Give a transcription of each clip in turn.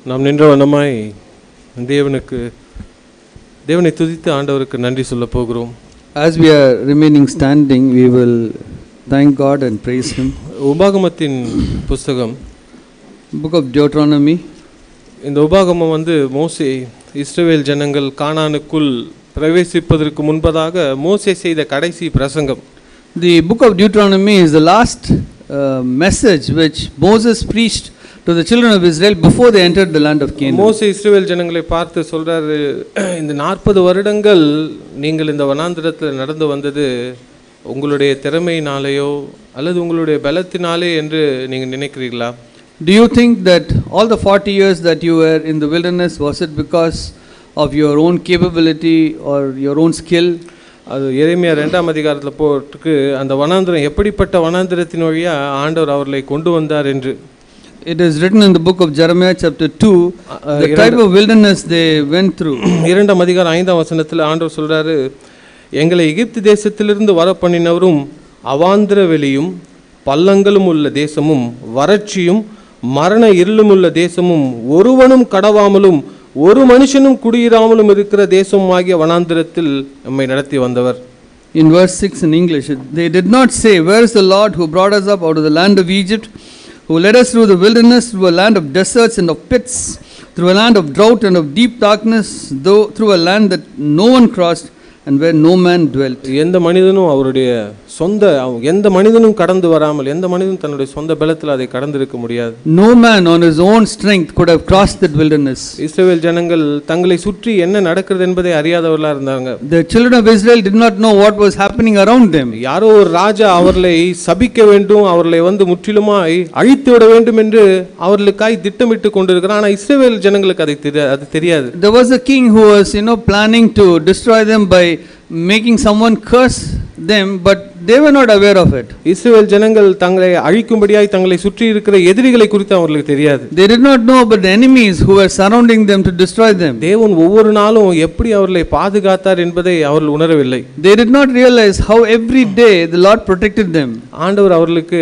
நாம் நின்ற வண்ணமாய் தேவனை துதித்து ஆண்டவருக்கு நன்றி சொல்ல போகிறோம். As we are remaining standing, we will thank God and praise Him. உபாகமத்தின் புஸ்தகம், Book of Deuteronomy. இந்த உபாகமம் மோசே இஸ்ரவேல் ஜனங்கள் கானானுக்குள் பிரவேசிப்பதற்கு முன்பதாக மோசே செய்த கடைசி பிரசங்கம். The book of Deuteronomy is the last message which Moses preached to the children of Israel before they entered the land of Canaan. மோசே இஸ்ரவேல் ஜனங்களை பார்த்து சொல்றாரு, இந்த 40 வருடங்கள் நீங்கள் இந்த வனாந்திரத்தில் நடந்து வந்தது உங்களுடைய திறமையினாலேயோ அல்லது உங்களுடைய பலத்தினாலே என்று நீங்கள் நினைக்கிறீர்களா? Do you think that all the 40 years that you were in the wilderness, was it because of your own capability or your own skill? அது எரேமியா 2ஆம் அதிகாரத்தில் போட்டுக்கு அந்த வனாந்திரம் எப்படிப்பட்ட வனாந்திரத்தின் வழியா ஆண்டவர் அவர்களை கொண்டு வந்தார் என்று. It is written in the book of Jeremiah chapter 2, the type of wilderness they went through. 2ஆம் அதிகாரம் 5ஆம் வசனத்தில் ஆண்டவர் சொல்றாரு, எங்களை எகிப்து தேசத்திலிருந்து வர பண்ணினவரும் அவாந்திர வெளியும் பள்ளங்களும் உள்ள தேசமும் வறட்சியும் மரண இருளும் உள்ள தேசமும் ஒருவனும் கடவாமலும் ஒரு மனுஷனும் குடியிராமலும் இருக்கிற தேசம் ஆகிய வனாந்திரத்தில் நம்மை நடத்தி வந்தவர். In verse 6 in English, they did not say, where is the Lord who brought us up out of the land of Egypt, who led us through the wilderness, through a land of deserts and of pits, through a land of drought and of deep darkness, through a land that no one crossed and where no man dwelt. எந்த மனிதனும் அவருடைய எந்த மனிதனும் கடந்து வராமல், எந்த மனிதனும் தன்னுடைய சொந்த பலத்தில் அதை கடந்திருக்க முடியாது. No man on his own strength could have crossed that wilderness. இஸ்ரவேல் ஜனங்கள் தங்களை சுற்றி என்ன நடக்கிறது என்பதை அறியாதவர்களா இருந்தாங்க. The children of Israel did not know what was happening around them. யாரோ ஒரு ராஜா அவர்களை சபிக்க வேண்டும், அவர்களை முற்றிலுமாய் அழித்து விட வேண்டும் என்று அவர்களுக்காய் திட்டமிட்டு கொண்டிருக்கிறார். ஆனால் இஸ்ரவேல் ஜனங்களுக்கு அது தெரியாது. There was a king who was planning to destroy them by making someone curse them, but they were not aware of it. இஸ்ரவேல் ஜனங்கள் தங்களை அழிக்கும்படியாய் தங்களை சுற்றி இருக்கிற எதிரிகளை குறித்து அவர்களுக்கு தெரியாது. They did not know about the enemies who were surrounding them to destroy them. தேவன் ஒவ்வொரு நாளும் எப்படி அவர்களை பாதுகாத்தார் என்பதை அவர்கள் உணரவில்லை. They did not realize how every day the Lord protected them. ஆண்டவர் அவர்களுக்கு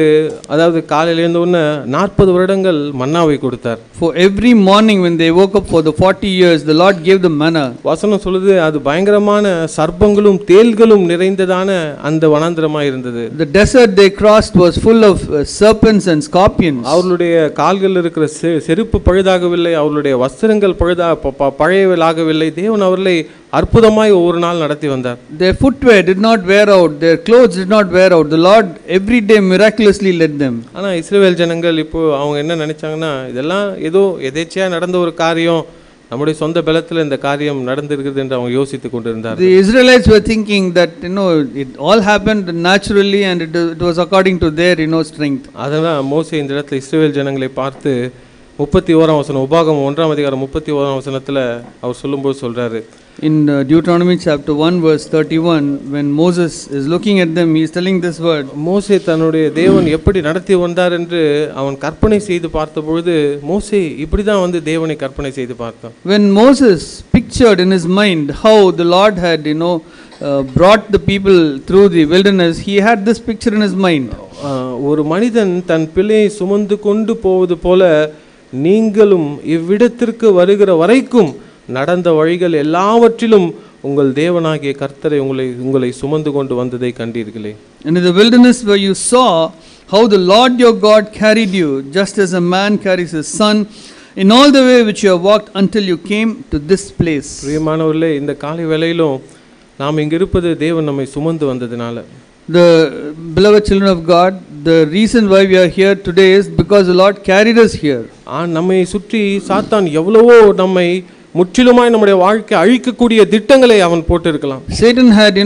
காலையில எழுந்த உடனே 40 வருடங்கள் மன்னாவை கொடுத்தார். For every morning when they woke up for the 40 years, the Lord gave them manna. வசனம் சொல்லுது, அது பயங்கரமான சர்ப்பங்களும் தேள்களும் நிறைந்ததான அந்த வனாந்திரமாய் இருந்தது. The desert they crossed was full of serpents and scorpions. அவர்களுடைய கால்கள் இருக்கிற செருப்பு பழுதாகவில்லை, அவர்களுடைய வஸ்திரங்கள் பழையவளாகவில்லை. தேவன் அவர்களை அற்புதமாய் ஒவ்வொரு நாள் நடத்தி வந்தார். Their footwear did not wear out, their clothes did not wear out. The Lord every day miraculously led them. ஆனா இஸ்ரவேல் ஜனங்கள் இப்போ அவங்க என்ன நினைச்சாங்கன்னா, இதெல்லாம் ஏதோ எதேச்சையா நடந்த ஒரு காரியம், நம்முடைய சொந்த பலத்தில் இந்த காரியம் நடந்திருக்கிறது என்று அவங்க யோசித்துக் கொண்டிருந்தார்கள். The Israelites were thinking that it all happened naturally and it was according to their strength. அதனால மோசே இந்த இடத்துல இஸ்ரவேல் ஜனங்களை பார்த்து 31ஆம் வசனம், உபாகமம் 1ஆம் அதிகாரம் 31ஆம் வசனத்துல அவர் சொல்லும்போது சொல்றாரு, in Deuteronomy chapter 1 verse 31, when Moses is looking at them, he is telling this word. மோசே தன்னுடைய தேவன் எப்படி நடத்தி வந்தார் என்று அவன் கற்பனை செய்து பார்த்தபொழுது, மோசே இப்படிதான் தேவனை கற்பனை செய்து பார்த்தான். When Moses pictured in his mind how the Lord had brought the people through the wilderness, he had this picture in his mind. ஒரு மனிதன் தன் பிள்ளையை சுமந்து கொண்டு போவது போல நீங்களும் இவ்விடத்திற்கு வருகிற வரைக்கும் நடந்த வழிகள் எல்லாவற்றிலும் உங்கள் தேவனாகிய கர்த்தரை உங்களை சுமந்து கொண்டு வந்ததை கண்டீர்களே. And in the wilderness where you saw how the Lord your God carried you, just as a man carries his son, in all the way which you have walked until you came to this place. பிரியமானவர்களே, இந்த காலை வேளையிலும் நாம் இங்க இருப்பது தேவன் நம்மை சுமந்து வந்ததினால. The beloved children of God, the reason why we are here today is because the Lord carried us here. நம்மை சுற்றி சாத்தான் எவ்வளவோ நம்மை முற்றிலுமாய் நம்முடைய வாழ்க்கை அழிக்கக்கூடிய திட்டங்களை அவன் போட்டிருக்கலாம். Satan had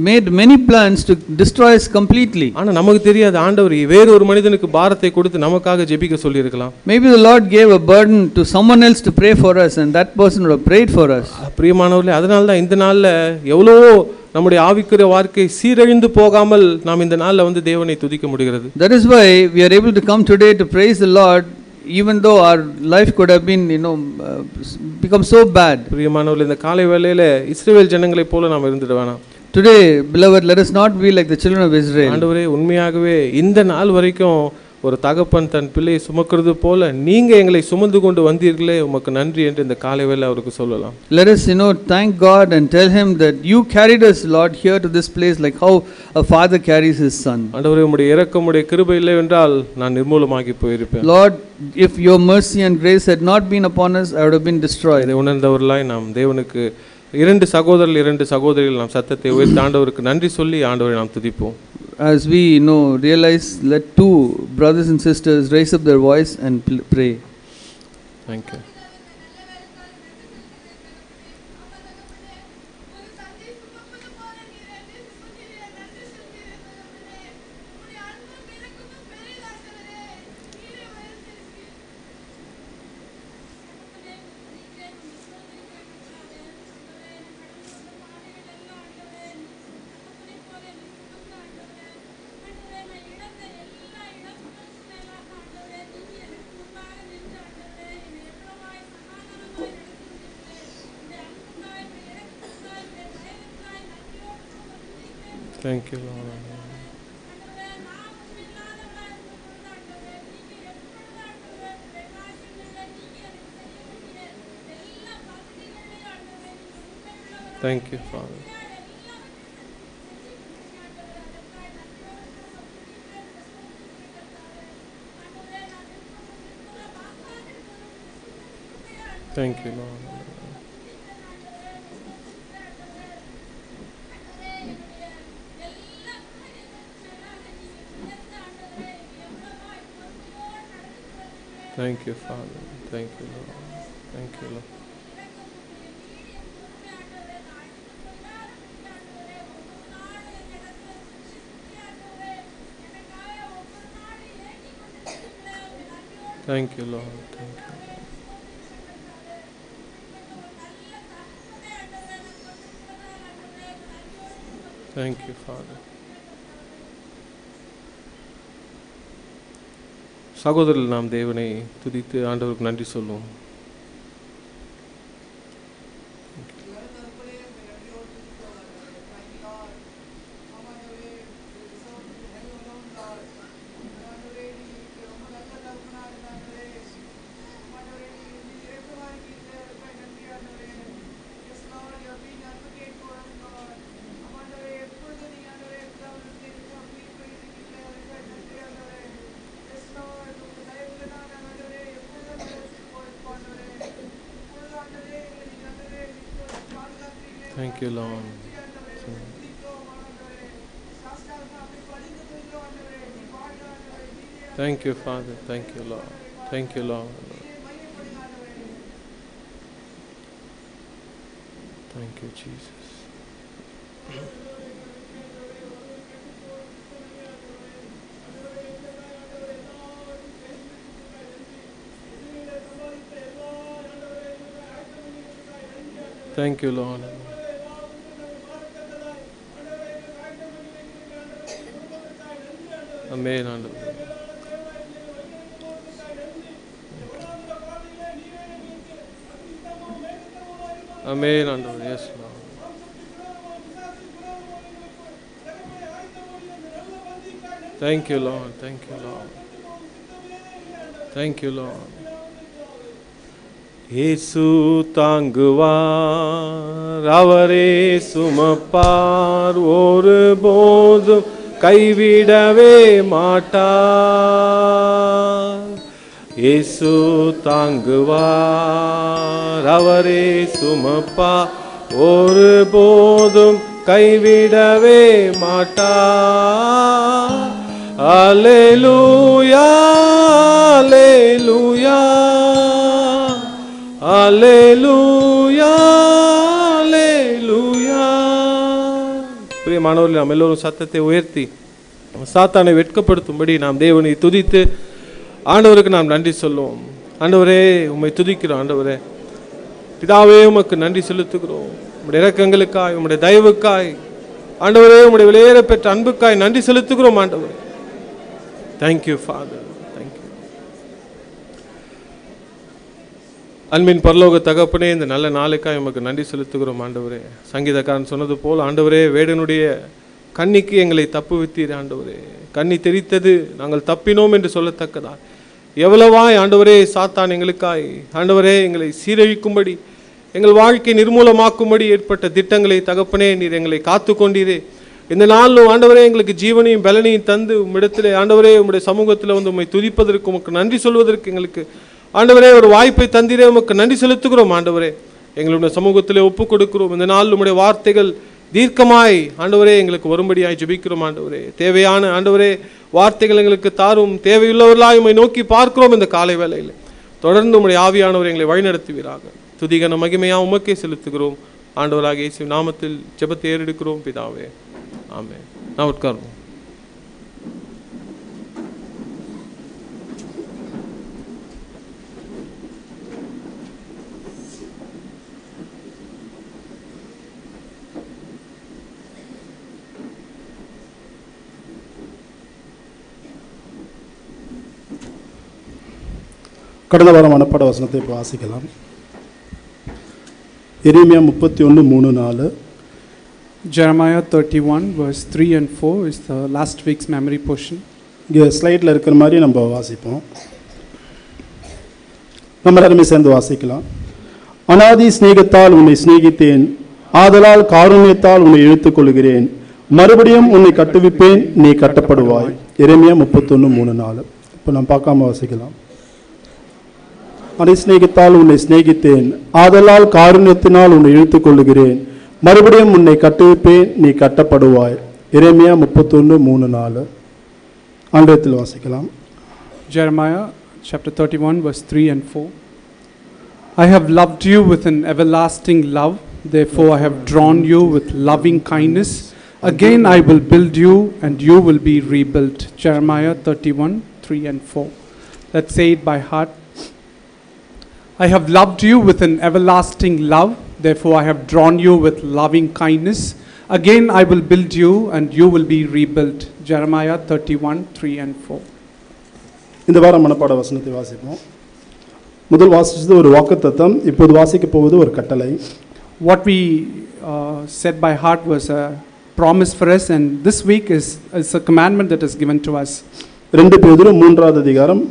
made many plans to destroy us completely. ஆனா நமக்கு தெரியாது, ஆண்டவர் வேற ஒரு மனிதனுக்கு பாரத்தை கொடுத்து நமக்காக ஜெபிக்க சொல்லி இருக்கலாம். Maybe the Lord gave a burden to someone else to pray for us and that person would have prayed for us. பிரியமானவர்களே, அதனால தான் இந்த நாள்ல எவ்வளவோ நம்முடைய ஆவிக்குரிய வாழ்க்கை சீரழிந்து போகாமல் நாம் இந்த நாள்ல தேவனை துதிக்க முடிகிறது. That is why we are able to come today to praise the Lord, even though our life could have been become so bad. பிரியமானவர்களே, இந்த காலை வேளையில இஸ்ரவேல் ஜனங்களைப் போல நாம் இருந்திட வேண்டாம். Today, beloved, let us not be like the children of Israel. ஆண்டவரே, உண்மையாகவே இந்த நாள் வரைக்கும் ஒரு தகப்பன் தன் பிள்ளையை சுமக்கிறது போல நீங்க எங்களை சுமந்து கொண்டு வந்தீர்களே உமக்கு நன்றி என்று இந்த காலை வேளை அவருக்கு சொல்லலாம். Let us, thank God and tell him that you carried us, Lord, here to this place like how a father carries his son. ஆண்டவரே உம்முடைய இரக்கம் உம்முடைய கிருபை இல்லை என்றால் நான் நிர்மூலமாகி போயிருப்பேன். Lord, if your mercy and grace had not been upon us, I would have been destroyed. இதை உணர்ந்தவர்களாய் நாம் தேவனுக்கு இரண்டு சகோதரிகள் நாம் சத்தத்தை உயர்த்தி ஆண்டவருக்கு நன்றி சொல்லி ஆண்டவரை நாம் துதிப்போம். As we realize, let two brothers and sisters raise up their voice and pray. Thank you. Thank you, Lord. Thank you, Father. Thank you, Lord. Thank you, Father. Thank you, Lord. Thank you, Lord. Thank you, Lord. Thank you. Thank you, Father. சகோதரர்கள் நாம் தேவனை துதித்து ஆண்டவருக்கு நன்றி சொல்லுவோம். Thank you, Lord. Thank you, Father. Thank you, Lord. Thank you, Lord. Thank you, Jesus. Thank you, Lord. Amen. Amen. Yes, Lord. Thank you, Lord. Thank you, Lord. Thank you, Lord. இயேசு தாங்குவார், அவரே சுமப்பார், ஒருபோதும் கைவிடவே மாட்டார். இயேசு தாங்குவார், அவரே சுமப்பார், ஒருபோதும் கைவிடவே மாட்டார். அல்லேலூயா, அல்லேலூயா, அல்லேலூயா, அல்லேலூயா. பிரியமானவர்களே, நாம் எல்லோரும் சத்தத்தை உயர்த்தி சாத்தானை வெட்கப்படுத்தும்படி நாம் தேவனை துதித்து ஆண்டவருக்கு நாம் நன்றி சொல்லுவோம். ஆண்டவரே, உம்மை துதிக்கிறோம். ஆண்டவரே பிதாவே, உமக்கு நன்றி செலுத்துகிறோம். உம்முடைய இரக்கங்களுக்காய், உம்முடைய தயவுக்காய், ஆண்டவரே உம்முடைய விலையேற பெற்ற அன்புக்காய் நன்றி செலுத்துகிறோம். ஆண்டவரே, தேங்க்யூ ஃபாதர். அன்பின் பரலோக தகப்பனே, இந்த நல்ல நாளுக்காய் உமக்கு நன்றி செலுத்துகிறோம். ஆண்டவரே, சங்கீதக்காரன் சொன்னது போல் ஆண்டவரே, வேடனுடைய கண்ணிக்கு எங்களை தப்புவித்தீர் ஆண்டவரே. கண்ணி தெரித்தது நாங்கள் தப்பினோம் என்று சொல்லத்தக்கதா எவ்வளவாய் ஆண்டவரே சாத்தான் எங்களுக்காய் ஆண்டவரே எங்களை சீரழிக்கும்படி எங்கள் வாழ்க்கை நிர்மூலமாக்கும்படி ஏற்பட்ட திட்டங்களை தகப்பனே நீர் எங்களை காத்து கொண்டீரே. இந்த நாளிலும் ஆண்டவரே எங்களுக்கு ஜீவனையும் பலனையும் தந்து உம்மிடத்திலே ஆண்டவரே உம்முடைய சமூகத்தில் வந்து உம்மை துதிப்பதற்கு உமக்கு நன்றி சொல்வதற்கு எங்களுக்கு ஆண்டவரே ஒரு வாய்ப்பை தந்தீரே. உமக்கு நன்றி செலுத்துகிறோம் ஆண்டவரே. எங்களுடைய சமூகத்திலே ஒப்புக் கொடுக்கிறோம். இந்த நாள் உம்முடைய வார்த்தைகள் தீர்க்கமாய் ஆண்டவரே எங்களுக்கு வரும்படியாய் ஜெபிக்கிறோம் ஆண்டவரே. தேவையான ஆண்டவரே வார்த்தைகள் எங்களுக்கு தாரும். தேவையுள்ளவர்களாய் உம்மை நோக்கி பார்க்கிறோம். இந்த காலை வேளையில் தொடர்ந்து உம்முடைய ஆவியானவர் எங்களை வழிநடத்துவீராக. துதிகன மகிமையா உமக்கே செலுத்துகிறோம் ஆண்டவராக இயேசு நாமத்தில் ஜெபத்தை ஏறெடுக்கிறோம் பிதாவே, ஆமென். நான் உட்காருவோம். கடந்த வாரம் மனப்பாட வசனத்தை இப்போ வாசிக்கலாம். எரேமியா 31:3-4. Jeremiah 31 verse 3 and 4 is the last week's memory portion. இங்கே ஸ்லைடில் இருக்கிற மாதிரி நம்ம வாசிப்போம். நம்ம எல்லாருமே சேர்ந்து வாசிக்கலாம். அனாதி சிநேகத்தால் உன்னை சிநேகித்தேன், ஆதலால் காருண்யத்தால் உன்னை இழுத்துக் கொள்கிறேன், மறுபடியும் உன்னை கட்டுவிப்பேன், நீ கட்டப்படுவாய். எரேமியா 31:3-4. இப்போ நம்ம பார்க்காம வாசிக்கலாம். சிநேகித்தால் உன்னை சிநேகித்தேன், ஆதலால் காருண்யத்தினால் உன்னை இழுத்துக் கொள்ளுகிறேன், மறுபடியும் உன்னை கட்டுவிப்பேன், நீ கட்டப்படுவாய். எரேமியா 31:3-4. ஆங்கிலத்தில் வாசிக்கலாம். Jeremiah chapter 31 verse 3 and 4. I have loved you with an everlasting love, therefore I have drawn you with loving kindness. Again I will build you and you will be rebuilt. Jeremiah 31 3 and 4. Let's say it by heart. I have loved you with an everlasting love, therefore I have drawn you with loving kindness. Again I will build you and you will be rebuilt. Jeremiah 31 3 and 4. இந்த வாரம் மனப்பாட வசனத்தை வாசிப்போம். முதல் வாசிச்சது ஒரு வாக்குத்தத்தம், இப்போது வாசிக்க போவது ஒரு கட்டளை. What we said by heart was a promise for us, and this week is a commandment that is given to us. 2 பேதுரு 3-வது அதிகாரம்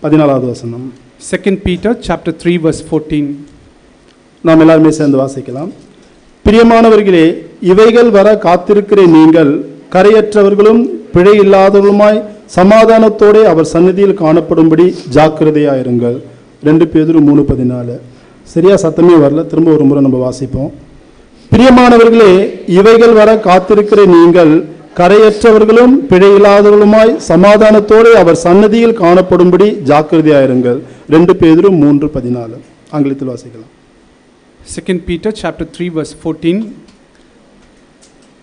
14வது வசனம். 2 Peter chapter 3 verse 14. நாம் எல்லாருமே சேர்ந்து வாசிக்கலாம். பிரியமானவர்களே, இவைகள் வர காத்திருக்கிற நீங்கள் கரையற்றவர்களும் பிழை இல்லாதவர்களுமாய் சமாதானத்தோடு அவர் சந்நிதியில் காணப்படும்படி ஜாக்கிரதையாயிருங்கள். 2 பேதுரு 3:14. சரியா சத்தமே வரல, திரும்ப ஒரு முறை நம்ம வாசிப்போம். பிரியமானவர்களே, இவைகள் வர காத்திருக்கிற நீங்கள் கரையற்றவர்களும் பிழையில்லாதவர்களுமாய் சமாதானத்தோடு அவர் சன்னதியில் காணப்படும்படி ஜாக்கிரதையாயிருங்கள். 2 பேதுரு 3:14. ஆங்கிலத்தில் வாசிக்கலாம். 2 Peter chapter 3 verse 14.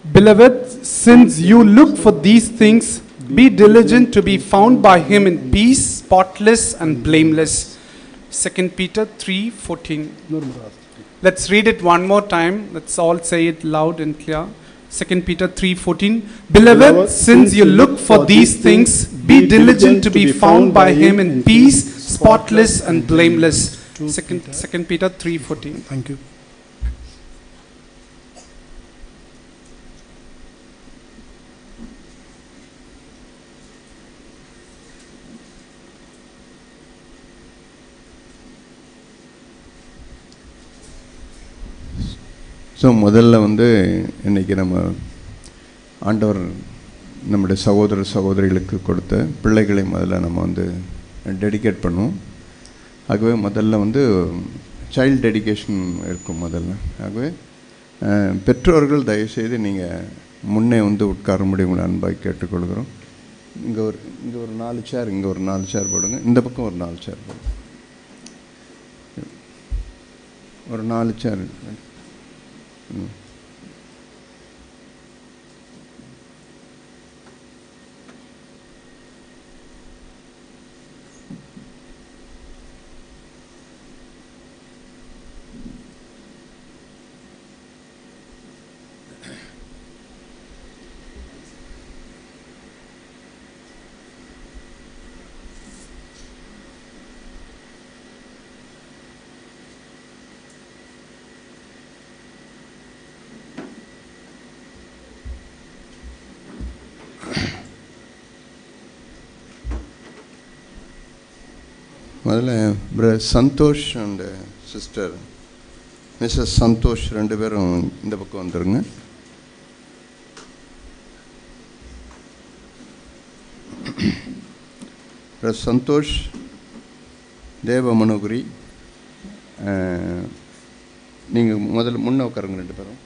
Beloved, since you look for these things, be diligent to be found by him in peace, spotless and blameless. 2 Peter 3:14. Let's read it one more time. Let's all say it loud and clear. 2 Peter 3:14. Beloved, since you look for these things, be diligent to be found by him in peace, spotless and blameless. 2 Peter 3:14. Thank you. So முதல்ல இன்றைக்கி நம்ம ஆண்டவர் நம்முடைய சகோதர சகோதரிகளுக்கு கொடுத்த பிள்ளைகளை முதல்ல நம்ம டெடிகேட் பண்ணுவோம். ஆகவே முதல்ல சைல்டு டெடிகேஷன் இருக்கும் முதல்ல. ஆகவே பெற்றோர்கள் தயவுசெய்து நீங்கள் முன்னே உட்காரும்படி உங்களை அன்பாக கேட்டுக்கொள்கிறோம். இங்கே ஒரு 4 சேர், இங்கே ஒரு 4 சேர் போடுங்க, இந்த பக்கம் ஒரு 4 சேர் போடுங்க, ஒரு 4 சேர். முதல்ல brother Santosh and sister Mrs Santosh ரெண்டு பேரும் இந்த பக்கம் வந்துடுங்க. பிரதர் சந்தோஷ், தேவ மனோகுரி, நீங்கள் முதல்ல முன்னே உட்காருங்க ரெண்டு பேரும்.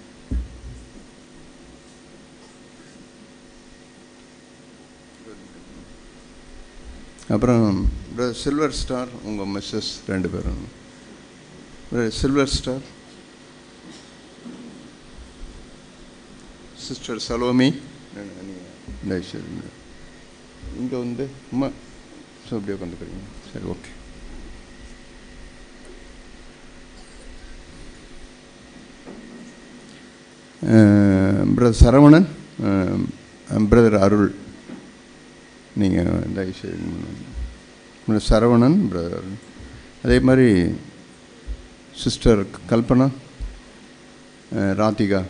அப்புறம் பிரதர் சில்வர் ஸ்டார், உங்கள் மிஸ்ஸஸ் ரெண்டு பேரும். Brother silver star, sister Salome, இங்கே வந்து அம்மா ஸோ அப்படியே உட்காந்துக்கிறீங்க. சரி, ஓகே. பிரதர் சரவணன், பிரதர் அருள், நீங்கள் தயவுசெய்து சரவணன் பிரதர். அதே மாதிரி சிஸ்டர் கல்பனா, ராதிகா.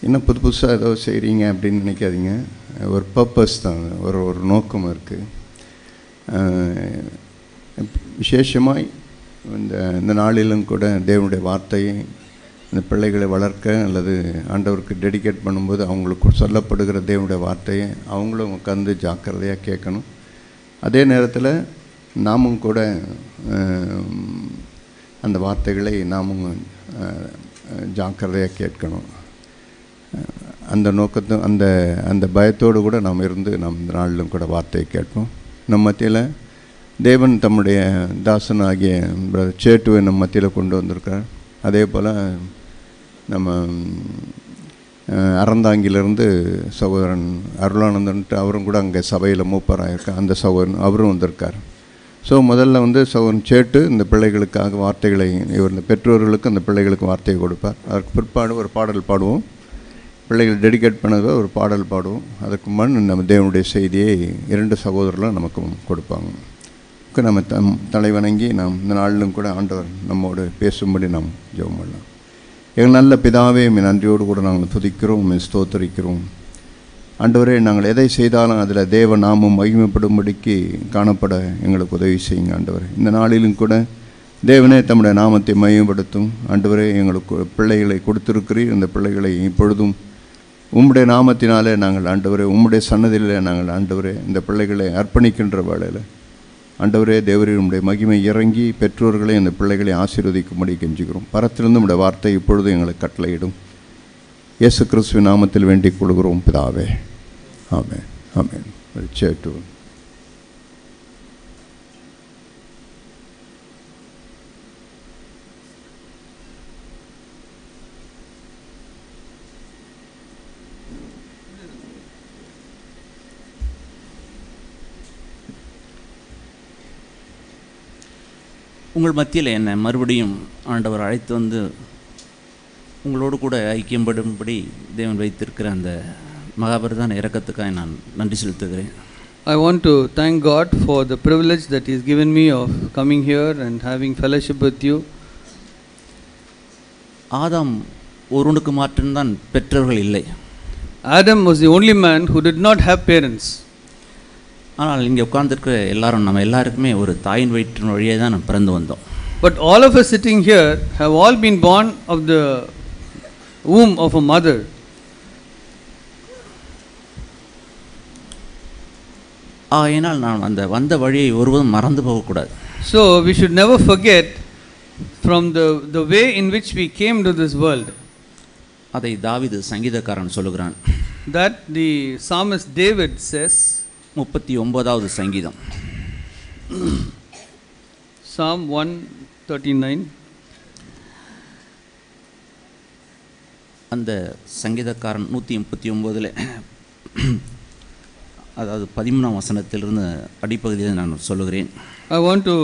இன்னும் புது புதுசாக ஏதோ செய்கிறீங்க அப்படின்னு நினைக்காதீங்க. ஒரு பர்பஸ் தான், ஒரு நோக்கம் இருக்குது. விசேஷமாய் இந்த நாளிலும் கூட தேவனுடைய வார்த்தையை இந்த பிள்ளைகளை வளர்க்க அல்லது ஆண்டவருக்கு டெடிகேட் பண்ணும்போது அவங்களுக்கு சொல்லப்படுகிற தேவனுடைய வார்த்தையை அவங்களும் உட்காந்து ஜாக்கிரதையாக கேட்கணும். அதே நேரத்தில் நாமும் கூட அந்த வார்த்தைகளை நாமும் ஜாக்கிரதையாக கேட்கணும். அந்த நோக்கத்தை அந்த பயத்தோடு கூட நாம் இருந்து நாம் இந்த நாளிலும் கூட வார்த்தையை கேட்போம். நம்ம மத்தியில் தேவன் தம்முடைய தாசன் ஆகிய பிரதர் சேட்டுவை நம்ம மத்தியில் கொண்டு வந்திருக்கார். அதே போல் நம்ம அறந்தாங்கிலிருந்து சகோதரன் அருளானந்தன்ட்டு அவரும் கூட அங்கே சபையில் மூப்பராக இருக்கார். அந்த சகோதரன் அவரும் வந்திருக்கார். ஸோ முதல்ல வந்து சகோதரன் சேட்டு இந்த பிள்ளைகளுக்காக வார்த்தைகளை இவர் இந்த பெற்றோர்களுக்கு அந்த பிள்ளைகளுக்கு வார்த்தையை கொடுப்பார். அதற்கு பிற்பாடு ஒரு பாடல் பாடுவோம். பிள்ளைகள் டெடிகேட் பண்ணதை ஒரு பாடல் பாடுவோம். அதுக்கு முன் நம்ம தேவனுடைய செய்தியை இரண்டு சகோதரர்களும் நமக்கு கொடுப்பாங்க. நம்ம தலைவணங்கி நாம் இந்த நாளிலும் கூட ஆண்டவர் நம்மோடு பேசும்படி நாம் ஜெபம் பண்ணலாம். எங்கள் நல்ல பிதாவே, நன்றியோடு கூட நாங்கள் துதிக்கிறோம், ஸ்தோத்தரிக்கிறோம். ஆண்டவரே, நாங்கள் எதை செய்தாலும் அதில் தேவ நாமம் மகிமைப்படும்படிக்கு காணப்பட எங்களுக்கு உதவி செய்யுங்க ஆண்டவரே. இந்த நாளிலும் கூட தேவனே தம்முடைய நாமத்தை மகிமைப்படுத்தும். ஆண்டவரே, எங்களுக்கு பிள்ளைகளை கொடுத்திருக்கிறீர். இந்த பிள்ளைகளை இப்பொழுதும் உம்முடைய நாமத்தினாலே நாங்கள் ஆண்டவரே, உம்முடைய சன்னதியிலே நாங்கள் ஆண்டவரே இந்த பிள்ளைகளை அர்ப்பணிக்கின்ற வேளையில் ஆண்டவரே தேவரே, உம்முடைய மகிமை இறங்கி பெற்றோர்களை இந்த பிள்ளைகளை ஆசீர்வதிக்கும்படி கெஞ்சுகிறோம். பரத்திலிருந்து உம்முடைய வார்த்தை இப்பொழுது எங்களுக்கு கட்டளையிடும். இயேசு கிறிஸ்துவின் நாமத்தில் வேண்டிக் கொள்கிறோம் பிதாவே. ஆமென், ஆமென். சேட்டு உங்கள் மத்தியில் என்னை மறுபடியும் ஆண்டவர் அழைத்து வந்து உங்களோடு கூட ஐக்கியப்படும்படி தேவன் வைத்திருக்கிற அந்த மகாபரிதான இரக்கத்துக்காக நான் நன்றி செலுத்துகிறேன். I want to thank God for the privilege that He has given me of coming here and having fellowship with you. ஆதாம் ஒருவனுக்கு மாற்றம்தான் பெற்றோர்கள் இல்லை. Adam was the only man who did not have parents. ஆனால் இங்கே உட்கார்ந்துருக்கிற எல்லாரும் நம்ம எல்லாருக்குமே ஒரு தாயின் வயிற்றின் வழியே தான் நம்ம பிறந்து வந்தோம். But all of us sitting here have all been born of the womb of a mother. ஆகையினால் நான் அந்த வந்த வழியை ஒருவரும் மறந்து போகக்கூடாது. So we should never forget from the way in which we came to this world. அதை தாவீது சங்கீதக்காரன் சொல்லுகிறான். That the psalmist David says, 39வது சங்கீதம், Psalm 139. அந்த சங்கீதக்காரன் 139 அதாவது 13ஆம் வசனத்திலிருந்து அடிப்பகுதியில் நான் சொல்லுகிறேன். I want to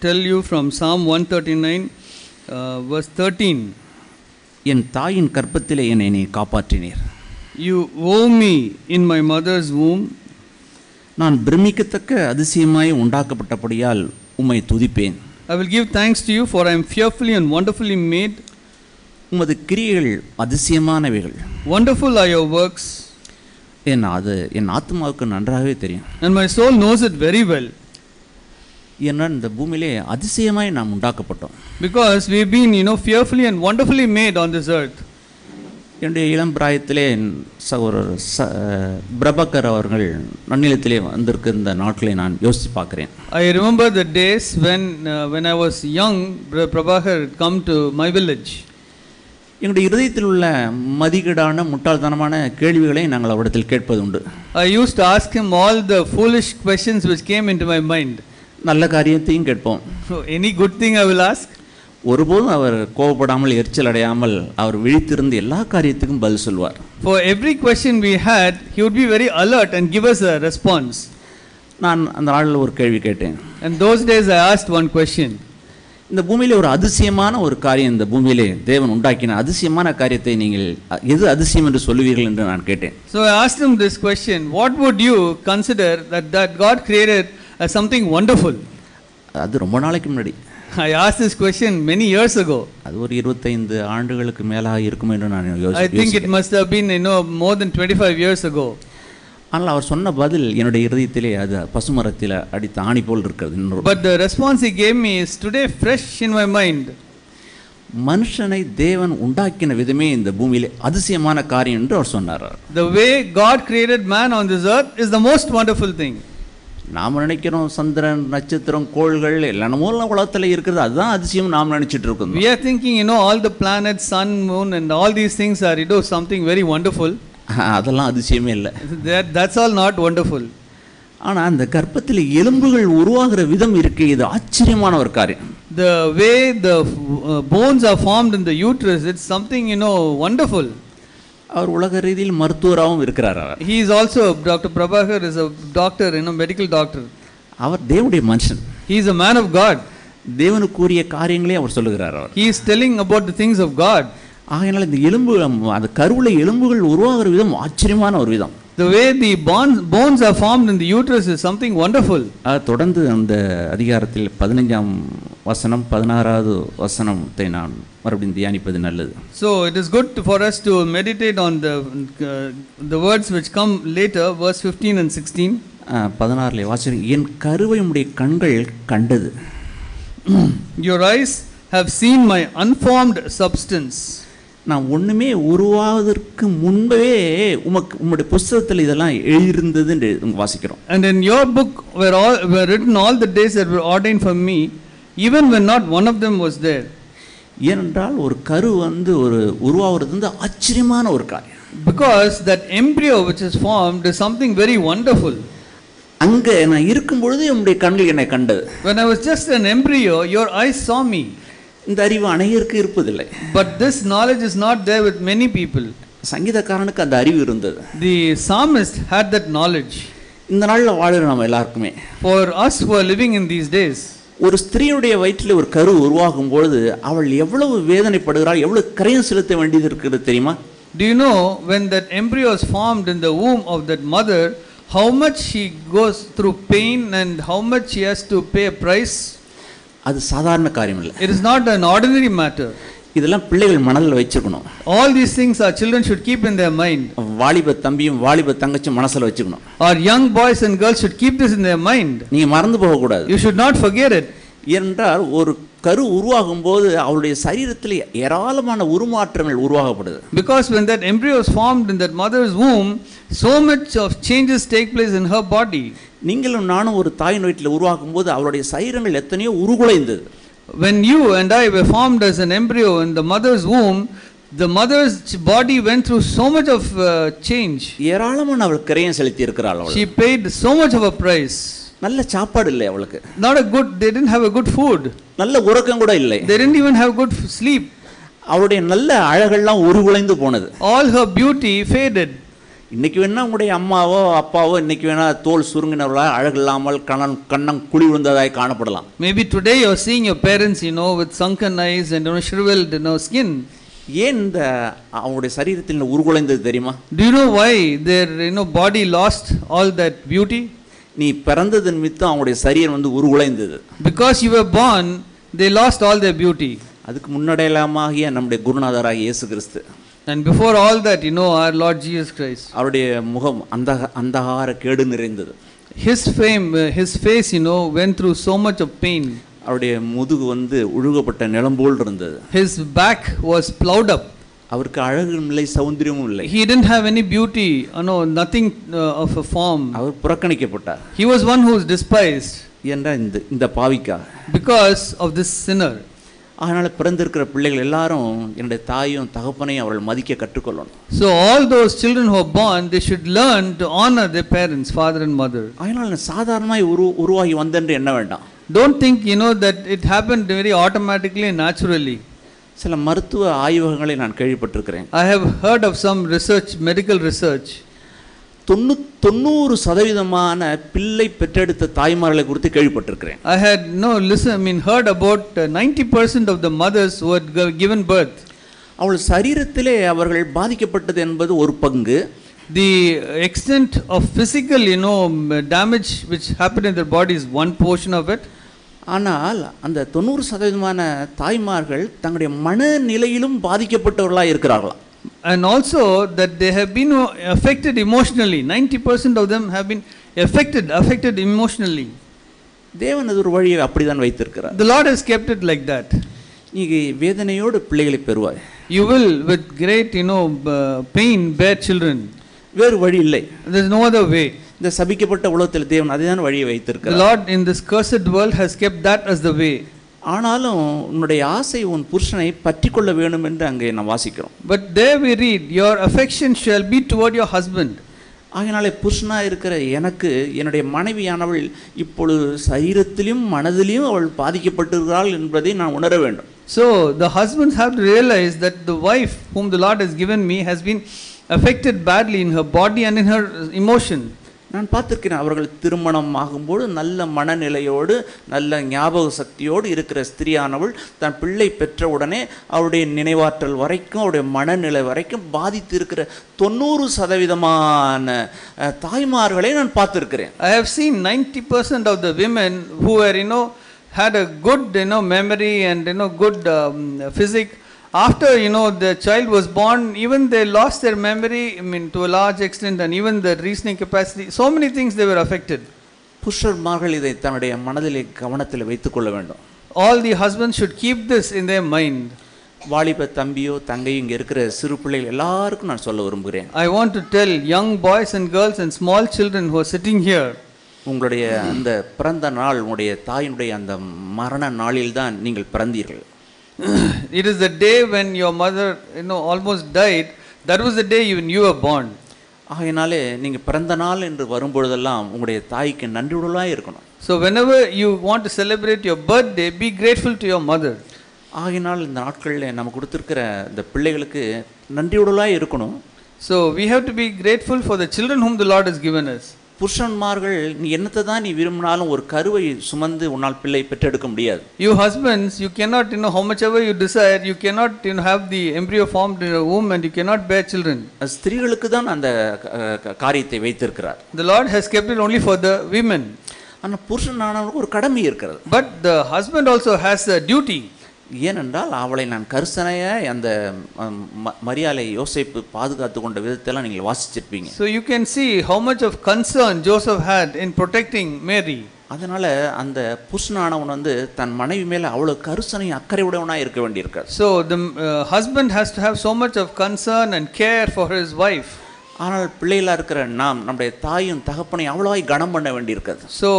tell you from Psalm 139 verse 13. என் தாயின் கர்ப்பத்திலே என்னை நீ காப்பாற்றினீர். You wove me in my mother's womb. நான் பிரமிக்கத்தக்க அதிசயமாய் உண்டாக்கப்பட்டபடியால் உம்மை துதிப்பேன். I will give thanks to you, for I am fearfully and wonderfully made. உமது கிரியைகள் அதிசயமானவைகள். Wonderful are your works. அது என் ஆத்மாவுக்கு நன்றாகவே தெரியும். And my soul knows it very well. ஏன்னா இந்த பூமியிலே அதிசயமாய் நாம் உண்டாக்கப்பட்டோம். Because we have been, fearfully and wonderfully made on this earth. என்னுடைய இளம் பிராயத்திலே சகோதரர் பிரபாகர் அவர்கள் நன்னிலத்திலே வந்திருக்க இந்த நாட்களை நான் யோசித்து பார்க்குறேன். I remember the days when I was young, Prabhakar had come to my village. எங்களுடைய இருதயத்தில் உள்ள மதிகேடான முட்டாள்தனமான கேள்விகளை நாங்கள் அவரிடத்தில் கேட்பது உண்டு. I used to ask him all the foolish questions which came into my mind. நல்ல காரியத்தையும் கேட்போம். So any good thing I will ask. ஒருபோதும் அவர் கோபப்படாமல் எரிச்சல் அடையாமல் அவர் விழித்திருந்து எல்லா காரியத்துக்கும் பதில் சொல்வார். For every question we had, he would be very alert and give us a response. நான் அந்த நாளில் ஒரு கேள்வி கேட்டேன். And those days I asked one question. இந்த பூமியிலே ஒரு அதிசயமான ஒரு காரியம், இந்த பூமியிலே தேவன் உண்டாக்கின அதிசயமான காரியத்தை நீங்கள் எது அதிசயம் என்று சொல்லுவீர்கள் என்று நான் கேட்டேன். So I asked him this question: what would you consider that God created as something wonderful? அது ரொம்ப நாளைக்கு முன்னாடி. I asked this question many years ago. அது ஒரு 25 ஆண்டுகளுக்கு மேலாக இருக்கும் என்று நான் I think it must have been more than 25 years ago. ஆனால் அவர் சொன்ன பதில் என்னுடைய இருதயத்திலே அது பசுமரத்தில் அடித்த ஆணி போல் இருக்கிறது. But the response he gave me is today fresh in my mind. மனுஷனை தேவன் உண்டாக்கின விதமே இந்த பூமியிலே அதிசயமான காரியம் என்று அவர் சொன்னார். The way God created man on this earth is the most wonderful thing. நாம் நினைக்கிறோம் சந்திரன் நட்சத்திரம் கோள்கள் எல்லாமோ உலகத்தில் இருக்கிறது அதுதான் அதிசயம் நாம் நினைச்சிட்டு இருக்கோம். We are thinking all the planets, sun, moon and all these things are something very wonderful. அதெல்லாம் அதிசயமே இல்லை. That's all not wonderful. ஆனால் அந்த கர்ப்பத்தில் எலும்புகள் உருவாகிற விதம் இருக்கு, இது ஆச்சரியமான ஒரு காரியம். The way the bones are formed in the uterus, it's something wonderful. அவர் உலக ரீதியில் மருத்துவராகவும் இருக்கிறார். He is also, Dr. Prabhakar is a doctor, medical doctor. அவர் தேவனுடைய மனுஷன். He is a man of God. தேவனுக்குரிய காரியங்களே அவர் சொல்லுகிறார். He is telling about the things of God. ஆகையால் இந்த எலும்பு அந்த கருவுல எலும்புகள் உருவாகிற விதம் ஆச்சரியமான ஒரு விதம். The way the bones are formed in the uterus is something wonderful. தொடர்ந்து அந்த அதிகாரத்தில் 15ஆம் வசனம் 16வது வசனத்தை நான் மறுபடியும் தியானிப்பது நல்லது. So it is good for us to meditate on the words which come later, verse 15 and 16. 16லே வாசிக்கிறேன், என் கருவை உம்முடைய கண்கள் கண்டது. Your eyes have seen my unformed substance. நான் ஒண்ணுமே உருவாவதற்கு முன்பே உம்முடைய புத்தகத்தில் இதெல்லாம் எழுதியிருந்தது என்று வாசிக்கிறோம். And in your book were written all the days that were ordained for me, even when not one of them was there. ஏனென்றால் ஒரு கரு ஒரு உருவாகிறது ஆச்சரியமான ஒரு காரியம். Because that embryo which is formed is something very wonderful. அங்க நான் இருக்கும் பொழுது உம்முடைய கண்கள் என்னை கண்டது. When I was just an embryo, your eyes saw me. இந்த அறிவு அனைவருக்கு இருப்பதில்லை. But this knowledge is not there with many people. சங்கீதக்காரனுக்கு அந்த அறிவு இருந்தது. The psalmist had that knowledge. இந்த நாள்ல வாழுற நம்ம எல்லாருக்குமே, for us who are living in these days, ஒரு ஸ்திரீயுடைய வயிற்றில் ஒரு கரு உருவாகும் பொழுது அவள் எவ்வளவு வேதனைப்படுகிறாள், எவ்வளவு கரையம் செலுத்த வேண்டியது இருக்கிறது தெரியுமா? Do you know when that embryo is formed in the womb of that mother, how much she goes through pain and how much she has to pay a price? அது சாதாரண காரியம் இல்லை. It is not an ordinary matter. இதெல்லாம் பிள்ளைகள் மனதில் வச்சுக்கணும். All these things our children should keep in their mind. வாலிப தம்பியும் வாலிப தங்கச்சியும் மனசுல வச்சுக்கணும். Our young boys and girls should keep this in their mind. நீங்க மறந்து போக கூடாது. You should not forget it. என்றால் ஒரு கரு உருவாகும் போது அவளுடைய சரீரத்தில் ஏராளமான உருமாற்றங்கள் உருவாகப்படுது. Because when that embryo is formed in that mother's womb, so much of changes take place in her body. நீங்களும் நானும் ஒரு தாயின் வயிற்றில் உருவாகும் போது அவளுடைய சரீரங்கள் எத்தனையோ உருகுலைந்தது. When you and I were formed as an embryo in the mother's womb, the mother's body went through so much of change. ஏராளமான அவள் கிரயம் செலுத்தி இருக்கிறாள். She paid so much of a price. நல்ல சாப்பாடு இல்லை அவளுக்கு. They didn't have a good food. நல்ல உறக்கம் கூட இல்லை. They didn't even have good sleep. அவளுடைய நல்ல அழகெல்லாம் உருகுலைந்து போனது. All her beauty faded. இன்னைக்கு வேணா உங்களுடைய அம்மாவோ அப்பாவோ இன்னைக்கு வேணா தோல் சுருங்கினவர்களா அழகு இல்லாமல் கண்ணம் குழி விழுந்ததாய் காணப்படலாம். Maybe today you are seeing your parents with sunken eyes and shriveled skin. ஏன் இந்த அவங்களுடைய சரீரத்தில் உருகுலைந்தது தெரியுமா? Do you know why their body lost all that beauty? நீ பிறந்தது நிமித்தம் அவங்களுடைய சரீரம் வந்து உருகுலைந்தது. Because you were born, they lost all their beauty. அதுக்கு முன்னடையாளமாகிய நம்முடைய குருநாதராகிய இயேசு கிறிஸ்து. And before all that, our Lord Jesus Christ. அவருடைய முகம் அந்தகார கேடு நிறைந்தது. His fame, his face, went through so much of pain. அவருடைய முதுகு வந்து உழுகப்பட்ட நிலம்போல் இருந்தது. His back was plowed up. அவருக்கு அழகும் இல்லை, சௌந்தரியமும் இல்லை. He didn't have any beauty, nothing of a form. Our புறக்கணிக்கப்பட்டார். He was one who was despised. என்ற இந்த பாவிக்காக. Because of this sinner. அதனால பிறந்திருக்கிற பிள்ளைகள் எல்லாரும் என்னுடைய தாயும் தகப்பனையும் அவர்கள் மதிக்க கற்றுக்கொள்ளணும். So all those children who are born, they should learn to honor their parents, father and mother. அதனால சாதாரணமாய் உருவாகி வந்தென்று எண்ண வேண்டாம். Don't think that it happened very automatically and naturally. சில மருத்துவ ஆய்வகங்களை நான் கேள்விப்பட்டிருக்கிறேன். I have heard of some research, medical research. 90% பிள்ளை பெற்றெடுத்த தாய்மார்களை குறித்து கேள்விப்பட்டிருக்கிறேன். I had heard about 90% of the mothers who had given birth. அவள் சரீரத்திலே அவர்கள் பாதிக்கப்பட்டது என்பது ஒரு பங்கு. The extent of physical damage which happened in their body is one portion of it. ஆனால் அந்த 90% தாய்மார்கள் தங்களுடைய மனநிலையிலும் பாதிக்கப்பட்டவர்களாக இருக்கிறார்களாம். And also that they have been affected emotionally. 90% of them have been affected emotionally. தேவன் அது ஒரு வழியை அப்படிதான் வைத்திருக்கிறார். The Lord has kept it like that. நீ வேதனையோடு பிள்ளைகளை பெறுவாய். You will with great pain bear children. வேறு வழி இல்லை. There is no other way. இந்த சபிக்கப்பட்ட உலகத்தில் தேவன் அதுதான் வழியை வைத்திருக்கிறார். The Lord in this cursed world has kept that as the way. ஆனாலும் உன்னுடைய ஆசை உன் புருஷனை பற்றிக்கொள்ள வேண்டும் என்று அங்கே நாம் வாசிக்கிறோம். But there we read, your affection shall be toward your husband. ஆகையினாலே புருஷனாக இருக்கிற எனக்கு என்னுடைய மனைவியானவள் இப்பொழுது சரீரத்திலும் மனதிலும் அவள் பாதிக்கப்பட்டிருக்கிறாள் என்பதை நான் உணர வேண்டும். So the husbands have to realize that the wife whom the Lord has given me has been affected badly in her body and in her emotion. நான் பார்த்திருக்கிறேன், அவர்கள் திருமணம் ஆகும்போது நல்ல மனநிலையோடு நல்ல ஞாபக சக்தியோடு இருக்கிற ஸ்திரியானவள் தன் பிள்ளை பெற்ற உடனே அவருடைய நினைவாற்றல் வரைக்கும் அவருடைய மனநிலை வரைக்கும் பாதித்து இருக்கிற 90% தாய்மார்களை நான் பார்த்திருக்கிறேன். I have seen 90% of the women who were had a good memory and good physique. After the child was born, even they lost their memory, to a large extent, and even the reasoning capacity. So many things they were affected. புருஷர்கள் இதை தன்னுடைய மனதிலே கவனத்தில் வைத்துக் கொள்ள வேண்டும். All the husbands should keep this in their mind. வாலிப தம்பியோ தங்கையோ இங்கே இருக்கிற சிறு பிள்ளைகள் எல்லாருக்கும் நான் சொல்ல விரும்புகிறேன். I want to tell young boys and girls and small children who are sitting here. உங்களுடைய அந்த பிறந்த நாள் உங்களுடைய தாயினுடைய அந்த மரண நாளில் தான் நீங்கள் பிறந்தீர்கள். It is the day when your mother almost died. That was the day even you were born. ஆகையினாலே நீங்க பிறந்த நாள் என்று வரும்பொழுதெல்லாம் உங்களுடைய தாய்க்கு நன்றியுள்ளவளாய் இருக்கணும். So whenever you want to celebrate your birthday, be grateful to your mother. ஆகையினால் இந்த நாட்களில் நம்ம கொடுத்திருக்கிற இந்த பிள்ளைகளுக்கு நன்றியுள்ளவளாய் இருக்கணும். So we have to be grateful for the children whom the Lord has given us. புருஷன்மார்கள் நீ என்னத்தை தான் நீ விரும்பினாலும் ஒரு கருவை சுமந்து உன்னால் பிள்ளை பெற்றெடுக்க முடியாது. You husbands, you cannot how much ever you desire, you cannot have the embryo formed in a womb and you cannot bear children. ஸ்திரீகளுக்கு தான் அந்த காரியத்தை வைத்திருக்கிறார். The Lord has kept it only for the women. ஆனா புருஷனானவனுக்கு ஒரு கடமை இருக்கிறது. But the husband also has a duty. ஏனென்றால் அவளை நான் கர்சனைய அந்த மரியாளை யோசேப்பு பாதுகாத்து கொண்ட விதத்தெல்லாம் நீங்கள் வாசிச்சிருப்பீங்க. So you can see how much of concern Joseph had in protecting Mary. அதனால அந்த புருஷனானவன் தன் மனைவி மேல அவ்வளவு கருசனை அக்கறையுடையவனா இருக்க வேண்டியிருக்கார். So the husband has to have so much of concern and care for his wife. ஆனால் பிள்ளைகளா இருக்கிற நம்முடைய தாயும் தகப்பனை அவ்வளவாய் கனம் பண்ண வேண்டியிருக்காது. So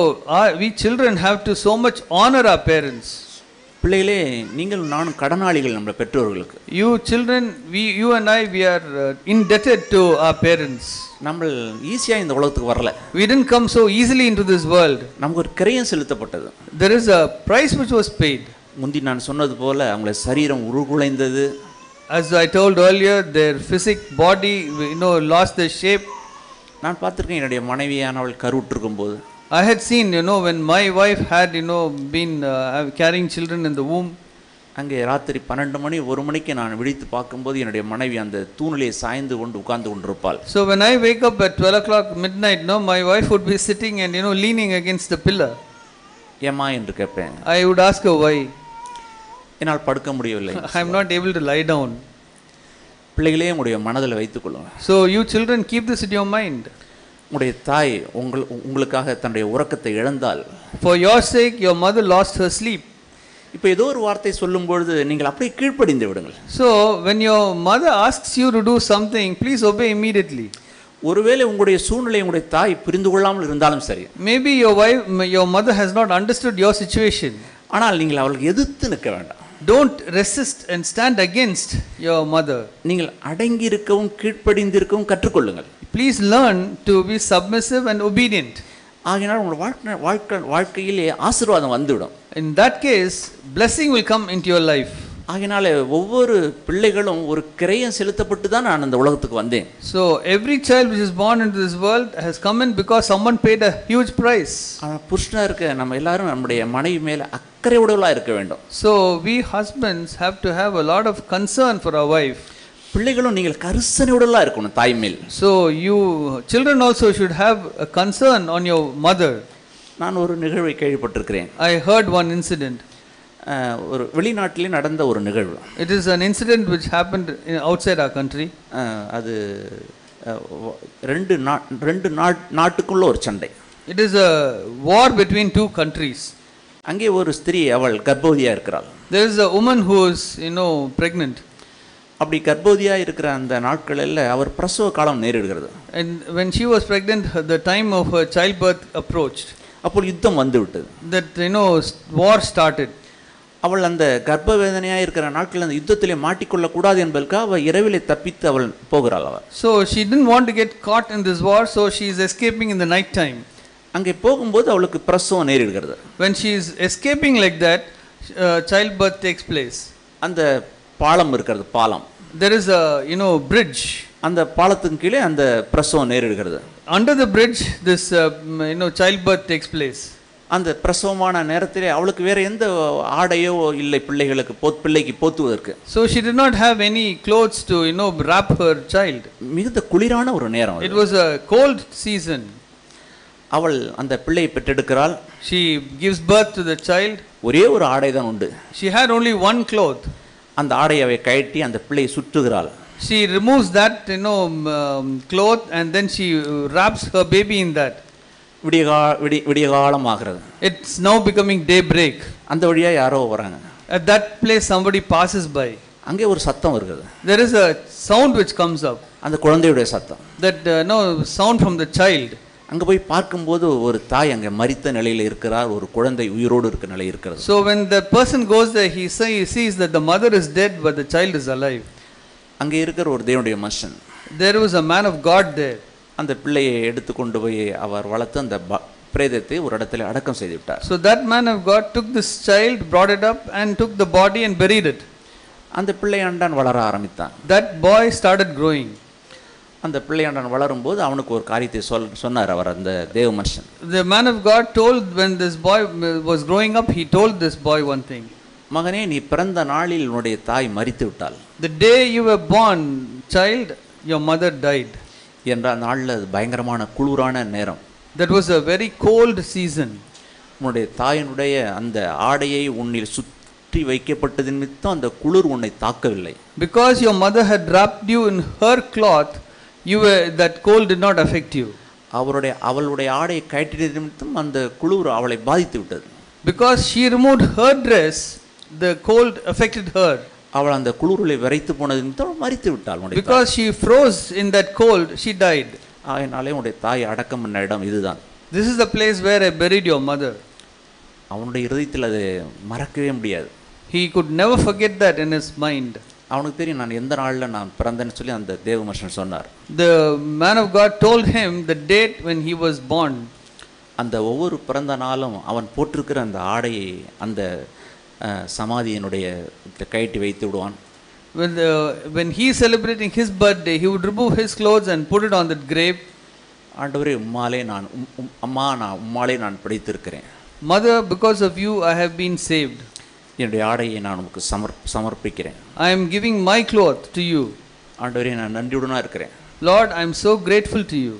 we children have to so much honor our parents. பிள்ளைகளே நீங்கள் நானும் கடனாளிகள் நம்ம பெற்றோர்களுக்கு. You children, you and I, we are indebted to our parents. நம்ம ஈஸியா இந்த உலகத்துக்கு வரல. We didn't come so easily into this world. நமக்கு ஒரு கிரயம் செலுத்தப்பட்டது. There is a price which was paid. முந்தி நான் சொன்னது போல அவங்களுடைய சரீரம் உருகுலைந்தது. As I told earlier, their physique body lost their shape. நான் பார்த்திருக்கேன் என்னுடைய மனைவியானவள் கருவுற்றிருக்கும் போது. I had seen when my wife had been carrying children in the womb. அங்கே ராத்திரி 12 மணி 1 மணிக்கு நான் விழித்து பார்க்கும்போது என்னுடைய மனைவி அந்த தூணிலே சாய்ந்து கொண்டு உட்கார்ந்து கொண்டிருப்பாள். So when I wake up at 12 o'clock midnight, no, my wife would be sitting and leaning against the pillar. ஏம்மா என்று கேட்பேன். I would ask her why. என்னால் படுக்க முடியவில்லை. I am not able to lie down. பிள்ளைகளே உங்களுடைய மனதில் வைத்துக் கொள்ளுங்க. So you children keep this in your mind. உங்களுடைய தாய் உங்களுக்காக தன்னுடைய உறக்கத்தை இழந்தால், For your sake your mother lost her sleep. இப்போ ஏதோ ஒரு வார்த்தை சொல்லும் பொழுது நீங்கள் அப்படியே கீழ்ப்படிந்து விடுங்கள். So when your mother asks you to do something, please obey immediately. ஒருவேளை உங்களுடைய சூழ்நிலை உங்களுடைய தாய் புரிந்து கொள்ளாமல் இருந்தாலும் சரி, Maybe your mother has not understood your situation. ஆனால் நீங்கள் அவளுக்கு எதிர்த்து நிற்க வேண்டாம். Don't resist and stand against your mother. நீங்கள் அடங்கி இருக்கவும் கீழ்ப்படிந்திருக்கவும் கற்றுக்கொள்ளுங்கள். Please learn to be submissive and obedient. ஆகையினால் உங்கள் வாழ்க்கையிலே ஆசீர்வாதம் வந்துவிடும். In that case, blessing will come into your life. ஆகையினால ஒவ்வொரு பிள்ளைகளும் ஒரு கிரயம் செலுத்தப்பட்டு தான் நான் இந்த உலகத்துக்கு வந்தேன். So every child which is born into this world has come in because someone paid a huge price. ஆனால் புருஷனாக இருக்க நம்ம எல்லாரும் நம்முடைய மனைவி மேலே அக்கறை உடையவளாக இருக்க வேண்டும். So we husbands have to have a lot of concern for our wife. பிள்ளைகளும் நீங்கள் கரிசனை உடையவளாக இருக்கணும் தாய் மேல். So you children also should have a concern on your mother. நான் ஒரு நிகழ்வை கேள்விப்பட்டிருக்கிறேன். I heard one incident. ஒரு வெளிநாட்டிலே நடந்த ஒரு நிகழ்வு. It is an incident which happened outside our country. அது ரெண்டு நாட்டுக்குள்ள ஒரு சண்டை. It is a war between two countries. அங்கே ஒரு ஸ்திரீ அவள் கர்ப்பவதியாக இருக்கிறாள். There is a woman who is pregnant. அப்படி கர்ப்பவதியாக இருக்கிற அந்த நாட்களில் அவர் பிரசவ காலம் நேரிடுகிறது. And when she was pregnant, the time of her childbirth approached. அப்போ யுத்தம் வந்து விட்டது. That war started. அவள் அந்த கர்ப்ப வேதனையாக இருக்கிற நாட்களில் அந்த யுத்தத்திலே மாட்டிக்கொள்ளக்கூடாது என்பதற்காக அவள் இரவிலே தப்பித்து அவள் போகிறாள். அவள் So she didn't want to get caught in this war, so she is escaping in the night time. அங்கே போகும்போது அவளுக்கு பிரசவம் நேரிடுகிறது. When she is escaping like that, childbirth takes place. அந்த பாலம் இருக்கிறது, பாலம். There is a bridge. அந்த பாலத்துக்கு கீழே அந்த பிரசவம் நேரிடுகிறது. Under the bridge, this childbirth takes place. அந்த பிரசவமான நேரத்திலே அவளுக்கு வேற எந்த ஆடையோ இல்லை பிள்ளைக்கு போத்துவதற்கு. So she did not have any clothes to wrap her child. மிகுந்த குளிரான ஒரு நேரம். It was a cold season. அவள் அந்த பிள்ளையை பெற்றெடுக்கிறாள். She gives birth to the child. ஒரே ஒரு ஆடை தான் உண்டு. She had only one cloth. அந்த ஆடையை கழட்டி அந்த பிள்ளையை சுற்றுகிறாள். She removes that cloth and then she wraps her baby in that. விடிய காலம் ஆகிறது. It's now becoming daybreak. அந்த வழியா யாரோ வராங்க. At that place somebody passes by. அங்கே ஒரு சத்தம் வருகிறது. There is a sound which comes up. அந்த குழந்தையுடைய சத்தம். That sound from the child. அங்கே போய் பார்க்கும்போது ஒரு தாய் அங்கே மரித்த நிலையில் இருக்கிறார், ஒரு குழந்தை உயிரோடு இருக்கிற நிலை இருக்கிறது. So when the person goes there, he sees that the mother is dead but the child is alive. அங்கே இருக்கிற ஒரு தேவனுடைய மனுஷன். There was a man of God there. அந்த பிள்ளையை எடுத்துக்கொண்டு போய் அவர் வளர்த்து அந்த பிரேதத்தை ஒரு இடத்துல அடக்கம் செய்து விட்டார். So that man of God took this child, brought it up and took the body and buried it. அந்த பிள்ளையாண்டான் வளர ஆரம்பித்தான். That boy started growing. அந்த பிள்ளையாண்டான் வளரும் போது அவனுக்கு ஒரு காரியத்தை சொன்னார் அவர், அந்த தேவ மனுஷன். The man of God told, when this boy was growing up, he told this boy one thing. மகனே, நீ பிறந்த நாளில் உன்னுடைய தாய் மரித்து விட்டாள். The day you were born, child, your mother died. என்ற நாளில் அது பயங்கரமான குளிரான நேரம். That was a very cold season. உன்னுடைய தாயினுடைய அந்த ஆடையை உன்னில் சுற்றி வைக்கப்பட்டது நிமித்தம் அந்த குளிர் உன்னை தாக்கவில்லை. Because your mother had wrapped you in her cloth, that cold did not affect you. அவளுடைய ஆடையை கழற்றியது நிமித்தம் அந்த குளிர் அவளை பாதித்து விட்டது. Because she removed her dress, the cold affected her. அவள் அந்த குளிரில் விரைத்து போனது நிமித்தம் மரித்து விட்டாள். Because she froze in that cold, she died. அதனாலே உன்னுடைய தாய் அடக்கம் பண்ண இடம் இதுதான். This is the place where I buried your mother. அவனுடைய இதயத்தில் அது மறக்கவே முடியாது. He could never forget that in his mind. அவனுக்கு தெரியும் நான் எந்த நாளில் நான் பிறந்தேன்னு சொல்லி அந்த தேவ மனுஷன் சொன்னார். The man of God told him the date when he was born. அந்த ஒவ்வொரு பிறந்த நாளும் அவன் போட்டிருக்கிற அந்த ஆடையை அந்த சமாதியினுடைய கழட்டி வைத்து விடுவான். When he is celebrating his birthday, he would remove his clothes and put it on that grave. ஆண்டவரே, உம்மாலே நான் பிடித்திருக்கிறேன். Mother, because of you I have been saved. என்னுடைய ஆடையை நான் உமக்கு சமர்ப்பிக்கிறேன். I am giving my cloth to you. ஆண்டவரே, நான் நன்றியுடனா இருக்கிறேன். Lord, I am so grateful to you.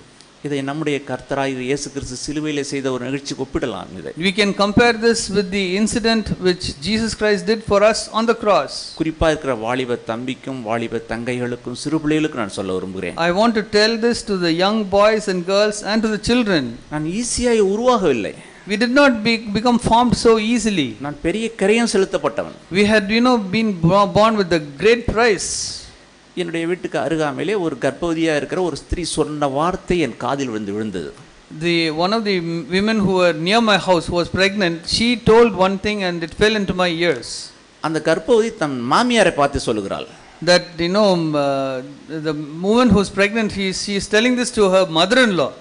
இதை நம்முடைய கர்த்தராகிய இயேசு கிறிஸ்து சிலுவையிலே செய்த ஒரு நிகழ்ச்சிக்கு ஒப்பிடலாம். இதை We can compare this with the incident which Jesus Christ did for us on the cross. குறிப்பாக இருக்கிற வாலிப தம்பிக்கும் வாலிப தங்கைகளுக்கும் சிறு பிள்ளைகளுக்கும் நான் சொல்ல விரும்புகிறேன். I want to tell this to the young boys and girls and to the children. நான் ஈஸியாக உருவாகவில்லை. We did not become formed so easily. நான் பெரிய கிரயம் செலுத்தப்பட்டவன். We had been born with a great price. என்னுடைய வீட்டுக்கு அருகாமையிலே ஒரு கர்ப்பவதியாக இருக்கிற ஒரு ஸ்திரீ சொன்ன வார்த்தை என் காதில் விழுந்தது. One of the women who were near my house who was pregnant, she told one thing and it fell into my ears. அந்த கர்ப்பவதி தன் மாமியாரை பார்த்து சொல்லுகிறாள். That the woman who is pregnant, she is telling this to her mother-in-law.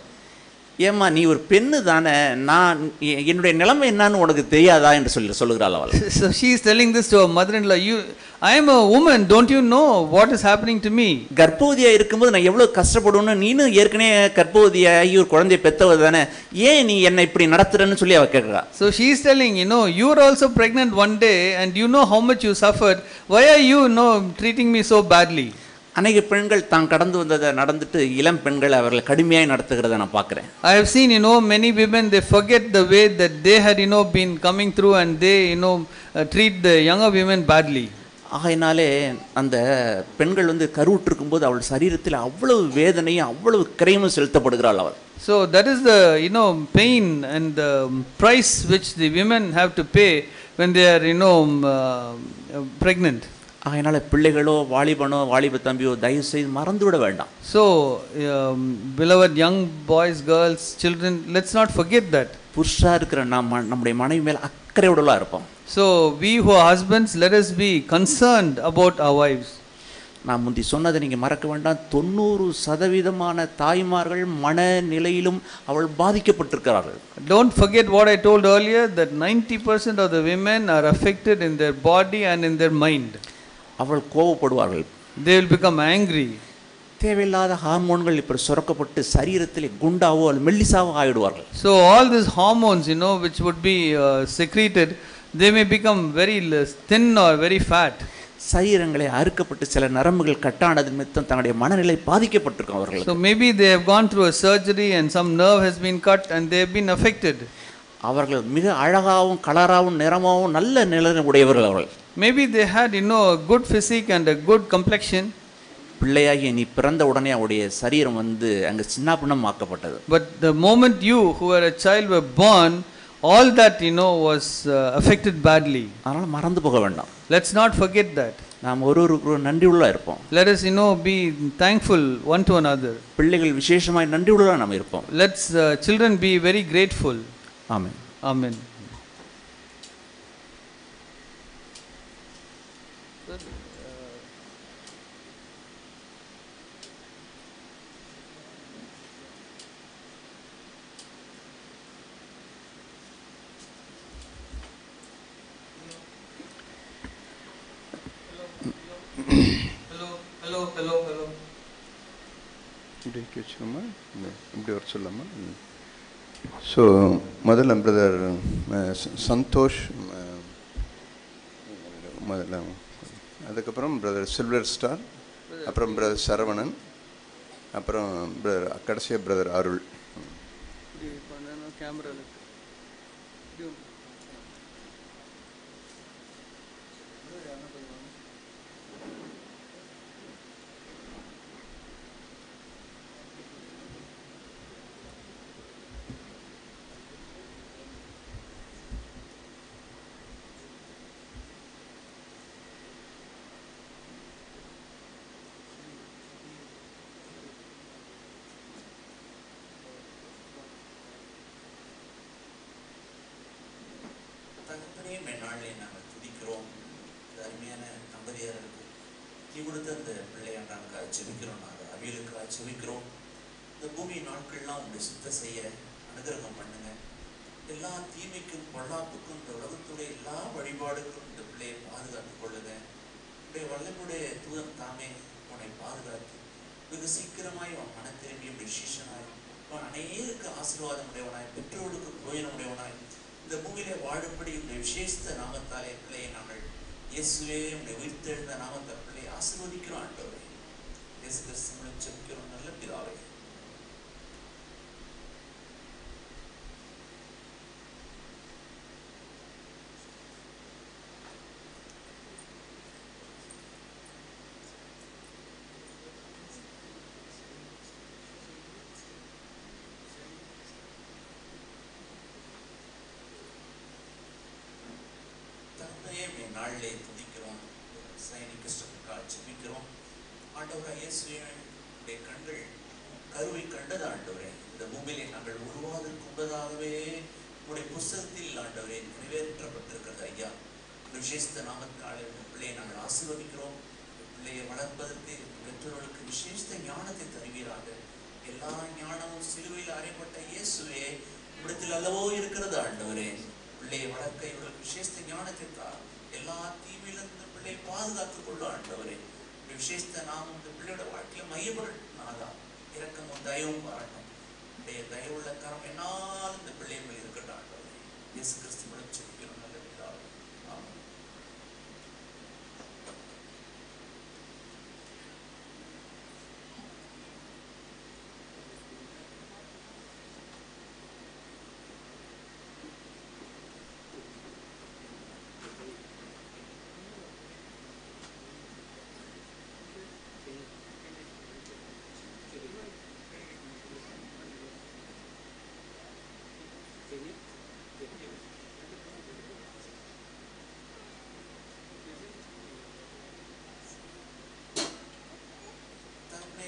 ஏம்மா, நீ ஒரு பெண்ணு தானே, நான் என்னுடைய நிலைமை என்னன்னு உனக்கு தெரியாதா என்று சொல்லுகிறாள் அவள். So she is telling this to her mother-in-law. I am a woman, don't you know what is happening to me? கர்ப்பவதியா இருக்கும்போது நான் எவ்வளவு கஷ்டப்படுவேன்னு, நீனும் ஏற்கனவே கர்ப்பவதியாகி ஒரு குழந்தையை பெற்றவர் தானே, ஏன் நீ என்னை இப்படி நடத்துறன்னு சொல்லி அவ கேட்கிறா. So she is telling, you are also pregnant one day and you know how much you suffered. Why are you treating me so badly? அநேக பெண்கள் தான் கடந்து வந்ததை நடந்துட்டு இளம் பெண்கள் அவர்களை கடுமையாக நடத்துகிறத நான் பார்க்குறேன். I have seen many women, they forget the way that they had been coming through and they treat the younger women badly. ஆகையினாலே அந்த பெண்கள் கருவுற்றிருக்கும் போது அவள் சரீரத்தில் அவ்வளவு வேதனையும் அவ்வளவு கிரயமும் செலுத்தப்படுகிறாள் அவள். So that is the pain and the price which the women have to pay when they are pregnant. ஆகையினால பிள்ளைகளோ வாலிபனோ வாலிப தம்பியோ தயவு செய்து மறந்து விட வேண்டாம். So beloved young boys, girls, children, let's not forget that. புருஷா இருக்கிற நம்முடைய மனைவி மேல் அக்கறையோடலாம் இருப்போம். So we who are husbands, let us be concerned about our wives. நான் முந்தி சொன்னதை நீங்கள் மறக்க வேண்டாம். 90% தாய்மார்கள் மனநிலையிலும் அவள் பாதிக்கப்பட்டிருக்கிறார்கள். Don't forget what I told earlier, that 90% of the women are affected in their body and in their mind. அவள் கோபப்படுவார்கள். They will become angry. தேவையில்லாத ஹார்மோன்கள் இப்படி சுரக்கப்பட்டு சரீரத்தில் குண்டாவோ அல்லது மெல்லிசாவோ ஆயிடுவார்கள். So all these hormones which would be secreted, they may become very thin or very fat. சரீரங்களை அறுக்கப்பட்டு சில நரம்புகள் கட்டானது நிமித்தம் தங்களுடைய மனநிலை பாதிக்கப்பட்டிருக்கும் அவர்கள். So maybe they have gone through a surgery and some nerve has been cut and they have been affected. அவர்கள் மிக அழகாகவும் கலராகவும் நிறமாகவும் நல்ல நிலை உடையவர்கள் அவர்கள். Maybe they had a good physique and a good complexion. பிள்ளையாகி நீ பிறந்த உடனே அவருடைய சரீரம் அங்கே சின்னாபின்னம் ஆக்கப்பட்டது. But the moment you who were a child were born, all that was affected badly. அதனால மறந்து போக வேண்டாம். Let's not forget that. நாம் ஒருவருக்கு நன்றி உள்ளா இருப்போம். Let us be thankful one to another. பிள்ளைகள் விசேஷமாய் நன்றி உள்ளா நாம் இருப்போம். Let's children be very grateful. Amen. Amen. Hello. இப்படி வர சொல்லாமா? ஸோ முதல்ல பிரதர் சந்தோஷ், முதல்ல அதுக்கப்புறம் பிரதர் சில்வர் ஸ்டார், அப்புறம் பிரதர் சரவணன், அப்புறம் பிரதர் கடைசியாக பிரதர் அருள். செபிக்கிறோம். இந்த பூமி நாட்கள்லாம் உங்களை சுத்த செய்ய அனுகிரகம் பண்ணுங்க. எல்லா தீமைக்கும் பொல்லாப்புக்கும் இந்த உலகத்துடைய எல்லா வழிபாடுக்கும் இந்த பிள்ளையை பாதுகாத்துக் கொள்ளுங்க. உடைய வல்லமுடைய தூதன் தாமே உன்னை பாதுகாத்து வெகு சீக்கிரமாய் உன் மன திரும்பியும் விசேஷனாய் அநேருக்கு ஆசீர்வாதம் உடையவனாய் பெற்றோருக்கு பிரயோஜனம் உடையவனாய் இந்த பூமியிலே வாழும்படி உடைய விசேஷித்த நாமத்தாலே பிள்ளையை நாங்கள் இயேசுவே உடைய உயிர்த்தெழுந்த நாமத்தை பிள்ளையை ஆசீர்வதிக்கிறோம் ஆண்டவரே. இயேசு கிறிஸ்து மூலம் ஜெபிக்கிறோம் நல்ல பிதாவே. நாளிலே துதிக்கிறோம், சைனிகஸ்டுக்காக ஜெபிக்கிறோம். ஆண்டவராக இயேசுவே கண்கள் கருவை கண்டது ஆண்டவரே. இந்த பூமியிலே நாங்கள் உருவாவதற்கு முன்பதாகவே உங்களுடைய புஸ்தகத்தில் ஆண்டவரே நிறைவேற்றப்பட்டிருக்கிறது ஐயா. விசேஷித்த நாமத்தாலே பிள்ளையை நாங்கள் ஆசீர்வதிக்கிறோம். பிள்ளையை வளர்ப்பதற்கு பெற்றோர்களுக்கு விசேஷித்த ஞானத்தை தருவீராக. எல்லா ஞானமும் சிலுவையில் அறையப்பட்ட இயேசுவே இடத்தில் அல்லவோ இருக்கிறது ஆண்டவரே. பிள்ளையை வளர்க்க இவர்களுக்கு விசேஷித்த ஞானத்தை தான் எல்லா தீமையிலிருந்து பிள்ளையை பாதுகாத்துக் கொள்ள ஆண்டவரே. விசேஷித்த நாம் இந்த பிள்ளையோட வாழ்க்கையில மையப்படா இரக்கமும் தயவும் வரட்டும். தயவுள்ள கரம் என்னால் இந்த பிள்ளை மேல் இருக்கட்டும் ஆண்டவரே. இயேசு கிறிஸ்து மூலம் ஜெபிக்கிறோம் நல்ல பிதாவே. ஆமென்.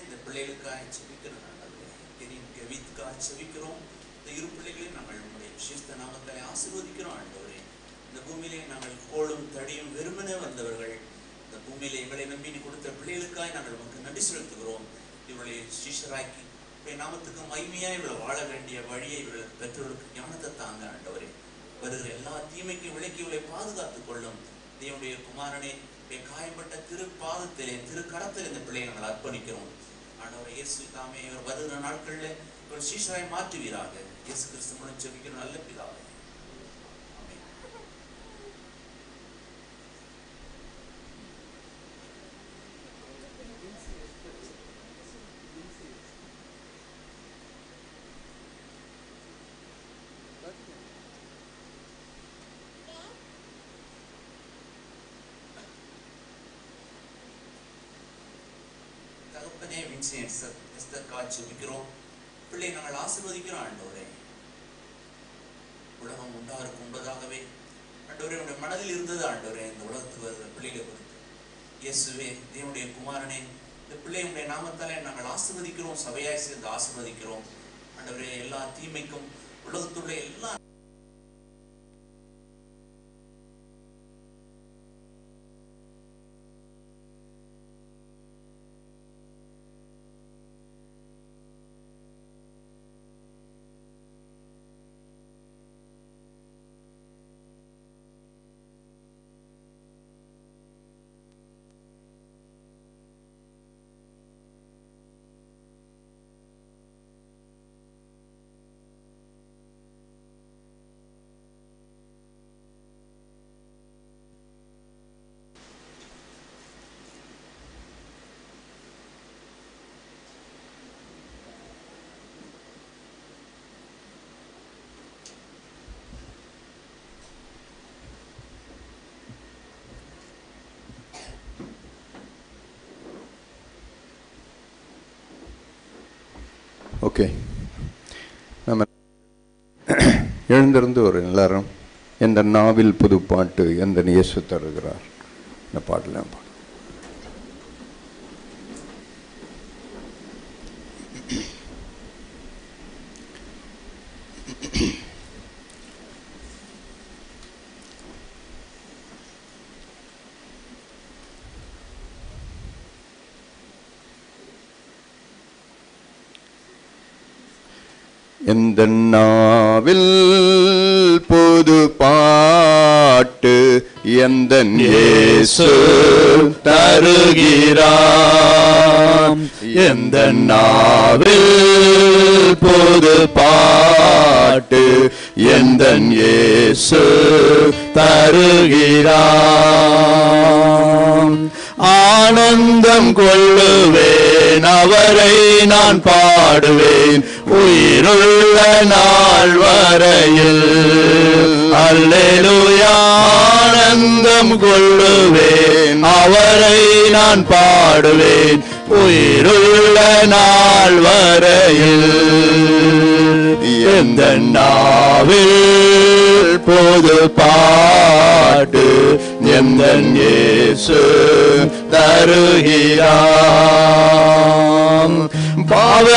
இந்த பிள்ளைகளுக்காக ஜெபிக்கிறோம் ஆண்டவரே. கெவித்காக ஜெபிக்கிறோம். இந்த இரு பிள்ளைகளையும் நாங்கள் உங்களுடைய விசேஷ நாமத்தை ஆசீர்வதிக்கிறோம் ஆண்டவரே. இந்த பூமியிலே நாங்கள் கோளும் தடியும் வெறுமனே வந்தவர்கள். இந்த பூமியிலே எங்களை நம்பி கொடுத்த பிள்ளைகளுக்காக நாங்கள் உமக்கு நன்றி செலுத்துகிறோம். இவர்களை சீஷராக்கி நாமத்துக்கு மகிமையாய் இவளை வாழ வேண்டிய வழியை இவர்கள் பெற்றோருக்கு ஞானத்தை தாங்க ஆண்டவரே. வருகிற எல்லா தீமைக்கும் விலக்கி இவளை பாதுகாத்துக் கொள்ளும். தேவனுடைய குமாரனே காயப்பட்ட திரு பாதத்திலே திரு கரத்தில் இந்த பிள்ளையை நாங்கள் அர்ப்பணிக்கிறோம் ஆண்டவரே. இயேசு தாமே இவர் வருகிற நாட்களில் இவர் சீஷராய் மாற்றுவீராக. இயேசு கிறிஸ்து மூலம் ஜெபிக்கிறோம் நல்ல பிதாவே. தகப்பனே ஜெபிக்கிறோம். பிள்ளை நாங்கள் ஆசீர்வதிக்கிறோம் ஆண்டவரே. உலகம் உண்டாருக்கு முன்பதாகவே ஆண்டவரே உடைய மனதில் இருந்தது ஆண்டவரே. இந்த உலகத்துக்கு வருகிற பிள்ளைகளை குறித்து இயேசுவே தேவனுடைய குமாரனே இந்த பிள்ளையுடைய நாமத்தாலே நாங்கள் ஆசீர்வதிக்கிறோம். சபையாய் சேர்ந்து ஆசீர்வதிக்கிறோம் ஆண்டவரே. எல்லா தீமைக்கும் உலகத்துள்ள எல்லா ஓகே, நம்ம எழுந்திருந்து ஒரு எல்லாரும் எந்த நாவில் புது பாட்டு எந்த இயேசு தருகிறார் இந்த பாடலாம் பாடு. எந்த நாவில் புது பாட்டு எந்த இயேசு தருகிறார். எந்த நாவில் புது பாட்டு எந்தன் இயேசு தருகிறார். ஆனந்தம் கொள்ளுவேன், அவரை நான் பாடுவேன் உயிருள்ள நாள் வரையில். அல்லேலூயா. ஆனந்தம் கொள்ளுவேன், அவரை நான் பாடுவேன் உயிருள்ள நாள் வரையில். எந்த நாவில் பொது பாட்டு எந்த இயேசு தருகிறார். பாவ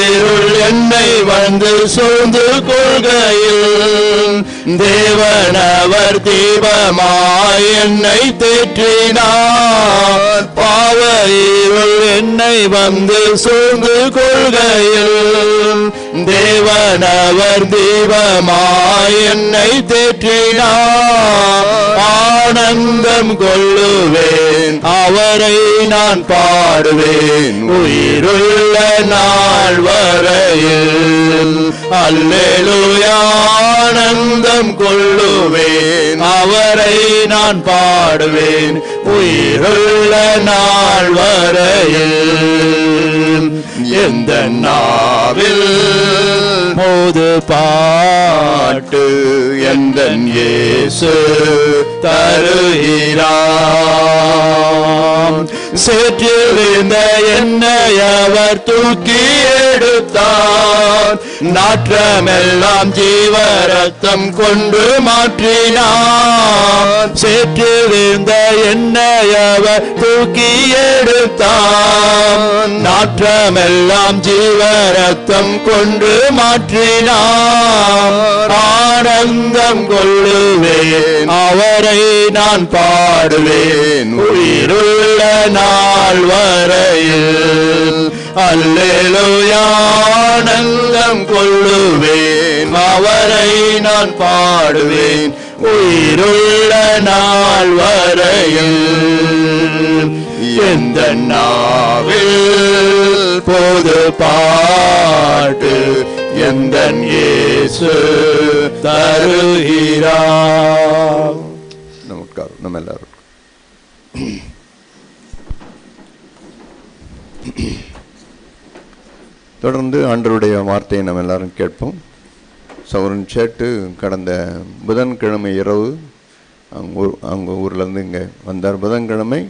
இருள் என்னை வந்து சூழ்ந்து கொள்கையில் தேவனவர் தீபமாய் என்னை தேற்றினார். பாவ இருள் என்னை வந்து சூழ்ந்து கொள்கையில் தேவனவர் தீபமாய் என்னை தேற்றினார். ஆனந்தம் கொள்ளுவேன், அவரை நான் பாடுவேன் உயிருள்ள நாள் வரையில். அல்லேலூயா. ஆனந்தம் கொள்ளுவேன், அவரை நான் பாடுவேன் உயிருள்ள நாள் வரையில். எந்த நாவில் போது பாட்டு எந்த இயேசு தருகிறார். சேற்றில் இருந்த என்னை அவர் தூக்கி எடுத்தார். நாற்றமெல்லாம் ஜீவ ரத்தம் கொண்டு மாற்றினார். சேற்றில் இருந்த என்னை அவர் தூக்கி எடுத்தார். நாற்றமெல்லாம் ஜீவ ரத்தம் கொண்டு மாற்றினார். ஆனந்தம் கொள்ளுவேன், அவரை நான் பாடுவேன் உயிருள்ள நாள் வரையில். அல்லேலூயா. ஆனந்தம் கொள்ளுவேன், அவரை நான் பாடுவேன் உயிருள்ள நாள் வரையில். எந்த நாவில் பொது பாட்டு எந்த இயேசு தருகிறார். நமஸ்காரம். நம்ம எல்லாரும் தொடர்ந்து ஆண்டவருடைய வார்த்தையை நம்ம எல்லாரும் கேட்போம். சௌரன் சேட்டு கடந்த புதன்கிழமை இரவு அவங்க ஊர்லேருந்து இங்கே வந்தார். புதன்கிழமை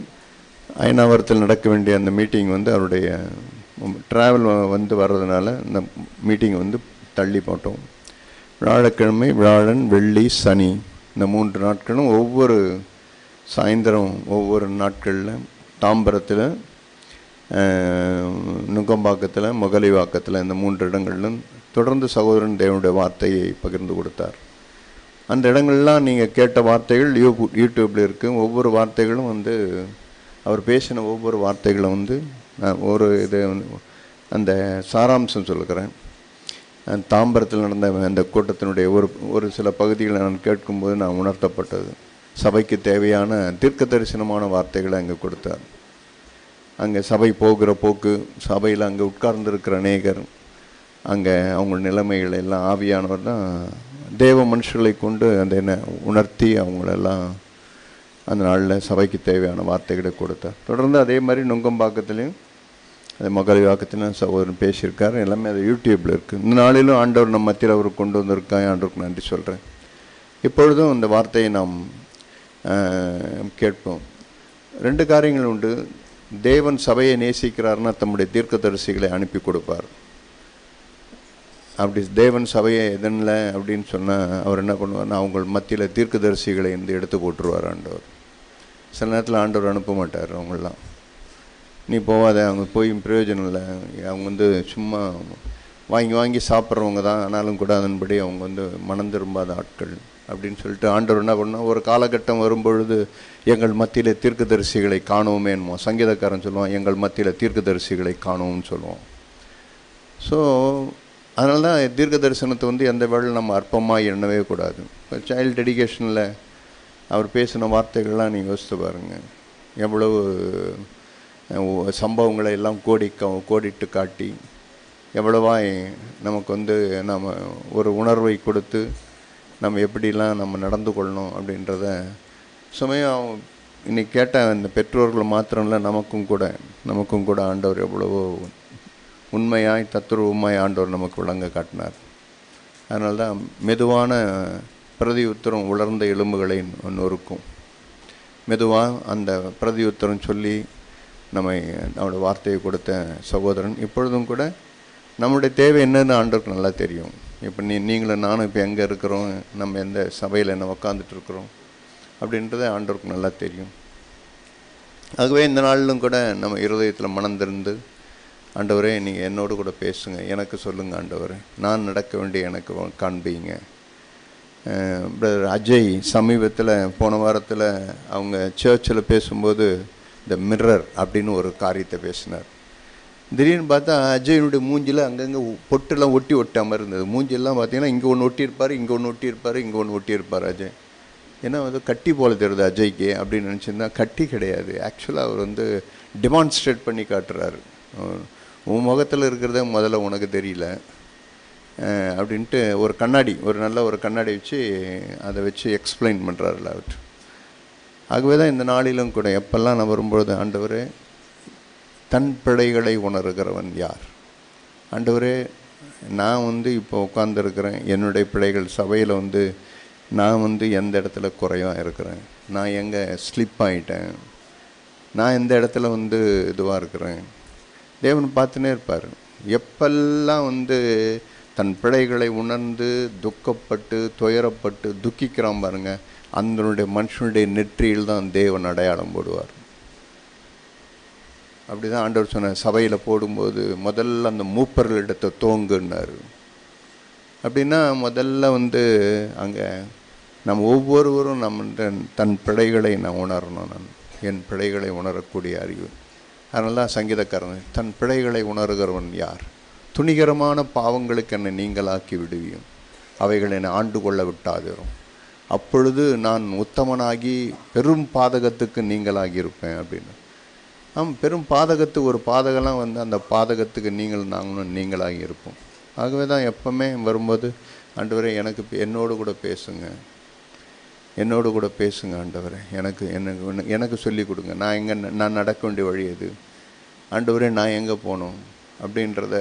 அயனாவரத்தில் நடக்க வேண்டிய அந்த மீட்டிங் வந்து அவருடைய ட்ராவல் வந்து வர்றதுனால இந்த மீட்டிங் வந்து தள்ளி போட்டோம். வியாழக்கிழமை, வியாழன், வெள்ளி, சனி இந்த 3 நாட்களும் ஒவ்வொரு சாயந்தரம் ஒவ்வொரு நாட்களில் தாம்பரத்தில், நுங்கம்பாக்கத்தில், முகலிவாக்கத்தில் இந்த 3 இடங்களிலும் தொடர்ந்து சகோதரன் தேவனுடைய வார்த்தையை பகிர்ந்து கொடுத்தார். அந்த இடங்கள்லாம் நீங்கள் கேட்ட வார்த்தைகள் யூடியூப்பில் இருக்குது. ஒவ்வொரு வார்த்தைகளும் வந்து அவர் பேசின ஒவ்வொரு வார்த்தைகளும் வந்து நான் ஒரு இது அந்த சாராம்சம் சொல்லுகிறேன். தாம்பரத்தில் நடந்த அந்த கூட்டத்தினுடைய ஒரு சில பகுதிகளை நான் கேட்கும்போது நான் உணர்த்தப்பட்டது. சபைக்கு தேவையான தீர்க்க தரிசனமான வார்த்தைகளை அங்கே கொடுத்தார். அங்கே சபை போகிற போக்கு, சபையில் அங்கே உட்கார்ந்துருக்கிற அநேகர், அங்கே அவங்க நிலைமைகளை எல்லாம் ஆவியானவர் தான் தேவ மனுஷர்களை கொண்டு அந்த என்ன உணர்த்தி அவங்களெல்லாம் அந்த நாளில் சபைக்கு தேவையான வார்த்தைகளை கொடுத்தார். தொடர்ந்து அதே மாதிரி நுங்கம்பாக்கத்துலேயும் அது மகளிவாக்கத்திலும் சகோதரன் பேசியிருக்கார். எல்லாமே அது யூடியூப்பில் இருக்குது. இந்த நாளிலும் ஆண்டவர் நம்ம மத்தியில் அவருக்கு கொண்டு வந்திருக்காங்க. ஆண்டவருக்கு நன்றி சொல்கிறேன். இப்பொழுதும் அந்த வார்த்தையை நாம் கேட்போம். 2 காரியங்கள் உண்டு. தேவன் சபையை நேசிக்கிறார்னா தம்முடைய தீர்க்கதரிசிகளை அனுப்பி கொடுப்பார். அப்படி தேவன் சபையை எதனில் அப்படின்னு சொன்னால் அவர் என்ன பண்ணுவார்னா அவங்க மத்தியில் தீர்க்கதரிசிகளை வந்து எடுத்து போட்டுருவார் ஆண்டவர். சில நேரத்தில் ஆண்டவர் அனுப்ப மாட்டார். அவங்களாம் நீ போகாத, அவங்க போய் பிரயோஜனம் இல்லை, அவங்க வந்து சும்மா வாங்கி சாப்பிட்றவங்க தான், ஆனாலும் கூட அதன்படி அவங்க வந்து மனம் திரும்பாத ஆட்கள் அப்படின்னு சொல்லிட்டு ஆண்டவர் என்ன பண்ணால் ஒரு காலகட்டம் வரும்பொழுது எங்கள் மத்தியில் தீர்க்கதரிசிகளை காணுவோமே என்னமோ. சங்கீதக்காரன் சொல்லுவான், எங்கள் மத்தியில் தீர்க்கதரிசிகளை காணுவோம்னு சொல்லுவோம். ஸோ அதனால தான் தீர்க்க தரிசனத்தை வந்து எந்த வேளையும் நம்ம அற்பமாக எண்ணவே கூடாது. இப்போ சைல்டு டெடிகேஷனில் அவர் பேசின வார்த்தைகள்லாம் நீங்கள் யோசித்து பாருங்கள். எவ்வளவு சம்பவங்களை எல்லாம் கோடிட்டு காட்டி எவ்வளவா நமக்கு வந்து நம்ம ஒரு உணர்வை கொடுத்து நம்ம எப்படிலாம் நம்ம நடந்து கொள்ளணும் அப்படின்றத சமயம் இன்னைக்கு கேட்ட இந்த பெற்றோர்கள் மாத்திரம் இல்லை, நமக்கும் கூட ஆண்டவர் எவ்வளவோ உண்மையாய் தத்துரூபமாய் ஆண்டவர் நமக்கு விளங்க காட்டினார். அதனால தான் மெதுவான பிரதி உத்தரம் உலர்ந்த எலும்புகளை ஒன்று இருக்கும். மெதுவாக அந்த பிரதி உத்தரம் சொல்லி நம்மளோட வார்த்தையை கொடுத்த சகோதரன் இப்பொழுதும் கூட நம்முடைய தேவை என்னன்னு ஆண்டவருக்கு நல்லா தெரியும். இப்போ நீங்களும் நானும் இப்போ எங்கே இருக்கிறோம், நம்ம எந்த சபையில் என்ன உட்காந்துட்டு இருக்கிறோம் அப்படின்றத ஆண்டவருக்கு நல்லா தெரியும். ஆகவே இந்த நாளிலும் கூட நம்ம இருதயத்தில் மனந்திருந்து, ஆண்டவரே நீங்கள் என்னோடு கூட பேசுங்க, எனக்கு சொல்லுங்கள் ஆண்டவரே, நான் நடக்க வேண்டிய எனக்கு காண்பீங்க. பிரதர் அஜய் சமீபத்தில் போன வாரத்தில் அவங்க சர்ச்சில் பேசும்போது இந்த மிரர் அப்படின்னு ஒரு காரியத்தை பேசினார். திடீர்னு பார்த்தா அஜயனுடைய மூஞ்சில் அங்கங்கே பொட்டெல்லாம் ஒட்டாமல் இருந்தது. மூஞ்சியெல்லாம் பார்த்தீங்கன்னா இங்கே ஒன்று ஒட்டியிருப்பார், இங்கே ஒன்று ஒட்டியிருப்பார், இங்கே ஒன்று ஒட்டியிருப்பார் அஜய். ஏன்னா வந்து கட்டி போல தெரியுது அஜய்க்கு அப்படின்னு நினச்சிருந்தா கட்டி கிடையாது. ஆக்சுவலாக அவர் வந்து டெமான்ஸ்ட்ரேட் பண்ணி காட்டுறாரு. உன் முகத்தில் இருக்கிறத முதல்ல உனக்கு தெரியல அப்படின்ட்டு ஒரு நல்ல கண்ணாடி வச்சு அதை வச்சு எக்ஸ்பிளைன் பண்ணுறாருல அவர். ஆகவே தான் இந்த நாளிலும் கூட எப்பெல்லாம் நான் வரும்பொழுது, ஆண்டவரே தன் பிழைகளை உணர்கிறவன் யார்? ஆண்டவரே நான் வந்து இப்போ உட்காந்துருக்கிறேன், என்னுடைய பிழைகள் சபையில் வந்து நான் வந்து எந்த இடத்துல குறைவாக இருக்கிறேன், நான் எங்கே ஸ்லிப் ஆகிட்டேன், நான் எந்த இடத்துல வந்து இதுவாக இருக்கிறேன், தேவன் பார்த்துனே இருப்பார். எப்பெல்லாம் வந்து தன் பிழைகளை உணர்ந்து துக்கப்பட்டு துயரப்பட்டு துக்கிக்கிறான் பாருங்க, அதனுடைய மனுஷனுடைய நெற்றியில் தான் தேவன் அடையாளம் போடுவார். அப்படி தான் ஆண்டவர் சொன்ன சபையில் போடும்போது முதல்ல அந்த மூப்பர்களிடத்தை தோங்குன்னார். அப்படின்னா முதல்ல வந்து அங்கே நம்ம ஒவ்வொருவரும் தன் பிழைகளை நான் உணரணும். என் பிழைகளை உணரக்கூடிய அறிவு. அதனால தான் சங்கீதக்காரன் தன் பிழைகளை உணர்கிறவன் யார்? துணிகரமான பாவங்களுக்கு என்னை நீங்களாக்கி விடுவியும், அவைகளை என்னை ஆண்டு கொள்ள விட்டாதிரும், அப்பொழுது நான் உத்தமனாகி பெரும் பாதகத்துக்கு நீங்களாகி இருப்பேன் அப்படின்னு. பெரும் பாதகத்துக்கு ஒரு பாதகம்லாம் வந்து அந்த பாதகத்துக்கு நாங்களும் நீங்களாகி இருப்போம். ஆகவே தான் எப்பவுமே வரும்போது, ஆண்டவரே என்னோடு கூட பேசுங்க, என்னோடு கூட பேசுங்க ஆண்டவரே, எனக்கு சொல்லிக் கொடுங்க, நான் நடக்க வேண்டிய வழி எது, ஆண்டவரே நான் எங்கே போகணும் அப்படின்றத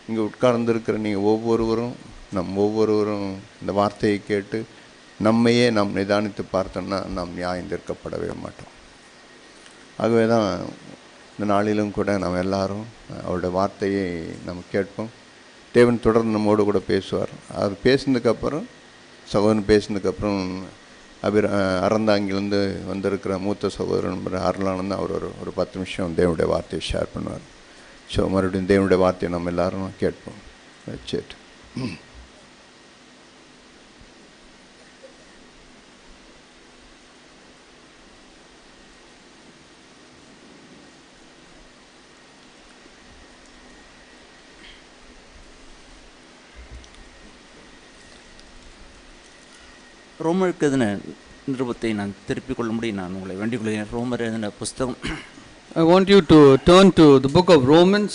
இங்கே உட்கார்ந்துருக்கிற நீங்கள் ஒவ்வொருவரும் இந்த வார்த்தையை கேட்டு நம்மையே நாம் நிதானித்து பார்த்தோம்னா நாம் நியாயந்திருக்கப்படவே மாட்டோம். ஆகவே தான் இந்த நாளிலும் கூட நாம் எல்லாரும் அவருடைய வார்த்தையை நம்ம கேட்போம். தேவன் தொடர்ந்து நம்மோடு கூட பேசுவார். அவர் பேசினதுக்கப்புறம் சகோதரன் பேசினதுக்கப்புறம் அறந்தாங்கிலேருந்து வந்திருக்கிற மூத்த சகோதரன் அருளானந்தான் அவர் ஒரு 10 நிமிஷம் தேவனுடைய வார்த்தையை ஷேர் பண்ணுவார். ஸோ மறுபடியும் தேவனுடைய வார்த்தையை நம்ம எல்லாரும் கேட்போம். வச்சுட்டு ரோமருக்கு எதின நிருபத்தை நான் திருப்பிக் கொள்ளும்படி நான் உங்களை வேண்டிக் கொள்கிறேன். ரோமர் எழுதின புஸ்தகம், I want you to turn to the book of Romans,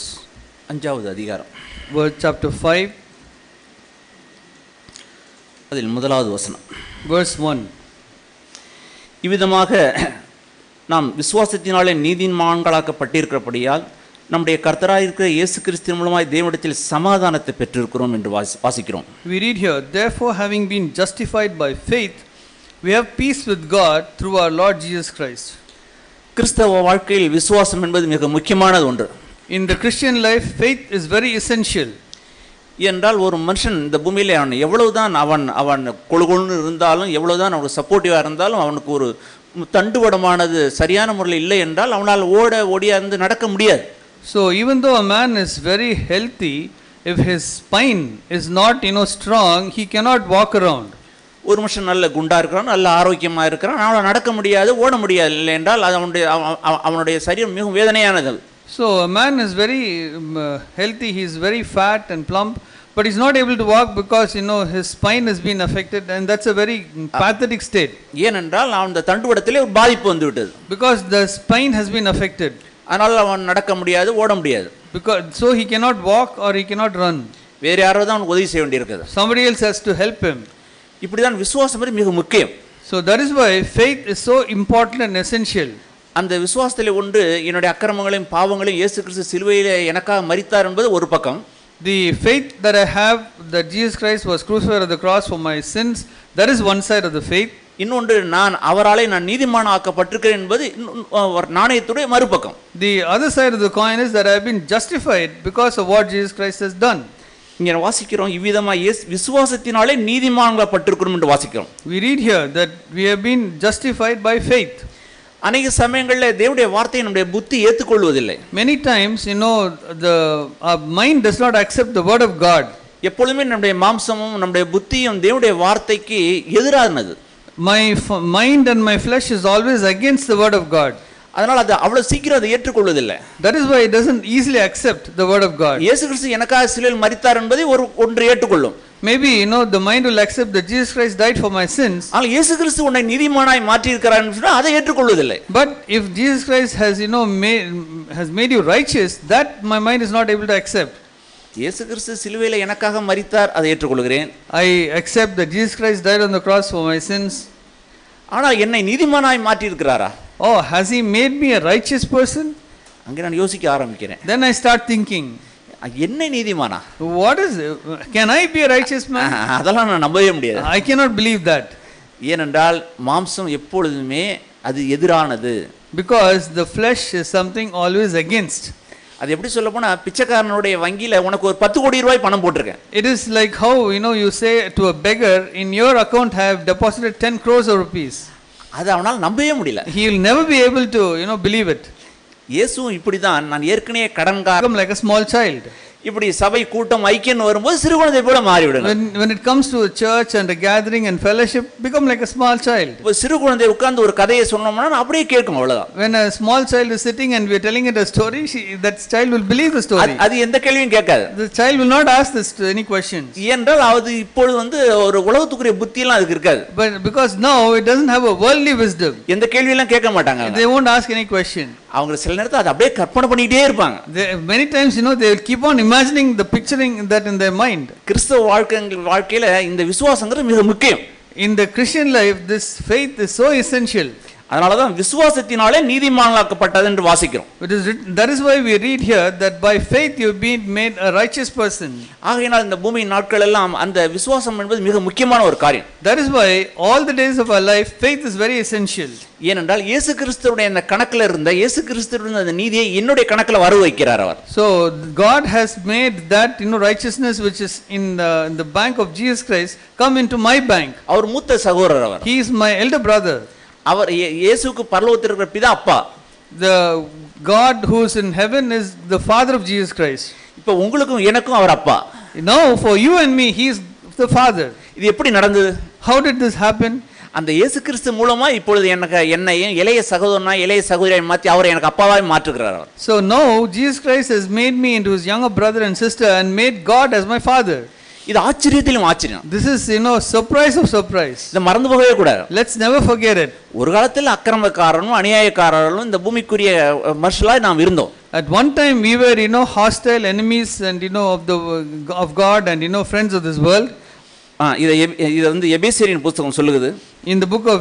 5வது அதிகாரம், chapter 5, அதில் 1வது வசனம், verse 1. இவ்விதமாக நாம் விசுவாசத்தினாலே நீதிமான்களாக்கப்பட்டிருக்கிறபடியால் நம்முடைய கர்த்தராயிருக்கிற இயேசு கிறிஸ்துவின் மூலமாய் தேவனிடத்தில் சமாதானத்தை பெற்றிருக்கிறோம் என்று வாசிக்கிறோம். We read here, therefore having been justified by faith, we have peace with God through our Lord Jesus Christ. கிறிஸ்தவ வாழ்க்கையில் விசுவாசம் என்பது மிக முக்கியமானது ஒன்று. In the Christian life, faith is very essential. என்றால் ஒரு மனுஷன் இந்த பூமியிலே எவ்வளவுதான் அவன் கொழுகொழுன்னு இருந்தாலும், எவ்வளவுதான் அவனுக்கு சப்போர்ட்டிவாக இருந்தாலும், அவனுக்கு ஒரு தண்டுவடமானது சரியான முறையில் இல்லை என்றால் அவனால் ஓடியாந்து நடக்க முடியாது. So even though a man is very healthy, if his spine is not strong, he cannot walk around. ஒரு மனுஷன் நல்ல குண்டா இருக்கிறான், நல்ல ஆரோக்கியமா இருக்கிறான், அவனால நடக்க முடியாது, ஓட முடியாது, இல்லை என்றால் அது அவனுடைய சரீரம் மிகவும் வேதனையானது. So a man is very healthy, he is very fat and plump, but he is not able to walk because his spine has been affected, and that's a very pathetic state. ஏனென்றால் அந்த தண்டுவடத்திலே ஒரு பாதிப்பு வந்து விட்டது. Because the spine has been affected. அதனால அவன் நடக்க முடியாது, ஓட முடியாது. Because so he cannot walk or he cannot run. வேற யாரோ தான் அவனுக்கு உதவி செய்ய வேண்டியிருக்குது. Somebody else has to help him. இப்படிதான் விசுவாசம் மிக முக்கியம். So that is why faith is so important and essential. அந்த விசுவாசத்திலே ஒன்று என்னுடைய அக்கிரமங்களையும் பாவங்களையும் இயேசு கிறிஸ்து சிலுவையிலே எனக்காக மரித்தார் என்பது ஒரு பக்கம். The faith that I have that Jesus Christ was crucified on the cross for my sins, that is one side of the faith. இன்னொன்று நான் அவராலே நான் நீதிமான் ஆக்கப்பட்டிருக்கிறேன் என்பது நாணயத்துடைய மறுபக்கம். The other side of the coin is that I have been justified because of what Jesus Christ has done. இங்கே வாசிக்கிறோம் இவ்விதமாக விசுவாசத்தினாலே நீதிமான்களாக்கப்பட்டிருக்கிறோம் என்று வாசிக்கிறோம். We read here that we have been justified by faith. அநேக சமயங்களில் தேவனுடைய வார்த்தையை நம்முடைய புத்தி ஏற்றுக்கொள்வதில்லை. Many times, our mind does not accept the word of God. எப்பொழுதுமே நம்முடைய மாம்சமும் நம்முடைய புத்தியும் தேவனுடைய வார்த்தைக்கு எதிரானது. My mind and my flesh is always against the word of God. அதனால் அது அவ்வளவு சீக்கிரம் அதை ஏற்றுக்கொள்வதில்லை. That is why it doesn't easily accept the word of God. இயேசு கிறிஸ்து எனக்காக சிலுவையில் மரித்தார் என்பதை ஒன்று ஏற்றுக்கொள்ளும். Maybe the mind will accept that Jesus Christ died for my sins. ஆனால் இயேசு கிறிஸ்து உன்னை நீதிமானாய் மாற்றி இருக்கிறார் என்று சொன்னால் அதை ஏற்றுக்கொள்வதில்லை. But if Jesus Christ has made you righteous, that my mind is not able to accept. இயேசு கிறிஸ்து சிலுவையில் எனக்காக மரித்தார், அதை ஏற்றுக்கொள்கிறேன். I accept that Jesus Christ died on the cross for my sins. ஆனால் என்னை நீதிமானாய் மாற்றி இருக்கிறாரா? Oh, has he made me a righteous person? அங்கே நான் யோசிக்க ஆரம்பிக்கிறேன். Then I start thinking, என்ன நீதிமானா? What is it? Can I be a righteous man? அதெல்லாம் நான் நம்பவே முடியாது. I cannot believe that. ஏனென்றால் மாம்சம் எப்பொழுதுமே அது எதிரானது. Because the flesh is something always against. அது எப்படி சொல்ல போனா பிச்சைக்காரனுடைய வங்கியில உனக்கு ஒரு 10 கோடி ரூபாய் பணம் போட்டிருக்கேன். It is like how you say to a beggar, in your account I have deposited 10 crores of rupees. அது அவனால் நம்பவே முடியல. He will never be able to believe it. இயேசுவும் இப்படிதான், நான் ஏற்கனவே கடன்காரன். Become like a small child. இப்படி சபை கூட்டம் ஐக்கியம் வரும்போது சிறு குழந்தை போல மாறிவிடுங்க. When it comes to a church and a gathering and fellowship, become like a small child. இப்போ சிறு குழந்தை உட்கார்ந்து ஒரு கதையை சொன்னோம்னா அப்படியே கேட்கும், அவ்வளவுதான். When a small child is sitting and we are telling it a story, that child will believe the story. அது எந்த கேள்வியும் கேட்காது. The child will not ask any questions. ஏனென்றால் அது இப்பொழுது ஒரு உலகத்துக்குரிய புத்தி எல்லாம் அதுக்கு இருக்காது. But because now it doesn't have a worldly wisdom. எந்த கேள்வி எல்லாம் கேட்க மாட்டாங்க. They won't ask any question. அவங்க சில நேரத்துல அது அப்படியே கற்பனை பண்ணிட்டே இருப்பாங்க. Many times they will keep on imagining the picturing that in their mind. கிறிஸ்தவ வாழ்க்கையில இந்த விசுவாசங்கிறது மிக முக்கியம். In the Christian life, this faith is so essential. அதனாலதான் விசுவாசத்தினாலே நீதிமானாக்கப்பட்டது என்று வாசிக்கிறோம். That is why we read here that by faith you have been made a righteous person. ஆகையினால் இந்த பூமியின் நாட்கள் எல்லாம் அந்த விசுவாசம் என்பது மிக முக்கியமான ஒரு காரியம். That is why all the days of our life faith is very essential. ஏனென்றால் இயேசு கிறிஸ்துவுடைய அந்த கணக்குல இருந்த இயேசு கிறிஸ்துவுடைய அந்த நீதியை என்னுடைய கணக்குல வர வைக்கிறார் அவர். So God has made that righteousness which is in the bank of Jesus Christ come into my bank. அவர் மூத்த சகோதரர் அவர். He is my elder brother. அவர் இயேசுவுக்கு பரலோகத்தில் இருக்கிற பிதா அப்பா. The God who is in heaven is the father of Jesus Christ. இப்போ உங்களுக்கும் எனக்கும் அவர் அப்பா. Now for you and me he is the father. இது எப்படி நடந்தது? How did this happen? அந்த இயேசு கிறிஸ்து மூலமா இப்பொழுது என்னையும் இளைய சகோதரனா இளைய சகோதரியை மாற்றி அவரை எனக்கு அப்பாவாய் மாற்றுகிறார் அவர். So now Jesus Christ has made me into his younger brother and sister and made God as my father. இது ஆச்சரியத்திலும் ஆச்சரியம். This is surprise of surprise. இத மறந்து போகவே கூடாது. Let's never forget it. ஒரு காலத்தில் அக்கிரமக்காரனும் அநியாயக்காரர்களும் இந்த பூமிக்குரிய மனுஷலாய் நாம் இருந்தோம். At one time we were hostile enemies and of God and friends of this world. இது எபேசியரின் புத்தகம் சொல்லுது. In the book of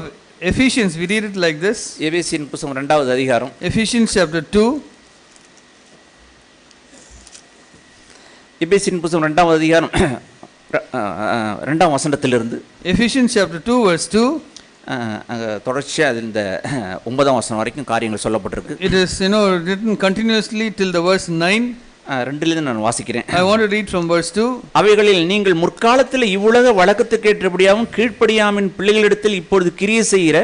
Ephesians we read it like this. எபேசியரின் புத்தகம் 2வது அதிகாரம். Ephesians chapter 2. எபேசியரின் புத்தகம் 2வது அதிகாரம் 2ஆம் வசனத்திலிருந்து. Ephesians chapter 2 verse 2. தொடர்ச்சியாக இந்த 9ஆம் வசனம் வரைக்கும் காரியங்கள் சொல்லப்பட்டிருக்கு. It is written continuously till the verse 9. 2லிருந்து நான் வாசிக்கிறேன். I want to read from verse 2. அவைகளில் நீங்கள் முற்காலத்தில் இவ்வுலக வழக்கத்துக்கு ஏற்றபடியாகவும் கீழ்ப்படியாமின் பிள்ளைகளிடத்தில் இப்பொழுது கிரியை செய்கிற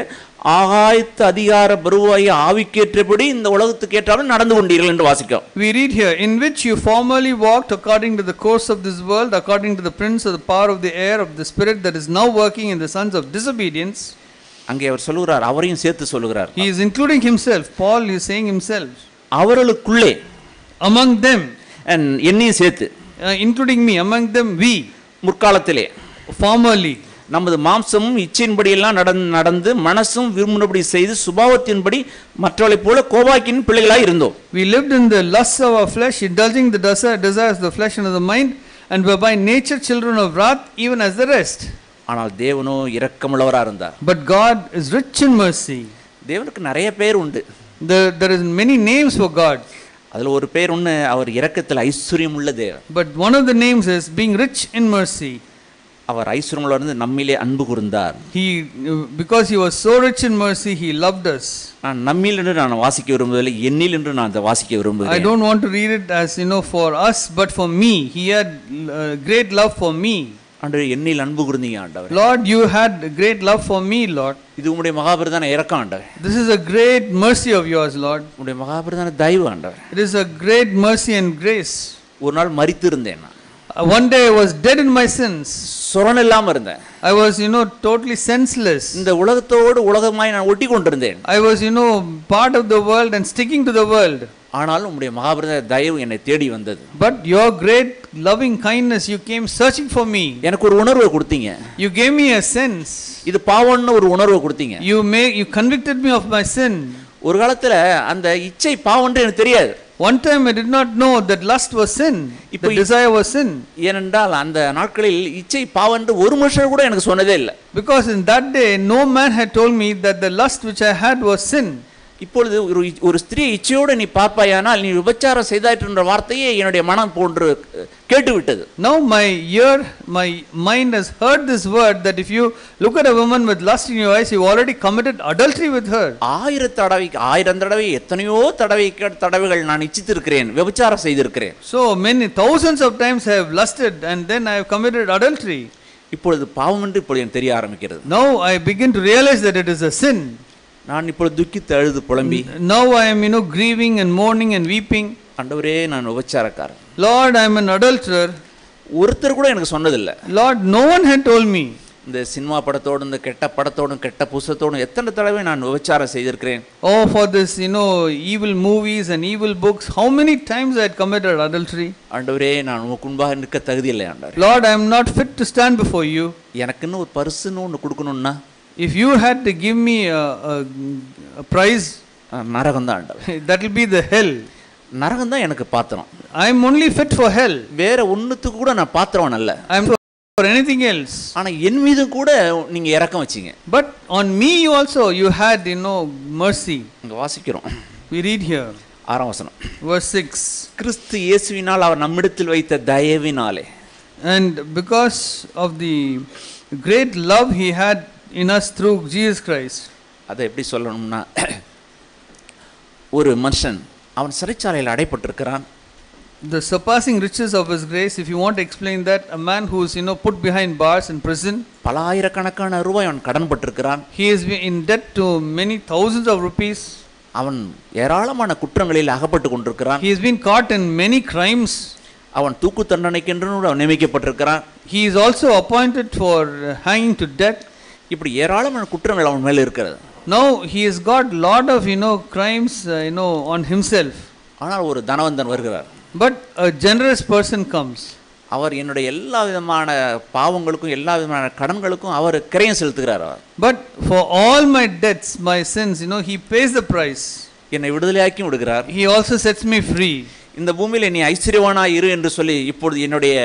ஆகாயத்து அதிகார பருவாய ஆவிக்கேற்றபடி இந்த உலகத்துக்கு ஏற்றாலும் நடந்து கொண்டீர்கள் என்று வாசிக்கிறோம். We read here, in which you formerly walked according to the course of this world, according to the prince of the power of the air, of the spirit that is now working in the sons of disobedience. அங்கே அவர் சொல்லுகிறார், அவரையும் சேர்த்து சொல்லுகிறார். He is including himself. Paul is saying himself. அவர்களுக்குள்ளே, among them, and என்னையும் சேர்த்து, including me, among them we, முற்காலத்திலே, formerly, நமது மாம்சமும் இச்சையின்படி எல்லாம் நடந்து மனசும் விரும்பினபடி செய்து சுபாவத்தின்படி மற்றவர்களைப் போல கோபாக்கின் பிள்ளைகளாய் இருந்தோம். We lived in the lusts of our flesh, indulging the desires of the flesh and of the mind, and were by nature children of wrath, even as the rest. ஆனால் தேவனோ இரக்கமுள்ளவராக இருந்தார். But God is rich in mercy. தேவனுக்கு நிறைய பேர் உண்டு. There is many names for God. அதில் ஒரு பேர் ஒன்று, அவர் இரக்கத்தில் ஐஸ்வர்யம் உள்ள தேவன். But one of the names is being rich in mercy. அவர் ஐஸ்வர்யமுள்ள இருந்து நம்மிலே அன்பு கூர்ந்தார். Because he was so rich in mercy, he loved us. நான் நம்மில் என்று நான் வாசிக்க விரும்புவதில்லை, என்னில் என்று நான் அதை வாசிக்க விரும்புகிறேன். I don't want to read it as for us, but for me. He had great love for me. ஆண்டவரே, என்னில் அன்பு கூர்ந்தீங்க ஆண்டவரே. Lord, you had great love for me, Lord. இது உம்முடைய மகாபிரதான இரக்கம் ஆண்டவரே. This is a great mercy of yours, Lord. உம்முடைய மகாபிரதான தயவு ஆண்டவரே. It is a great mercy and grace. ஒரு நாள் மரித்து இருந்தேன் நான். One day I was dead in my sins. சுரணம் இல்லாம இருந்தேன். I was totally senseless. இந்த உலகத்தோடு உலகமாய் நான் ஒட்டி கொண்டிருந்தேன். I was part of the world and sticking to the world. ஆனாலும் உம்முடைய மகாபிரதான தயவு என்னை தேடி வந்தது. But your great loving kindness, you came searching for me. எனக்கு ஒரு உணர்வை கொடுத்தீங்க. You gave me a sense. இது பாவம்னு ஒரு உணர்வை கொடுத்தீங்க. You convicted me of my sin. ஒரு காலத்துல அந்த இச்சை பாவம்னு எனக்கு தெரியாது. One time I did not know that lust was sin. The desire was sin. ஏனென்றால் அந்த நாட்களில் இச்சை பாவம்னு ஒரு மனுஷன் கூட எனக்கு சொன்னதே இல்லை. Because in that day no man had told me that the lust which I had was sin. இப்பொழுது ஒரு ஸ்திரீ இச்சையோடு நீ பார்ப்பாயானால் நீ விபச்சாரம் செய்தாயிற்று என்ற வார்த்தையே என்னுடைய மனம் போன்று கேட்டுவிட்டது. Now my mind has heard this word that if you look at a woman with lust in your eyes, you already committed adultery with her. 1000 தடவை எத்தனையோ தடவைகள் நான் இச்சித்திருக்கிறேன், விபச்சாரம் செய்திருக்கிறேன். So many thousands of times I have lusted and then I have committed adultery. இப்பொழுது பாவம் என்று இப்பொழுது எனக்கு தெரிய ஆரம்பிக்கிறது. Now I begin to realize that it is a sin. நான் இப்பொழுது துக்கித்து அழுது புலம்பி, Now I am grieving and mourning and weeping. ஆண்டவரே, நான் விபச்சாரக்காரன். Lord, I am an adulterer. ஒருத்தர் கூட எனக்கு சொன்னதில்லை. Lord, no one had told me. இந்த சினிமா படத்தோடு இந்த கெட்ட படத்தோடும் கெட்ட புஸ்தத்தோடும் எத்தனை தடவை நான் விபச்சாரம் செய்திருக்கிறேன். Oh, for this evil movies and evil books, how many times I had committed adultery. ஆண்டவரே, நான் உமக்கு முன்பாக நிற்க தகுதி இல்லை ஆண்டவரே. Lord, I am not fit to stand before you. எனக்குன்னு ஒரு பரிசுன்னு ஒன்று கொடுக்கணும்னா, if you had to give me a prize, நரகம் தான் ஆண்டவரே. that will be the hell. நரகம் தான் எனக்கு பாத்திரம். I am only fit for hell. வேற ஒண்ணுத்துக்கு கூட நான் பாத்திரம் அல்ல. I am for anything else. ஆனா என் மீது கூட நீங்க இரக்கம் வச்சீங்க. But on me also you had mercy. இங்க வாசிக்கிறோம். We read here 6ஆம் வசனம். Verse 6. கிறிஸ்து இயேசுவினால் அவர் நம்மிடத்தில் வைத்த தயவினாலே. And because of the great love he had in us through Jesus Christ. அதை எப்படி சொல்லணும்னா, ஒரு மனுஷன் அவன் சிறைச்சாலையில் அடைப்பட்டிருக்கிறான். The surpassing riches of his grace, if you want to explain that, a man who is put behind bars in prison, பல ஆயிரக்கணக்கான ரூபாய் அவன் கடன் பட்டிருக்கிறான். he is in debt to many thousands of rupees. அவன் ஏராளமான குற்றங்களில் அகப்பட்டு கொண்டிருக்கிறான். He has been caught in many crimes. அவன் தூக்கு தண்டனைக்கென்று நியமிக்கப்பட்டிருக்கிறான். He is also appointed for hanging to death. இப்படி ஏராளமான குற்றங்கள் அவன் மேல இருக்கிறது. Now he has got lot of crimes on himself. ஆனால் ஒரு தனவந்தன் வருகிறார். But a generous person comes. அவர் என்னுடைய எல்லா விதமான பாவங்களுக்கும் எல்லா விதமான கடன்களுக்கும் அவர் கிரயம் செலுத்துகிறார். But for all my debts, my sins, he pays the price. என்னை விடுதலையாக்கி விடுகிறார். He also sets me free. இந்த பூமியில் நீ ஐஸ்வர்யவானா இரு என்று சொல்லி இப்பொழுது என்னுடைய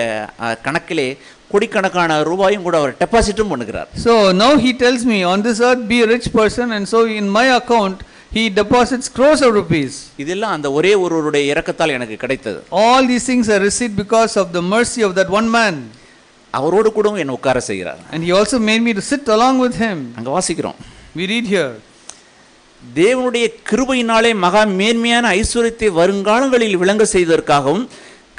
கணக்கிலே கோடிக்கணக்கான ரூபாயும் கூட அவர் டெபாசிட்டும் பண்ணுகிறார். So now he tells me, on this earth be a rich person, and so in my account he deposits crores of rupees. இதெல்லாம் அந்த ஒரே ஒருவருடைய இரக்கத்தால் எனக்கு கிடைத்தது. All these things are received because of the mercy of that one man. அவரோடு கூட என்னை உட்கார செய்கிறார். And he also made me to sit along with him. அங்க வாசிக்கிறோம். We read here. தேவனுடைய கிருபையினாலே மகா மேன்மையான ஐஸ்வரியத்தை வருங்காலங்களில் விளங்க செய்ததற்காகவும்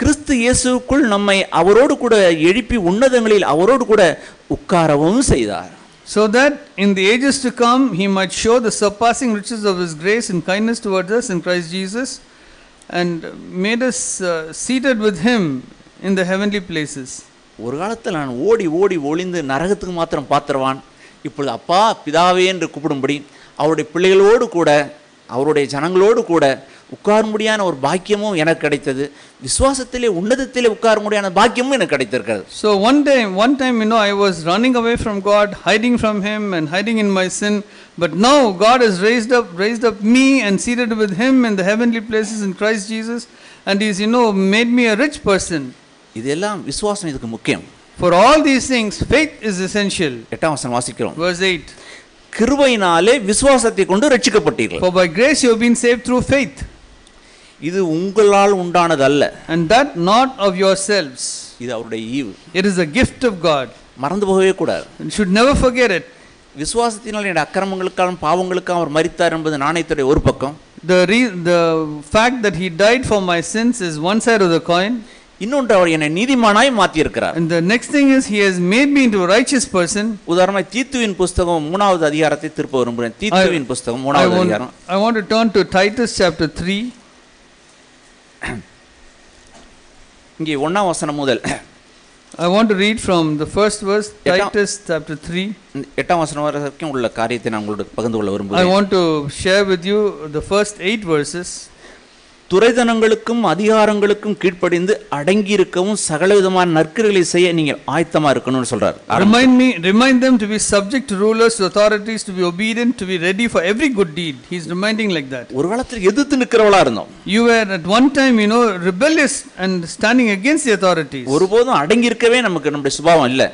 கிறிஸ்து இயேசுவுக்குள் நம்மை அவரோடு கூட எழுப்பி உன்னதங்களில் அவரோடு கூட உட்காரவும் செய்தார். So that in the ages to come he might show the surpassing riches of his grace and kindness towards us in Christ Jesus, and made us seated with him in the heavenly places. ஒரு காலத்தில் நான் ஓடி ஓடி ஒளிந்து நரகத்துக்கு மாத்திரம் பாத்திரவான், இப்பொழுது அப்பா பிதாவே என்று கூப்பிடும்படி அவருடைய பிள்ளைகளோடு கூட அவருடைய ஜனங்களோடு கூட உட்கார முடியாத ஒரு பாக்கியமும் எனக்கு கிடைத்தது. விசுவாசத்திலே உன்னதத்திலே உட்கார முடியாத பாக்கியமும் எனக்கு கிடைத்திருக்கிறது. So one time I was running away from God, hiding from him and hiding in my sin, but now God has raised up me and seated with him in the heavenly places in Christ Jesus, and he's made me a rich person. இதெல்லாம் விசுவாசம் இதுக்கு முக்கியம். For all these things, faith is essential. 8ஆம் வசனம் வாசிக்கிறோம். Verse 8. கிருபையினாலே விசுவாசத்தை கொண்டு ரட்சிக்கப்பட்டீர்கள். For by grace you have been saved through faith. இது உங்களால் உண்டானது அல்ல. And that not of yourselves. இது அவருடைய ஈவு. It is a gift of God. மறந்து போகவே கூடாது. You should never forget it. விசுவாசத்தினால் என்னுடைய அக்கிரமங்களுக்காகவும் பாவங்களுக்காகவும் அவர் மரித்தார் என்பது நாணயத்துடைய ஒரு பக்கம். The fact that he died for my sins is one side of the coin. இன்னொன்று அவர் என்னை நீதிமானாய் மாற்றி இருக்கிறார். And the next thing is he has made me into a righteous person. உதாரணமாக தீத்துவின் புஸ்தகம் 3வது அதிகாரத்தை திருப்ப விரும்புகிறேன். தீத்துவின் புஸ்தகம் 3வது அதிகாரம். I want to turn to Titus chapter 3. இங்கே 1ஆம் வசனம் முதல் I want to read from the first verse, Titus chapter 3. 8ஆம் வசனம் வரைக்கும் உள்ள காரியத்தை நான் உங்களோட பகிர்ந்து கொள்ள I விரும்புகிறேன். want to share with you the first 8 verses. துரைதனங்களுக்கும் அதிகாரங்களுக்கும் கீழ்ப்படிந்து அடங்கி இருக்கவும் சகலவிதமான நற்கிரிகளை செய்ய நீங்கள் ஆயத்தமா இருக்கணும்னு சொல்றார். Remind them to be subject to rulers, to authorities, to be obedient, to be ready for every good deed. He is reminding like that. ஒரு காலத்துல எதிர்த்து நிக்கிறவளா இருந்தோம். You were at one time, rebellious and standing against the authorities. ஒருபோதும் அடங்கி இருக்கவே நமக்கு நம்முடைய சுபாவம் இல்ல.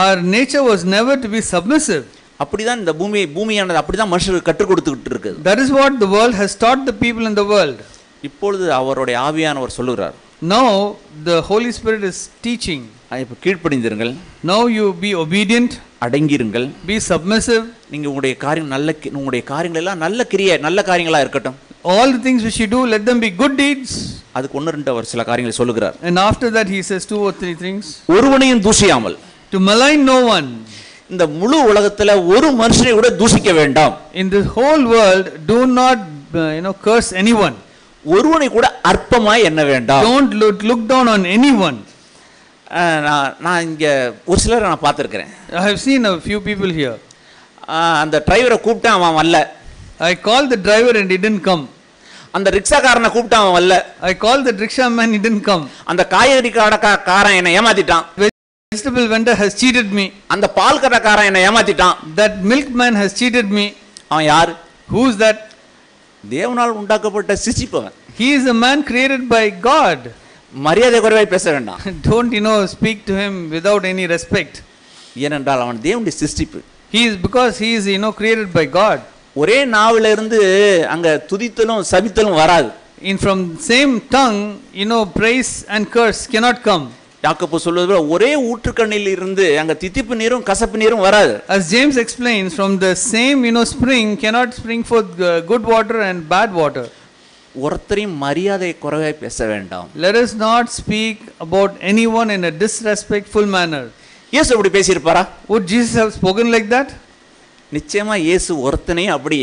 Our nature was never to be submissive. அப்படிதான் இந்த பூமியானது அப்படிதான் மனுஷருக்கு கற்றுக் கொடுத்துக்கிட்டு இருக்குது. That is what the world has taught the people in the world. இப்பொழுது அவருடைய ஆவியானவர் சொல்லுகிறார். Now the Holy Spirit is teaching. இப்ப கீழ்ப்படிந்திருங்கள். Now you be obedient. அடங்கிருங்கள். Be submissive. நீங்க உங்களுடைய காரியங்கள் எல்லாம் நல்ல காரியங்களா இருக்கட்டும். All the things which you do, let them be good deeds. அதுக்கு 1-2 அவர் சில காரியங்களை சொல்லுகிறார். And after that he says 2 or 3 things. ஒருவனையும் தூஷியாமல். To malign no one. இந்த முழு உலகத்துல ஒரு மனுஷனை கூட தூஷிக்க வேண்டாம். In this whole world, do not curse anyone. ஒருவனை கூட அற்பமாய் எண்ண வேண்டாம். Don't look down on anyone. நான் இங்க ஒரு சிலரை நான் பார்த்திருக்கிறேன். I have seen a few people here. அந்த டிரைவரை கூப்பிட்டா அவன் வரல. I called the driver and he didn't come. அந்த ரிக்ஷாக்காரனை கூப்பிட்டா அவன் வரல. I called the rickshaw man, he didn't come. அந்த காய்கறி கடைக்காரன் என்னை ஏமாத்திட்டான். Vegetable vendor has cheated me. அந்த பால் கடைக்காரன் என்னை ஏமாத்திட்டான். That milkman has cheated me. அவன் யார்? Who is that? தேவனால் உண்டாக்கப்பட்ட சிசிப்பவன். He is a man created by God. மரியாதை குறைவாய் பேச வேண்டாம். Don't speak to him without any respect. ஏனென்றால் அவன் தேவனுடைய சிருஷ்டிப்பு. Because he is created by God. ஒரே நாவில இருந்து அங்க துதித்தலும் சபித்தலும் வராது. From same tongue, praise and curse cannot come. யாக்கோபு சொல்வது போல ஒரே ஊற்றுக்கண்ணில் இருந்து அங்க தித்திப்பு நீரும் கசப்பு நீரும் வராது. As James explains, from the same spring cannot spring forth good water and bad water. ஒருத்தரையும் மரியாதை குறைவாய் பேச வேண்டாம். Let us not speak about anyone in a disrespectful manner. இயேசு அப்படி பேசியிருப்பாரா? Would Jesus have spoken like that? நிச்சயமா இயேசு ஒருத்தனையும் அப்படி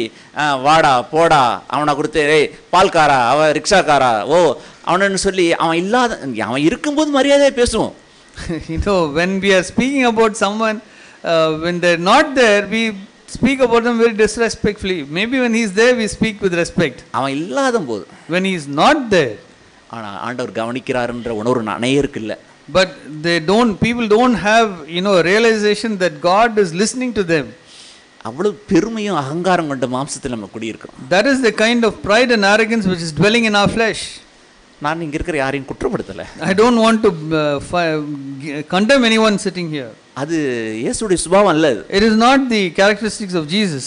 வாடா போடா அவனை கொடுத்து பால்காரா அவ ரிக்ஷாக்காரா அவனு சொல்லி அவன் இருக்கும்போது மரியாதையா பேசுவோம். When we are speaking about someone, when they're not there, we speak about them very disrespectfully. Maybe when he's there, we speak with respect. அவன் இல்லாத போது, when he's not there, ஆனா ஆண்டவர் கவனிக்கிறார்ன்ற உணர்வு அநேகருக்கு இல்லை. But people don't have realization that God is listening to them. அவ்வளவு பெருமையும் அகங்காரம் கொண்ட மாம்சத்தில் நம்ம குடியிருக்கிறோம். That is the kind of pride and arrogance which is dwelling in our flesh. நான் இங்க இருக்கிற யாரையும் குற்றப்படுத்தல. I don't want to condemn anyone sitting here. அது இயேசுவுடைய சுபாவம் அல்ல. It is not the characteristics of Jesus.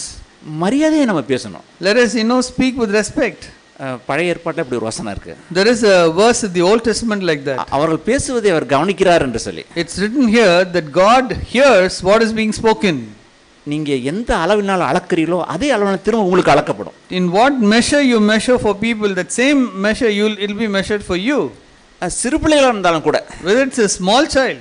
மரியாதையை நம்ம பேசணும். Let us speak with respect. பழைய ஏற்பாட்டில் இப்படி ஒரு வசனம் இருக்கு. There is a verse in the Old Testament like that. அவர்கள் பேசுவதை அவர் கவனிக்கிறார் என்று சொல்லி. It's written here that God hears what is being spoken. நீங்க எந்த அளவினால் அளக்கிறீங்களோ அதே அளவினால் திரும்ப உங்களுக்கு அளக்கப்படும். In what measure you measure for people, that same measure it will be measured for you. சிறு பிள்ளைகளா இருந்தாலும் கூட, whether it's a small child,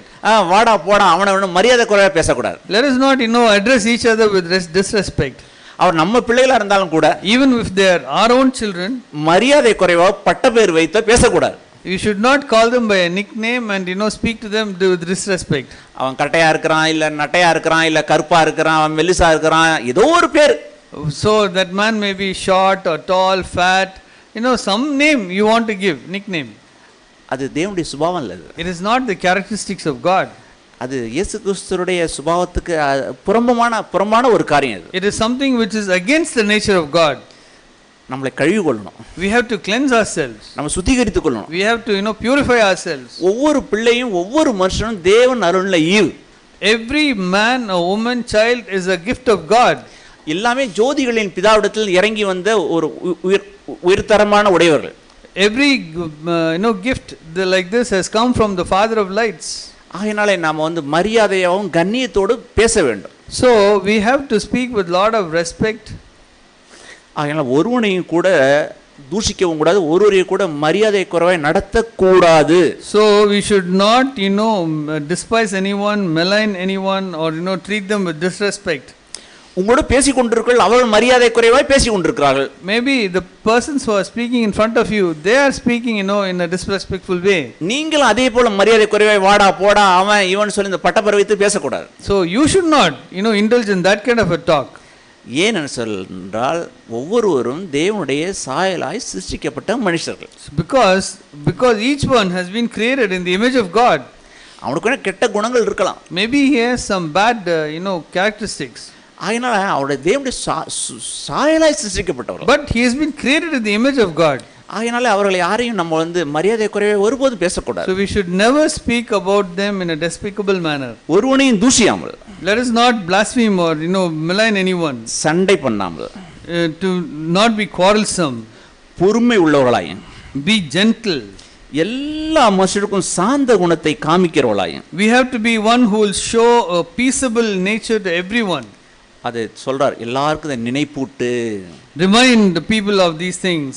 வாடா போடா அவனை மரியாதை குறைவா பேசக்கூடாது. Let us not address each other with disrespect. அவர் நம்ம பிள்ளைகளா இருந்தாலும் கூட, even if they are our own children, மரியாதை குறைவா பட்ட பேர் வைத்து பேசக்கூடாது. You should not call them by a nickname and speak to them with disrespect. அவன் கட்டையா இருக்கிறான், இல்ல நட்டையா இருக்கிறான், இல்ல கருப்பா இருக்கிறான், அவன் மெல்லிசா இருக்கிறான், ஏதோ ஒரு பேர். So that man may be short or tall, fat, some name you want to give, nickname. அது தேவனுடைய சுபாவம் இல்ல. It is not the characteristics of God. அது இயேசு கிறிஸ்துவுடைய சுபாவத்துக்கு புறம்பான ஒரு காரியம் அது. It is something which is against the nature of God. நம்மளை கழுவி கொள்ளணும், We have to cleanse ourselves. நம்ம சுத்திகரித்துக் கொள்ளணும். We have to, purify ourselves. ஒவ்வொரு பிள்ளையும் ஒவ்வொரு மனுஷனும் தேவன் அருள்ல ஈவு. Every man, a woman, child is a gift of God. எல்லாமே ஜோதிகளின் பிதாவிடத்தில் இறங்கி வந்த ஒரு உயர்தரமான உடையவர்கள். Every gift like this has come from the Father of lights. ஆகையினாலே நாம மரியாதையாகவும் கண்ணியத்தோடு பேச வேண்டும். So we have to speak with lot of respect. ஆகையினால ஒருவனையும் கூட தூஷிக்கவும் கூடாது, ஒருவரையும் கூட மரியாதை குறைவாய் நடத்தக்கூடாது. So we should not despise anyone, malign anyone, or treat them with disrespect. உங்களோட பேசிக் கொண்டிருக்கிறார்கள், அவர்கள் மரியாதை குறைவாய் பேசிக் கொண்டிருக்கிறார்கள். Maybe the persons who are speaking in front of you, they are speaking in a disrespectful way. நீங்கள் அதே போல மரியாதை குறைவாய் வாடா போடா அவன் இவன் சொல்லி இந்த பட்டப்பெயர் வைத்து பேசக்கூடாது. So you should not indulge in that kind of a talk. ஏன் என்றால் ஒவ்வொருவரும் தேவனுடைய சாயலாய் சிருஷ்டிக்கப்பட்ட மனுஷர்கள். Because each one has been created in the image of God. அவனுக்கு கெட்ட குணங்கள் இருக்கலாம். Maybe he has some bad characteristics. ஆகையினால அவருடைய தேவனுடைய சாயலாய் சிருஷ்டிக்கப்பட்டவர். But he has been created in the image of God. ஆகையினால அவர்களை யாரையும் நம்ம மரியாதை குறைவே ஒருபோதும் பேசக்கூடாது. So we should never speak about them in a despicable manner. ஒருவனையும் தூஷியாமல். Let us not blaspheme or malign anyone. சண்டை பண்ணாமல். To not be quarrelsome. பொறுமை உள்ளவர்களாயும். Be gentle. எல்லா மனுஷருக்கும் சாந்த குணத்தை காமிக்கிறவர்களாயும். We have to be one who will show a peaceable nature to everyone. அது சொல்றார், எல்லாருக்கும் நினைப்பூட்டு. Remind the people of these things.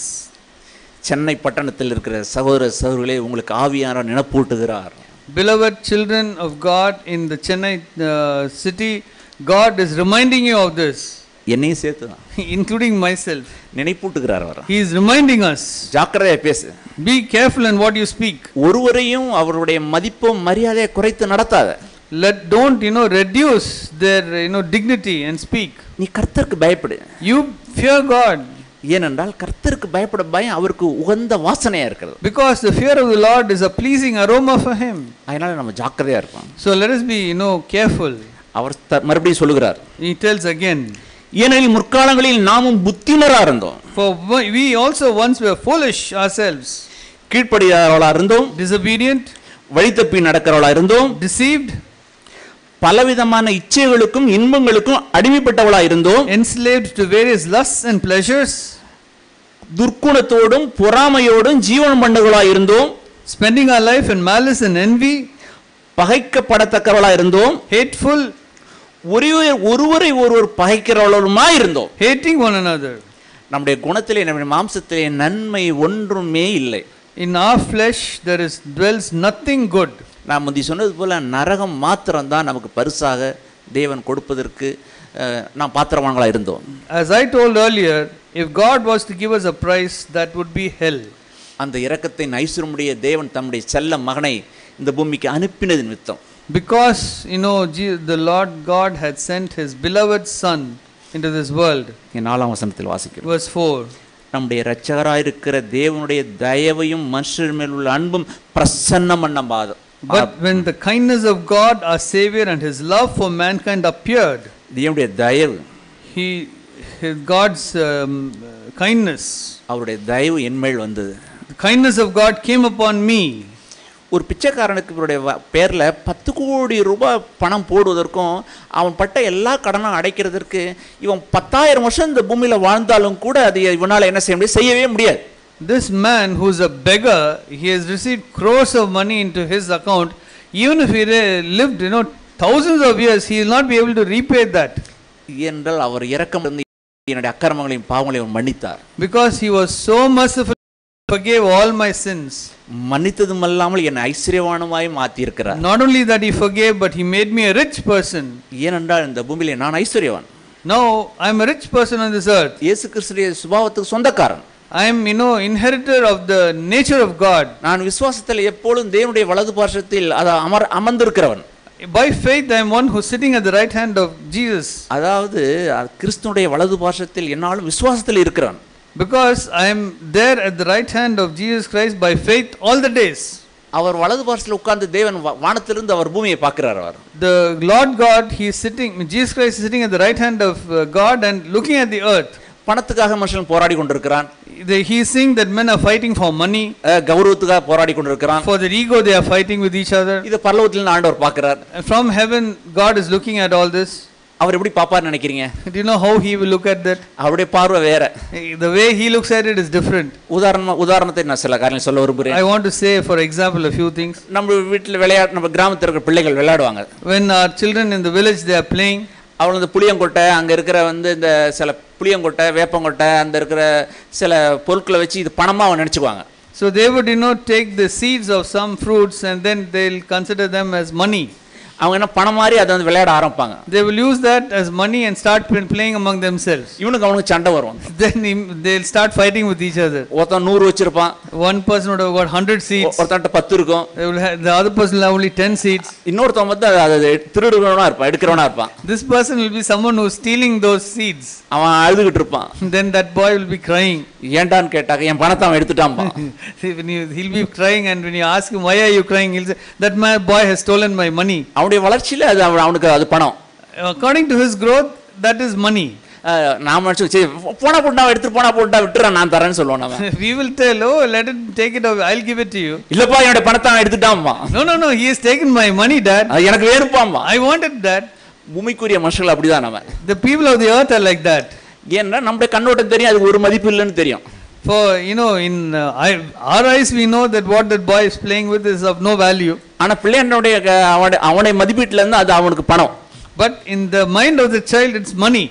Chennai பட்டணத்தில் இருக்கிற சகோதர சகோதரிகளே, உங்களுக்கு ஆவியானவர் நினைப்பூட்டுகிறார். Beloved children of God in the Chennai city, God is reminding you of this. என்னையும் சேர்த்துதான், including myself. நினைப்பூட்டுகிறார் our. He is reminding us. ஜாக்கிரதையா பேசு. Be careful in what you speak. ஒருவரையும் அவருடைய மதிப்பும் மரியாதையை குறைத்து நடத்தாத. Don't reduce their dignity and speak. நீ கர்த்தருக்கு பயப்படு. You fear God. ஏனென்றால் கர்த்தருக்கு பயப்பட பயம் அவருக்கு உகந்த வாசனையா இருக்கிறது. Because the fear of the Lord is a pleasing aroma for him. அதனால நம்ம ஜாக்கிரதையா இருப்போம். So let us be careful. அவர் மறுபடியும் சொல்லுகிறார். He tells again. ஏனெனில் முற்காலங்களில் நாமும் புத்தினரா இருந்தோம். For we also once were foolish ourselves. கீழ்ப்படியாதவர்களா இருந்தோம். Disobedient. வழி தப்பி நடக்கிறவர்களா இருந்தோம். Deceived. பலவிதமான இச்சைகளுக்கும் இன்பங்களுக்கும் அடிமைப்பட்டவளா இருந்தோம். Enslaved to various lusts and pleasures. துர்க்குணத்தோடும் பொறாமையோடும் ஜீவனம் பண்ணவளா இருந்தோம். Spending our life in malice and envy. பகைக்கப்படத்தக்கவளா இருந்தோம். Hateful. ஒருவரை ஒருவர் பகைக்கிறவளுமாய் இருந்தோம். Hating one another. நம்முடைய குணத்திலே நம்முடைய மாம்சத்திலே நன்மை ஒன்றுமே இல்லை. In our flesh there dwells nothing good. நான் முந்தி சொன்னது போல நரகம் மாத்திரம்தான் நமக்கு பரிசாக தேவன் கொடுப்பதற்கு நாம் பாத்திரவான்களாக இருந்தோம். As I told earlier, if God was to give us a prize, that would be hell. அந்த இரக்கத்தை ஐஸ்வரியமுடைய தேவன் தம்முடைய செல்ல மகனை இந்த பூமிக்கு அனுப்பினது நிமித்தம். Because the Lord God had sent his beloved son into this world. 4ஆம் வசனத்தில் வாசிக்கிறோம். Verse 4. நம்முடைய இரட்சகராயிருக்கிற தேவனுடைய தயவையும் மனுஷர் மேல் உள்ள அன்பும் பிரசன்னம் பண்ண But when the kindness of God our Savior and his love for mankind appeared, தேவனுடைய தயவு, God's kindness, அவருடைய தயவு என் மேல் வந்தது. The kindness of God came upon me. ஒரு பிச்சைக்காரனுக்கு இவருடைய பேரில் 10 கோடி ரூபாய் பணம் போடுவதற்கும் அவன் பட்ட எல்லா கடனும் அடைக்கிறதுக்கு இவன் 10,000 வருஷம் இந்த பூமியில் வாழ்ந்தாலும் கூட அது இவனால் என்ன செய்ய முடியாது, செய்யவே முடியாது. This man who is a beggar, he has received crores of money into his account. Even if he lived thousands of years, he will not be able to repay that. என்றால் அவர் இரக்கம் என்னுடைய அக்கிரமங்களையும் பாவங்களையும் மன்னித்தார். Because he was so merciful, he forgave all my sins. மன்னித்ததும் அல்லாமல் என்னை ஐஸ்வரியவானுமாய் மாற்றி இருக்கிறார். Not only that he forgave, but he made me a rich person. ஏனென்றால் இந்த பூமியிலே நான் ஐஸ்வரியவான். Now I am a rich person on this earth. இயேசு கிறிஸ்துவின் சுபாவத்துக்கு சொந்தக்காரன். I am inheritor of the nature of God. நான் விசுவாசத்தில் எப்பொழுதும் தேவனுடைய வலது பார்சத்தில் அமர்ந்திருக்கிறவன். By faith I am one who is sitting at the right hand of Jesus. அதாவது கிறிஸ்துவுடைய வலது பார்சத்தில் என்னாலும் விசுவாசத்தில் இருக்கிறான். Because I am there at the right hand of Jesus Christ by faith all the days. அவர் வலது பார்சத்தில் உட்கார்ந்து தேவன் வானத்திலிருந்து அவர் பூமியை பார்க்கிறார். அவர் the Lord God, he is sitting, Jesus Christ is sitting at the right hand of God and looking at the earth. பணத்துக்காக மனுஷன் போராடி கொண்டிருக்கிறான். He is saying that men are fighting for money. கௌரவத்துக்காக போராடி கொண்டிருக்கிறான். For their ego they are fighting with each other. இது பரலோகத்தில் ஆண்டவர் பார்க்கிறார். From heaven God is looking at all this. அவர் எப்படி பாப்பார்னு நினைக்கிறீங்க? Do you know how he will look at that? அவருடைய பார்வை வேற. The way he looks at it is different. உதாரணத்தை நான் சில காரியங்களை சொல்ல விரும்புகிறேன். I want to say for example a few things. நம்ம வீட்டில் நம்ம கிராமத்தில் இருக்கிற பிள்ளைகள் விளையாடுவாங்க. When our children in the village they are playing, அவங்க இந்த புளியங்கொட்டை அங்கே இருக்கிற இந்த சில புளியங்கொட்டை வேப்பங்கொட்டை அந்த இருக்கிற சில பொருட்களை வச்சு இது பணமாக அவன் நினச்சிக்குவாங்க. So they would take the seeds of some fruits and then they'll consider them as money. அவங்க என்ன பணம் மாதிரி அதை விளையாட ஆரம்பிப்பாங்க. They will use that as money and start playing among themselves. அவனுக்கு சண்டை வரும். Then they'll start fighting with each other. ஒருத்தன் 100 வச்சிருப்பான். One person would have got 100 seeds. ஒருத்தன்ட்ட 10 இருக்கும். The other person will have only 10 seeds. இன்னொருத்தன் அதை திருடுறவனா இருப்பான், எடுக்கிறவனா இருப்பான். This person will be someone who is stealing those seeds. அவன் அழுதுகிட்டு இருப்பான். Then that boy will be crying. ஏண்டான்னு கேட்டாங்க, என் பணத்தை அவன் எடுத்துட்டான்பா. He'll be crying and when you ask him why are you crying, he'll say that my boy has stolen my money. அவனுடைய வளர்ச்சியில அது அவனுக்கு அது பணம். According to his growth that is money. நாம நினைச்சு போனா போட்டா எடுத்து போனா போட்டா விட்டுறேன் நான் தரேன்னு சொல்லுவோம் நாம. We will tell, oh let it take it away, I'll give it to you. இல்லப்பா என்னோட பணத்தை அவன் எடுத்துட்டான்பா. No he has taken my money dad. எனக்கு வேணும்பாம்பா. I wanted that. பூமிக்குரிய மனுஷர்கள் அப்படிதான் நாம. The people of the earth are like that. ஏன்னா நம்முடைய கண்ணோட்டம் தெரியும் அது ஒரு மதிப்பு இல்லைன்னு தெரியும். For in our eyes we know that what that boy is playing with is of no value. ஆனா பிள்ளையனுடைய அவனுடைய மதிப்பீட்டுல இருந்து அது அவனுக்கு பணம். But in the mind of the child it's money.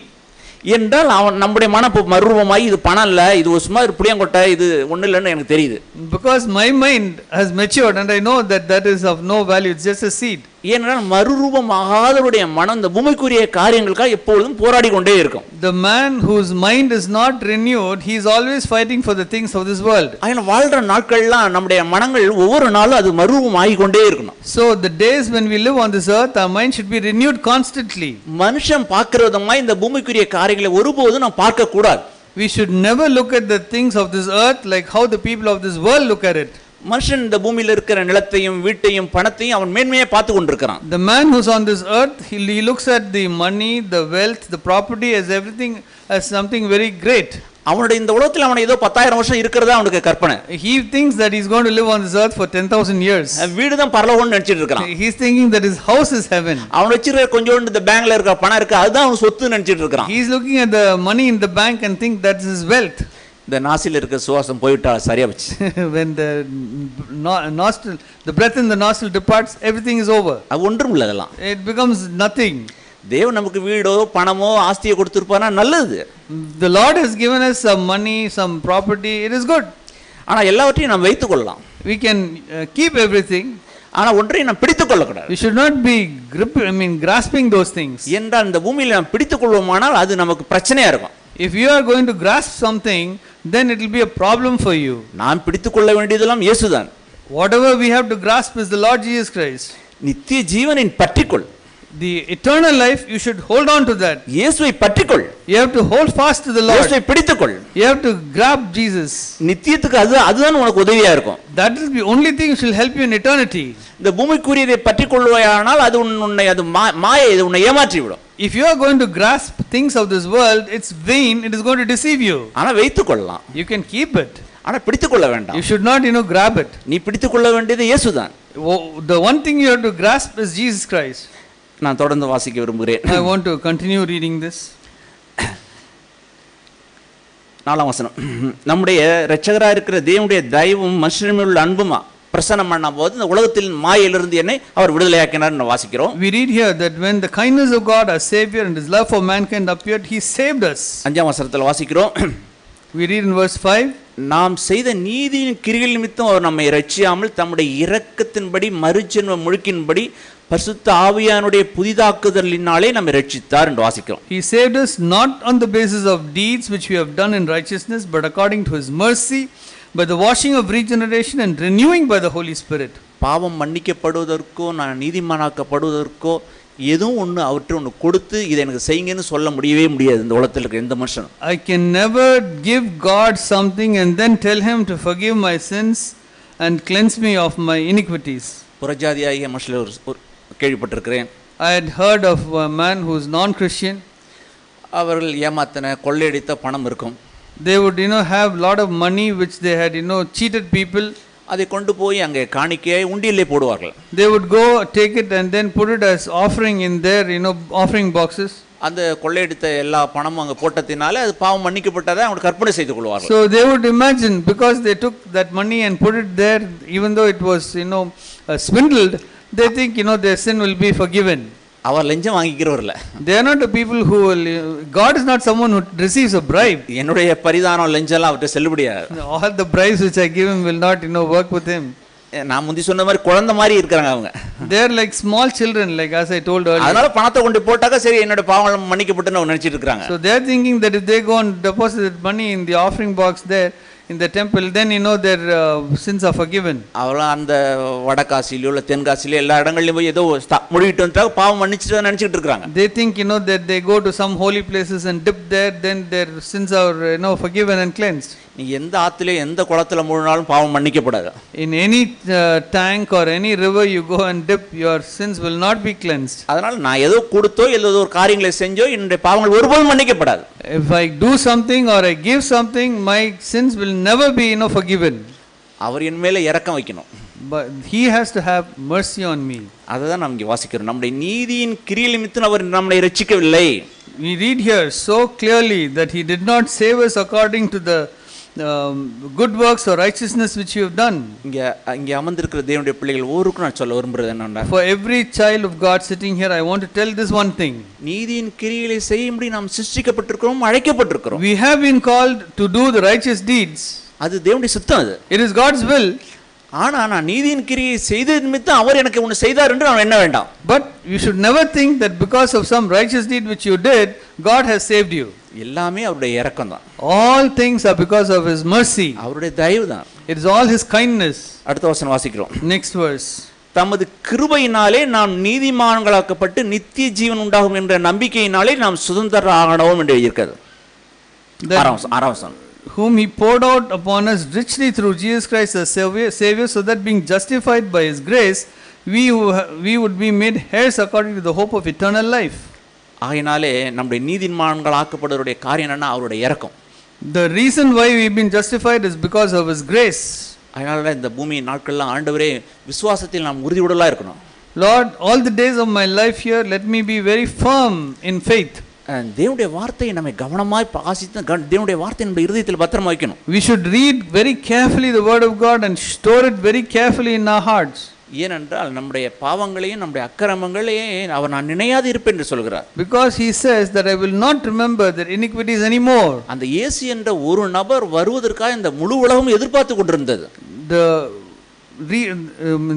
என்றால் அவன் நம்முடைய மன மறுரூபமாகி இது பணம் இல்லை, இது ஒரு சும்மா புளியங்கொட்டை, இது ஒன்றும் இல்லைன்னு எனக்கு தெரியுது. Because my mind has matured and I know that that is of no value, it's just a seed. ஏனென்றால் மறுரூபமாகாதவருடைய மனம் இந்த பூமிக்குரிய காரியங்களுக்காக எப்பொழுதும் போராடி கொண்டே இருக்கும். The man whose mind is not renewed, he is always fighting for the things of this world. அதனால வாழ்ற நாட்கள்லாம் நம்முடைய மனங்கள் ஒவ்வொரு நாளும் அது மறுரூபமாகி கொண்டே இருக்கணும். So the days when we live on this earth, our mind should be renewed constantly. மனுஷன் பார்க்கிற விதமாய் இந்த பூமிக்குரிய காரியங்களை ஒருபோதும் நாம் பார்க்க கூடாது. We should never look at the things of this earth like how the people of this world look at it. மனுஷன் இந்த பூமியில இருக்கிற நிலத்தையும் வீட்டையும் பணத்தையும் அவன் மேன்மையை பார்த்து கொண்டிருக்கிறான். The man who's on this earth, he looks at the money, the wealth, the property as everything as something very great. அவனுடைய இந்த உலகத்தில் அவன் ஏதோ 10,000 வருஷம் இருக்கிறதா அவனுக்கு கற்பனை. He thinks that he's going to live on this earth for 10,000 years. வீடு தான் பரலோகம்னு நினைச்சிட்டு இருக்கான். He's thinking that his house is heaven. அவன் வச்சிருக்க கொஞ்சோண்டு இந்த பேங்க்ல இருக்க பணம் இருக்கு அதுதான் அவன் சொத்து நினைச்சிட்டு இருக்கான். He's looking at the money in the bank and think that's his wealth. இந்த நாசில இருக்க சுவாசம் போய்ட்டா சரியா போச்சு. When the nostril, the breath in the nostril departs, everything is over. அது ஒன்றும் இல்ல அதெல்லாம். It becomes nothing. தேவன் நமக்கு வீடோ பணமோ ஆஸ்தியை கொடுத்திருப்பானா நல்லது. The Lord has given us some money, some property, it is good. ஆனா எல்லாவற்றையும் நாம் வைத்துக் கொள்ளலாம். We can keep everything. ஆனா ஒன்றையும் நாம் பிடித்துக் கொள்ள கூடாது. We should not be grasping those things. என்றால் இந்த பூமியில நாம் பிடித்துக் கொள்வோமானால் அது நமக்கு பிரச்சனையா இருக்கும். If you are going to grasp something, then it will be a problem for you. நாம் பிடித்துக் கொள்ள வேண்டியதெல்லாம் இயேசுதான். Whatever we have to grasp is the Lord Jesus Christ. நித்திய ஜீவனின் பற்றிக்கொள். The eternal life, you should hold on to that. இயேசுவை பற்றிக்கொள். You have to hold fast to the Lord. இயேசுவை பிடித்துக்கொள். You have to grab Jesus. நித்தியத்துக்கு அதுதான் உனக்கு உதவியா இருக்கும். That is the only thing which will help you in eternity. இந்த பூமிக்குரியதை பற்றிக்கொள்வாயானால் அது உன்னை அது மாயை உன்னை ஏமாற்றி விடும். If you are going to grasp things of this world, it's vain, it is going to deceive you. ஆனா வைத்துக் கொள்ளலாம். You can keep it. ஆனா பிடித்துக் கொள்ள வேண்டாம். You should not grab it. நீ பிடித்துக் கொள்ள வேண்டியது இயேசுதான். The one thing you have to grasp is Jesus Christ. நான் தொடர்ந்து வாசிக்க விரும்புகிறேன். I want to continue reading this. 4ஆம் வசனம். நம்முடைய இரட்சகராக இருக்கிற தேவனுடைய தயவும் மனுஷன் மேல் உள்ள அன்புமா பிரசன்னம் பண்ண போது இந்த உலகத்தில் மாயிலிருந்து என்னை அவர் விடுதலையாக்கினார் வாசிக்கிறோம். We read here that when the kindness of God our Savior and his love for mankind appeared, he saved us. 5ஆம் வசனத்தில் வாசிக்கிறோம். We read in verse 5. நாம் செய்த நீதியின் கிரிகள் நிமித்தம் அவர் நம்மை இரட்சியாமல் தம்முடைய இரக்கத்தின்படி மறுஜென்ம முழுக்கின்படி பரிசுத்த ஆவியானுடைய புதிதாக்குதலினாலே நம்மை இரட்சித்தார் என்று வாசிக்கிறோம். He saved us not on the basis of deeds which we have done in righteousness, but according to his mercy, by the washing of regeneration and renewing by the Holy Spirit. பாவம் மன்னிக்கப்படுவதற்கோ நான் நீதிமானாக்கப்படுவதற்கோ எதுவும் ஒன்று அவற்றை ஒன்று கொடுத்து இதை எனக்கு செய்யுங்கன்னு சொல்ல முடியவே முடியாது இந்த உலகத்தில் இருக்க எந்த மனுஷனும். I can never give God something and then tell him to forgive my sins and cleanse me of my iniquities. புறஜாதியாகிய மனுஷர் கேள்விப்பட்டிருக்கிறேன். I had heard of a man who is non-Christian. அவர்கள் ஏமாத்தின கொள்ளையடித்த பணம் இருக்கும். They would, have lot of money which they had, cheated people. அதை கொண்டு போய் அங்கே காணிக்கையை உண்டியல்லே போடுவார்கள். They would go take it and then put it as offering in their, offering boxes. அந்த கொள்ளையடித்த எல்லா பணமும் அங்கே போட்டதினால அது பாவம் மன்னிக்கப்பட்டதை அவங்க கற்பனை செய்து கொள்வார்கள். So they would imagine, because they took that money and put it there, even though it was, swindled, they think, their sin will be forgiven. அவர் லஞ்சம் வாங்கிக்கிறவர் இல்ல. They are not the people who will, God is not someone who receives a bribe. என்னுடைய பரிதானம் லஞ்சம்லாம் அவர்கிட்ட செல்லுபடியாது. All the bribes which I give him will not, work with him. நான் முந்தி சொன்ன மாதிரி குழந்தை மாதிரி இருக்காங்க அவங்க. They are like small children, like as I told earlier. அதனால பணத்தை கொண்டு போட்டாக்க சரி என்னோட பாவங்கள் மன்னிக்கப்பட்டுன்னு அவங்க நினைச்சிட்டு இருக்காங்க. So they are thinking that if they go and deposit that money in the offering box there in the temple, then their sins are forgiven. அவலாம் அந்த வடகாசியிலோ இல்ல தென்காசியிலோ எல்லா இடங்கள்லயும் போய் ஏதோ முடிவிட்டு வந்துட்டாங்க பாவம் மன்னிச்சிட்டு நினைச்சிட்டு இருக்காங்க. They think that they go to some holy places and dip there, then their sins are forgiven and cleansed. நீ எந்த ஆத்திலே எந்த குளத்துல முழுனாலும் பாவம் மன்னிக்கப்படாது. In any tank or any river you go and dip, your sins will not be cleansed. அதனால நான் ஏதோ கொடுத்தோ ஏதோ ஒரு காரியங்களை செஞ்சோ என்னுடைய பாவங்கள் ஒருபோதும் மன்னிக்கப்படாது. If I do something or I give something, my sins will never be forgiven. அவர் என் மேல இரக்கம் வைக்கணும். But he has to have mercy on me. அதுதான் நாம் இங்கே வாசிக்கிறோம். நம்முடைய நீதியின் கிரியை நிமித்தம் அவர் நம்மை ரட்சிக்கவில்லை. We read here so clearly that he did not save us according to the good works or righteousness which you have done. இங்கே அமர்ந்திருக்கிற தேவனுடைய பிள்ளைகள் ஒருவருக்கும் நான் சொல்ல விரும்புறது என்னன்னா, For every child of God sitting here, I want to tell this one thing. நீதியின் கிரியைகளை செய்யும்படி நாம் சிருஷ்டிக்கப்பட்டிருக்கிறோம், அழைக்கப்பட்டிருக்கிறோம். We have been called to do the righteous deeds. அது தேவனுடைய சித்தம். அது It is God's will. ஆனா நான் நீதியின் கிரியை செய்த நிமித்தம் அவர் எனக்கு ஒன்று செய்தார் என்று நான் எண்ண வேண்டாம். But you should never think that because of some righteous deed which you did, God has saved you. எல்லாமே அவருடைய இரக்கம் தான். All things are because of his mercy. அவருடைய தயவு தான். It is all his kindness. அடுத்த வசனம் வாசிக்கிறோம். Next verse. தமது கிருபையினாலே நாம் நீதிமான்களாக்கப்பட்டு நித்திய ஜீவன் உண்டாகும் என்ற நம்பிக்கையினாலே நாம் சுதந்திரம் ஆகணும் என்று இருக்கிறது. ஆறாம் வசனம். Whom he poured out upon us richly through Jesus Christ as Savior, so that being justified by his grace, we would be made heirs according to the hope of eternal life. ஆகையினாலே நம்முடைய நீதிமான்கள் ஆக்கப்படுவருடைய காரியம் என்னன்னா அவருடைய இரக்கம். The reason why we have been justified is because of his grace. அதனால இந்த பூமியின் நாட்கள்லாம் ஆண்டவரே விசுவாசத்தில் நாம் உறுதியுள்ளலா இருக்கணும். Lord, all the days of my life here, let me be very firm in faith. தேவனுடைய வார்த்தையை நம்ம கவனமாய் வாசித்து தேவனுடைய வார்த்தையை நம்ம இதயத்தில் பத்திரமா வைக்கணும். We should read very carefully the word of God and store it very carefully in our hearts. ஏனென்றால் நம்முடைய பாவங்களையும் நம்முடைய அக்கிரமங்களையும் அவர் நான் நினையாது இருப்பேன் என்று சொல்கிறார். Because he says that I will not remember their iniquities anymore. அந்த இயேசு என்ற ஒரு நபர் வருவதற்காக இந்த முழு உலகம் எதிர்பார்த்து கொண்டிருந்தது.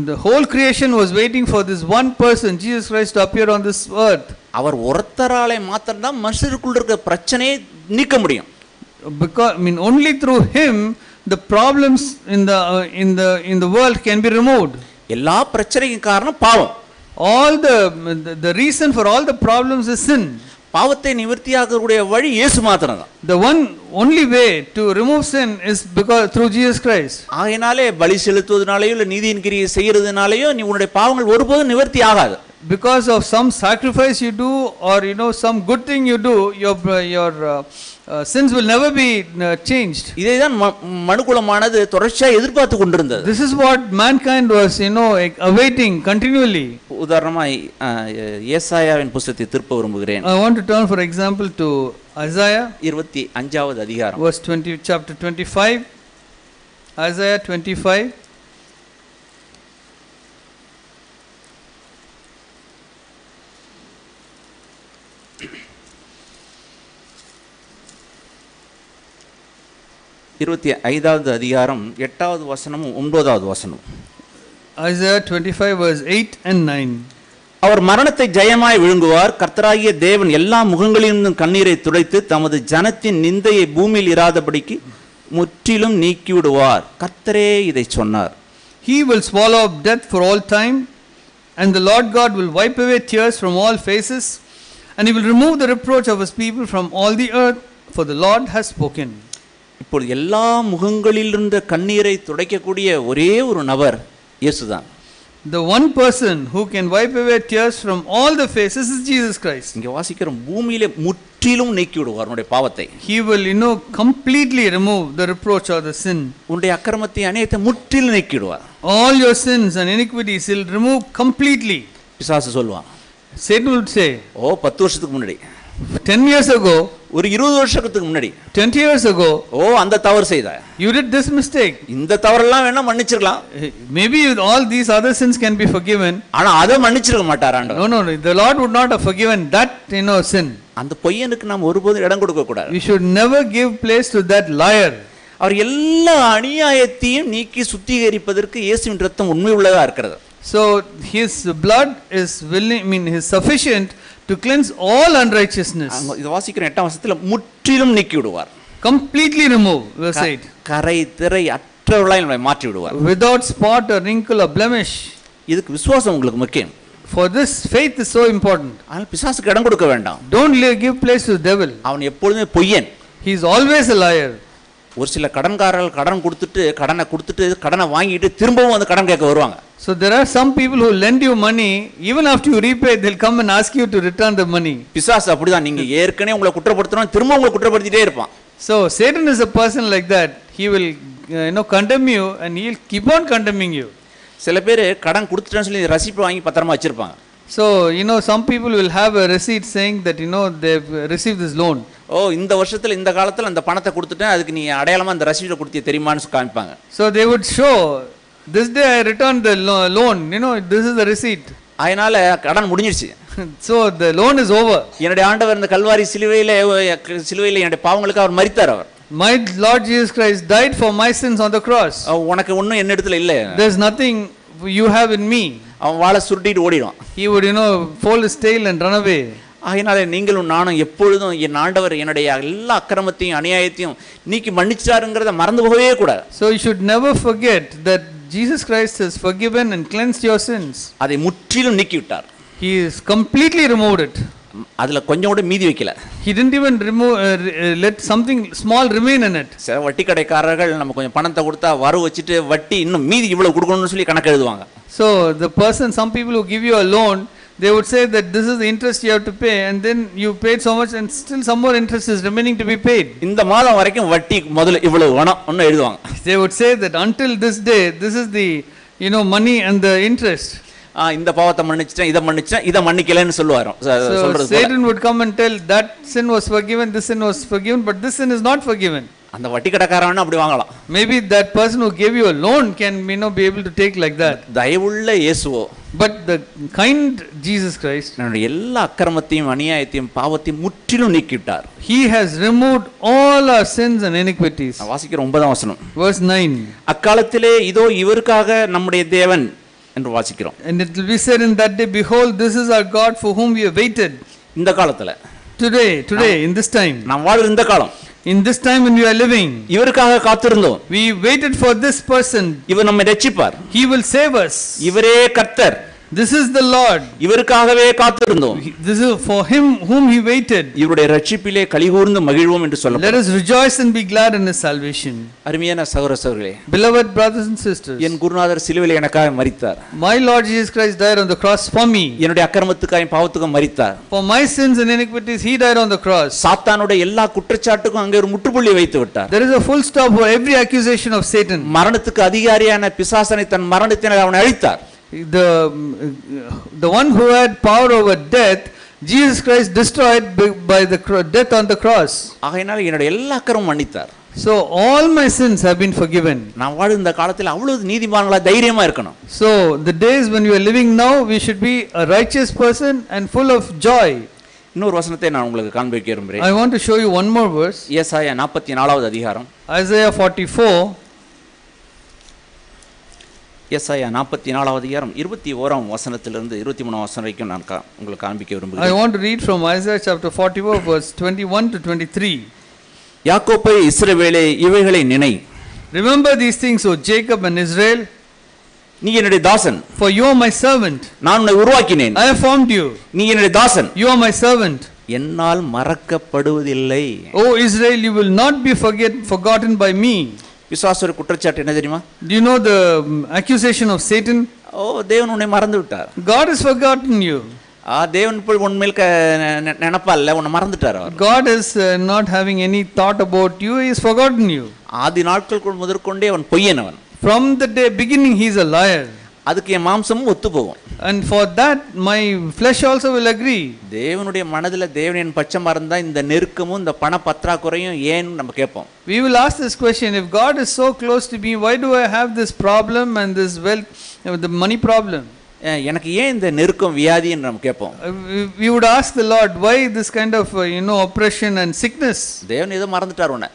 The whole creation was waiting for this one person, Jesus Christ, to appear on this earth. அவர் ஒருத்தராலே மாத்திரம்தான் மனுஷருக்குள்ள இருக்கிற பிரச்சனையை நீக்க முடியும். Because only through him the problems in the world can be removed. எல்லா பிரச்சனைக்கும் காரணம் பாவம். All the reason for all the problems is sin. பாவத்தை நிவர்த்தியாகக்கூடிய வழி இயேசு மாத்திரம்தான். The only way to remove sin is because through Jesus Christ. ஆகையினாலே பலி செலுத்துவதனாலயோ இல்ல நீதியின் கிரியை செய்யறதுனாலயோ நீ உன்னுடைய பாவங்கள் ஒருபோதும் நிவர்த்தி ஆகாது. Because of some sacrifice you do or some good thing you do, your sins will never be changed. இதைதான் மனுக்குலமானது தொடர்ச்சியா எதிர்பார்த்து கொண்டிருந்தது. This is what mankind was awaiting continually. உதாரணமா ஏசாயாவின் புத்தகத்தை திருப்ப விரும்புகிறேன். I want to turn for example to Isaiah 25வது அதிகாரம், verse 20, chapter 25. Isaiah 25. இருபத்தி அதிகாரம் 8வது வசனமும் 9வது வசனம். Isaiah 25 verse 8 and 9. அவர் மரணத்தை ஜெயமாய் விழுங்குவார். கர்த்தராகிய தேவன் எல்லா முகங்களிலிருந்தும் கண்ணீரை துடைத்து தமது ஜனத்தின் நிந்தையை பூமியில் இராதபடிக்கு முற்றிலும் நீக்கிவிடுவார். கர்த்தரே இதை சொன்னார். He will swallow up death for all time, and the Lord God will wipe away tears from all faces, and he will remove the reproach of his people from all the earth, for the Lord has spoken. இப்பொழுது எல்லா முகங்களிலிருந்த கண்ணீரை துடைக்கக்கூடிய ஒரே ஒரு நபர் இயேசுதான். The one person who can wipe away tears from all the faces is Jesus Christ. இங்கே வாசிக்கிறோம் பூமியிலே முற்றிலும் நீக்கி விடுவார் உன்னுடைய பாவத்தை. He will, completely remove the reproach or the sin. உன்னுடைய அக்கிரமத்தை அநியாயத்தை முற்றிலும் நீக்கி விடுவார். All your sins and iniquities He'll remove completely. பிசாசு சொல்லுவான். Satan would say, 10 வருஷத்துக்கு முன்னாடி, 10 years ago, ஒரு 20 வருஷத்துக்கு முன்னாடி, 20 years ago, அந்த தவறு செய்த, you did this mistake. இந்த தவறெல்லாம் வேணா மன்னிச்சிரலாம். Maybe all these other sins can be forgiven. ஆனா அதை மன்னிச்சிருக்க மாட்டார் ஆண்டவர். No, the Lord would not have forgiven that sin. அந்த பொய்யனுக்கு நாம் ஒருபோதும் இடம் கொடுக்க கூடாது. We should never give place to that liar. அவர் எல்லா அநியாயத்தையும் நீக்கி சுத்திகரிப்பதற்கு இயேசுவின் இரத்தம் உண்மை உள்ளதா இருக்கிறது. So His blood is willing, is sufficient to cleanse all unrighteousness. இது வாசிக்கிற 8ஆம் வசனத்துல முற்றிலும் நீக்கி விடுவார். Completely remove, verse 8. கரை திரை அற்றவர்களாய் நம்மை மாற்றி விடுவார். Without spot or wrinkle or blemish. இதுக்கு விசுவாசம் உங்களுக்கு முக்கியம். For this, faith is so important. ஆனால் பிசாசுக்கு இடம் கொடுக்க வேண்டாம். Don't give place to the devil. அவன் எப்பொழுதுமே பொய்யன். He is always a liar. ஒரு சில கடன்காரர்கள் கடனை கொடுத்துட்டு கடனை வாங்கிட்டு திரும்பவும் அந்த கடன் கேட்க வருவாங்க. So there are some people who lend you money, even after you repay, they'll come and ask you to return the money. பிசாசு அப்படிதான். நீங்க ஏற்கனவே உங்களை குற்றப்படுத்தணும், திரும்ப உங்களை குற்றப்படுத்திட்டே இருப்பான். So Satan is a person like that. He will condemn you and he'll keep on condemning you. சில பேர் கடன் கொடுத்துட்டேன்னு சொல்லி ரசீப்ட் வாங்கி பத்திரமா வச்சிருப்பாங்க. So some people will have a receipt saying that they've received this loan. இந்த வருஷத்துல இந்த காலத்துல அந்த பணத்தை கொடுத்துட்டேன், அதுக்கு நீ அடையாளமா அந்த ரசீப்ட கொடுத்தியே தெரியுமான்னு காமிப்பாங்க. So they would show, this day I returned the loan, this is the receipt. அதனால கடன் முடிஞ்சிருச்சு. So the loan is over. என்னுடைய ஆண்டவர் இந்த கல்வாரி சிலுவையில என்னுடைய பாவங்களுக்கு அவர் மரித்தார். அவர் My Lord Jesus Christ died for my sins on the cross. உனக்கு ஒண்ணும் என்ன இடத்துல இல்ல. There's nothing you have in me. அவன் வாளை சுருட்டிட்டு ஓடிடுவான். He would fold his tail and run away. ஆகையினால நீங்களும் நானும் எப்பொழுதும் என் ஆண்டவர் என்னுடைய எல்லா அக்கிரமத்தையும் அநியாயத்தையும் நீக்கி மன்னிச்சாருங்கிறத மறந்து போகவே கூடாது. So you should never forget that Jesus Christ has forgiven and cleansed your sins. அதை முற்றிலும் நீக்கி விட்டார். He has completely removed it. அதுல கொஞ்சம் கூட மீதி வைக்கல. He didn't even remove let something small remain in it. சில வட்டி கடைக்காரர்கள் நம்ம கொஞ்சம் பணத்தை கொடுத்தா வரவு வச்சுட்டு வட்டி இன்னும் மீதி இவ்வளவு கொடுக்கணும்னு சொல்லி கணக்கு எழுதுவாங்க. So some people who give you a loan, they would say that this is the interest you have to pay, and then you paid so much and still some more interest is remaining to be paid. இந்த மாதம் வரைக்கும் வட்டி முதல்ல இவ்வளவு வேணும்னு எழுதுவாங்க. They would say that until this day this is the money and the interest. இந்த பாவத்தை மன்னிச்சிட்டேன், இதை மன்னிக்கலன்னு சொல்லுவாரு. So Satan would come and tell that sin was forgiven, this sin was forgiven, but this sin is not forgiven. அந்த வட்டி கடைக்காரன் அப்படி வாங்கலாம். Maybe that person who gave you a loan can be able to take like that. தயவுள்ள இயேசுவோ, but the kind Jesus Christ, நம்முடைய எல்லா அக்கிரமத்தையும் அநியாயத்தையும் பாவத்தையும் முற்றிலும் நீக்கிவிட்டார். He has removed all our sins and iniquities. வாசிக்கிற 9ஆம் வசனம், verse 9. அக்காலத்திலே இதோ இவருக்காக நம்முடைய தேவன் என்று வாசிக்கிறோம். And it will be said in that day, behold, this is our God for whom we have waited. இந்த காலத்துல, today in this time, நாம் வாழ்ற இந்த காலம், in this time when we are living, இவருக்காக காத்திருந்தோம். we waited for this person. இவர் நம்மை ரட்சிப்பார். He will save us. இவரே கர்த்தர். This is the Lord. இவருக்காகவே காத்திருந்தோம். This is for him whom he waited. இவருடைய ரட்சிப்பிலே களிகூர்ந்து மகிழ்வோம் என்று சொல்லப்படும். Let us rejoice and be glad in his salvation. அருமையான சகோதர சகோதரிகளே, beloved brothers and sisters, என் குருநாதர் சிலுவையிலே எனக்காக மரித்தார். My Lord Jesus Christ died on the cross for me. என்னுடைய அக்கிரமத்துக்காக பாவத்துக்கும் மரித்தார். For my sins and iniquities he died on the cross. சாத்தானுடைய எல்லா குற்றச்சாட்டுக்கும் அங்கே ஒரு முற்றுப்புள்ளி வைத்து விட்டார். There is a full stop for every accusation of Satan. மரணத்துக்கு அதிகாரியான பிசாசனை தன் மரணத்தினால் அவனை அழித்தார். The one who had power over death, Jesus Christ destroyed by the death on the cross. ஆகையினால் என்னுடைய எல்லா அக்கிரமமும் மன்னித்தார். So all my sins have been forgiven. நான் வாழும் இந்த காலத்தில் அவ்வளவு நீதிமான்களா தைரியமா இருக்கணும். So the days when we are living now, we should be a righteous person and full of joy. இன்னொரு வசனத்தை நான் உங்களுக்கு காண்பிக்க விரும்புகிறேன். I want to show you one more verse. ஏசாயா 44வது அதிகாரம். Isaiah 44. ஏசாயா 44வது அதிகாரம் 21ஆம் வசனத்திலிருந்து 23ஆம் வசனம் வரைக்கும் நான் உங்களுக்கு காண்பிக்க விரும்புகிறேன். I want to read from Isaiah chapter 44 verse 21 to 23. யாக்கோபே, இஸ்ரவேலே, இவைகளை நினை. Remember these things, O Jacob and Israel. நீ என்னுடைய தாசன். For you are my servant. நான் உன்னை உருவாக்கினேன். I have formed you. நீ என்னுடைய தாசன். You are my servant. என்னால் மறக்கப்படுவதில்லை. O Israel, you will not be forgotten by me. விசுவாச குற்றச்சாட்டு என்ன தெரியுமா? Do you know the accusation of Satan? தேவன் உன்னை மறந்து விட்டார். God has forgotten you. தேவன் போய் உண்மையில் நினைப்பா இல்லை, உன்னை மறந்துட்டார் அவர். God is not having any thought about you, he has forgotten you. ஆதி நாட்கள் முதற்கொண்டே அவன் பொய்யனவன். From the day beginning he is a liar. அதுக்கு என் மாம்சமும் ஒத்து போகும். And for that my flesh also will agree. தேவனுடைய மனதில் தேவன் என் பட்சமாக இருந்தால் இந்த நெருக்கமும் இந்த பண பற்றாக்குறையும் ஏன்னு நம்ம கேட்போம். We will ask this question, if God is so close to me, why do I have this problem and this wealth, the money problem? எனக்கு ஏன் இந்த நெருக்கம் வியாதின்னு நம்ம கேட்போம். We would ask the Lord, why this kind of oppression and sickness? தேவன் ஏதோ மறந்துட்டார் உன்னை.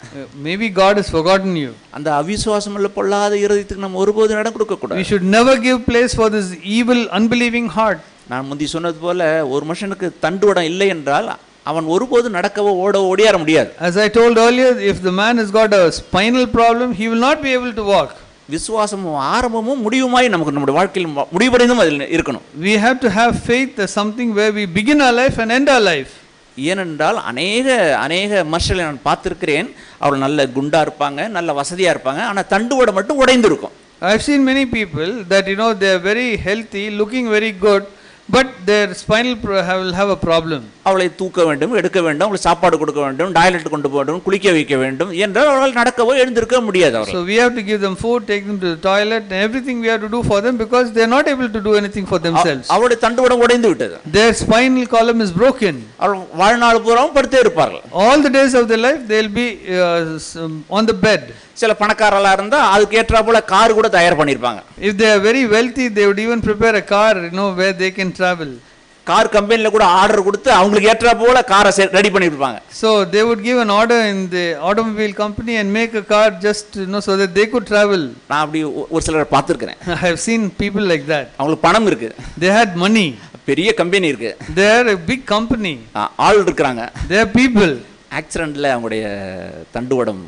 Maybe God has forgotten you. அந்த அவிசுவாசம் உள்ள பொல்லாத இருதயத்துக்கு நம்ம ஒருபோதும் இடம் கொடுக்க கூடாது. We should never give place for this evil unbelieving heart. நான் முந்தி சொன்னது போல ஒரு மனுஷனுக்கு தண்டுவடம் இல்லை என்றால் அவன் ஒருபோதும் நடக்கவோ ஓடவோ ஓடியார முடியாது. As I told earlier, if the man has got a spinal problem, he will not be able to walk. விசுவாசமும் ஆரம்பமும் முடிவுமாய் நமக்கு நம்முடைய வாழ்க்கையில் முடிவடைந்தும் அதில் இருக்கணும். We have to have faith as something where we begin our life and end our life. ஏனென்றால் அநேக மனுஷர்களை நான் பார்த்திருக்கிறேன், அவர்கள் நல்ல குண்டா இருப்பாங்க, நல்ல வசதியா இருப்பாங்க, ஆனால் தண்டுவடை மட்டும் உடைந்து இருக்கும். I have seen many people that they are very healthy, looking very good, but their spinal will have a problem. அவளை தூக்க வேண்டும், எடுக்க வேண்டும், அவளுக்கு சாப்பாடு கொடுக்க வேண்டும், டாய்லெட் கொண்டு போக வேண்டும், குளிக்க வைக்க வேண்டும் என்றால் அவர்கள் நடக்கவோ எழுந்திருக்க முடியாது. So we have to give them food, take them to the toilet, and everything we have to do for them because they are not able to do anything for themselves. அவருடைய தண்டுவடம் உடைந்து விட்டது. Their spinal column is broken. அவர்கள் வாழ்நாள் பூராவும் படுத்தே இருப்பார்கள். All the days of their life they will be on the bed. சில பணக்காரர்களா இருந்தா அதுக்கு ஏற்றா போல கார் கூட தயார் பண்ணிருப்பாங்க. If they are very wealthy, they would even prepare a car, where they can travel. Car கம்பெனில கூட ஆர்டர் கொடுத்து அவங்களுக்கு ஏற்றா போல காரை ரெடி பண்ணிருப்பாங்க. So they would give an order in the automobile company and make a car just so that they could travel. நான் அப்படி ஒரு சிலரை பார்த்திருக்கிறேன். I have seen people like that. அவங்களுக்கு பணம் இருக்கு. They had money. பெரிய கம்பெனி இருக்கு. They are a big company. ஆள் இருக்காங்க. They are people. ஆக்சிடென்ட்ல அவங்களுடைய தண்டுவடம்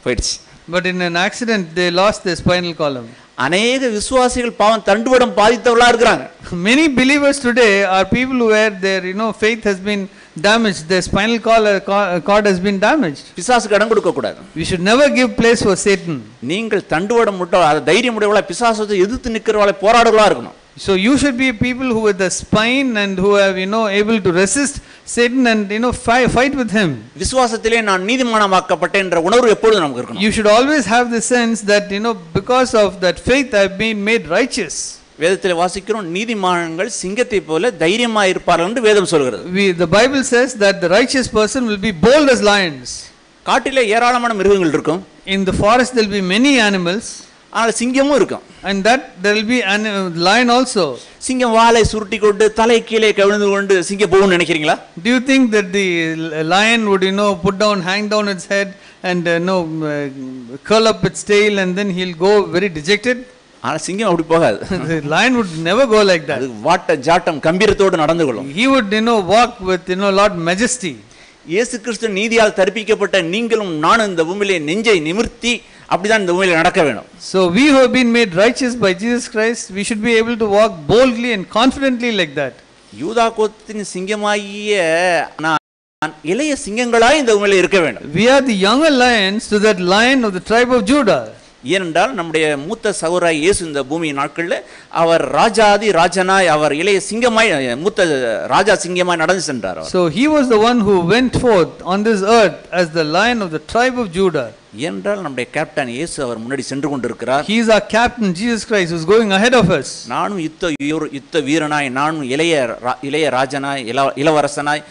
போயிடுச்சு. But in an accident they lost their spinal column. அநேக விசுவாசிகள் பாவம் தண்டுவடம் பாதித்தவர்களா இருக்காங்க. Many believers today are people where their faith has been damaged, their spinal cord has been damaged. பிசாசுக்கு இடம் கொடுக்க கூடாது. We should never give place for Satan. நீங்கள் தண்டுவடம் முட்ட அத தைரியம் உடையவளா பிசாசத்தை எதிர்த்து நிக்கிறவளா போராடுகளா இருக்கணும். So you should be people who with the spine and who have able to resist Satan and fight with him. விசுவாசத்திலே நான் நீதிமானாக்கப்பட்டேன் என்ற உணர்வு எப்பொழுதும் நமக்கு இருக்கணும். You should always have the sense that because of that faith I have been made righteous. வேதத்தில் வாசிக்கிறோம், நீதிமான்கள் சிங்கத்தை போல தைரியமா இருப்பார்கள் என்று வேதம் சொல்கிறது. The Bible says that the righteous person will be bold as lions. காட்டிலே ஏராளமான மிருகங்கள் இருக்கும். In the forest there will be many animals. ஆனால் சிங்கமும் இருக்கும். And that there will be lion also. சிங்கம் வாளை சுருட்டி கொண்டு தலை கீழே கவிழ்ந்து கொண்டு சிங்கம் போகும்னு நினைக்கிறீங்களா? Do you think that the lion would put down, hang down its head and curl up its tail and then he'll go very dejected? ஆனா சிங்கம் அப்படி போகாது. The lion would never go like that. அது வாட்ட ஜாட்டம் கம்பீரத்தோடு நடந்து கொள்ளும். He would walk with lot majesty. இயேசு கிறிஸ்து நீதியால் தரிப்பிக்கப்பட்ட நீங்களும் நானும் இந்த பூமியிலே நெஞ்சை நிமிர்த்தி அப்படிதான் இந்த பூமியில நடக்க வேண்டும். So we who have been made righteous by Jesus Christ, we should be able to walk boldly and confidently like that. யூதா கோத்தின் சிங்கமாகிய நான் இளைய சிங்கங்களாய் இந்த பூமியில இருக்க வேண்டும். We are the younger lions to that lion of the tribe of Judah. ஏனென்றால் நம்முடைய மூத்த சகோதரர் இயேசு இந்த பூமியின் நாட்களில் அவர் ராஜாதி ராஜனாய் அவர் இளைய சிங்கமாய் மூத்த ராஜா சிங்கமாய் நடந்து சென்றார். So he was the one who went forth on this earth as the lion of the tribe of Judah. ஏனென்றால் நம்முடைய கேப்டன் இயேசு அவர் முன்னாடி சென்று கொண்டிருக்கிறார். He is our captain Jesus Christ who is going ahead of us. நானும் யுத்த வீரனாய், நானும் இளைய ராஜனாய், இளவரசனாய்,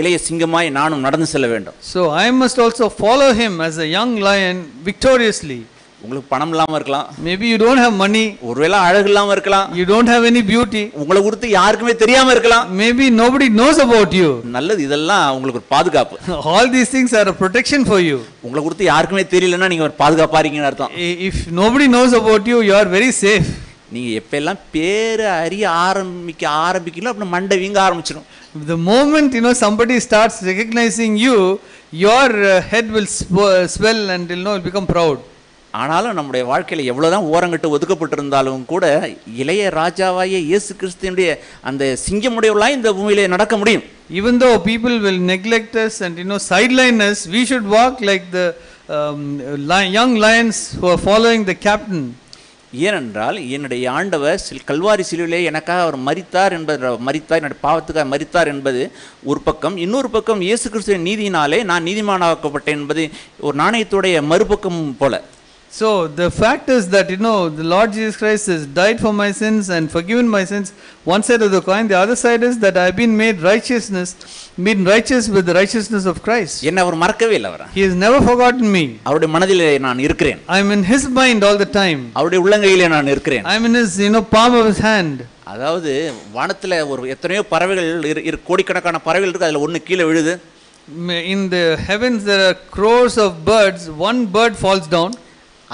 இளைய சிங்கமாய் நானும் நடந்து செல்ல வேண்டும். So I must also follow him as a young lion victoriously. உங்களுக்கு பணம் இல்லாம இருக்கலாம். Maybe you don't have money. ஒருவேளை அழகு இல்லாம இருக்கலாம். You don't have any beauty. உங்களை குறித்து யாருக்குமே தெரியாம இருக்கலாம். Maybe nobody knows about you. நல்லது, இதெல்லாம் உங்களுக்கு ஒரு பாதுகாப்பு. All these things are a protection for you. உங்களை குறித்து யாருக்குமே தெரியலன்னா நீங்க ஒரு பாதுகாப்பா இருக்கீங்கன்னு அர்த்தம். If nobody knows about you, you are very safe. நீங்க எப்பெல்லாம் பேரு அறிய ஆரம்பிக்கீங்களோ அப்படி மண்டை வீங்க ஆரம்பிச்சிடும். The moment somebody starts recognizing you, your head will swell and will become proud. ஆனாலும் நம்முடைய வாழ்க்கையில் எவ்வளோதான் ஓரங்கட்டு ஒதுக்கப்பட்டிருந்தாலும் கூட இளைய ராஜாவாய இயேசு கிறிஸ்துவினுடைய அந்த சிங்கமுடையவர்களாக இந்த பூமியிலே நடக்க முடியும். Even though people will neglect us and sideline us, we should walk like the young lions who are following the captain. ஏனென்றால் என்னுடைய ஆண்டவர் கல்வாரி சிலுவிலே எனக்காக அவர் மரித்தார் என்னுடைய பாவத்துக்காக மரித்தார் என்பது ஒரு பக்கம். இன்னொரு பக்கம் இயேசு கிறிஸ்துவின் நீதியினாலே நான் நீதிமானாக்கப்பட்டேன் என்பது ஒரு நாணயத்துடைய மறுபக்கம் போல. So the fact is that the Lord Jesus Christ has died for my sins and forgiven my sins. One side of the coin. The other side is that I have been made righteous with the righteousness of Christ. என்ன அவர் மறக்கவே இல்லை. அவர் He has never forgotten me. அவருடைய மனதிலே நான் இருக்கிறேன். I am in His mind all the time. அவருடைய உள்ளங்கையிலே நான் இருக்கிறேன். I am in His palm of His hand. அதாவது வானத்துல ஒரு எத்தனையோ பறவைகள் கோடிக்கணக்கான பறவைகள் இருக்கு. அதுல ஒன்னு கீழே விழுது. In the heavens there are crores of birds. One bird falls down.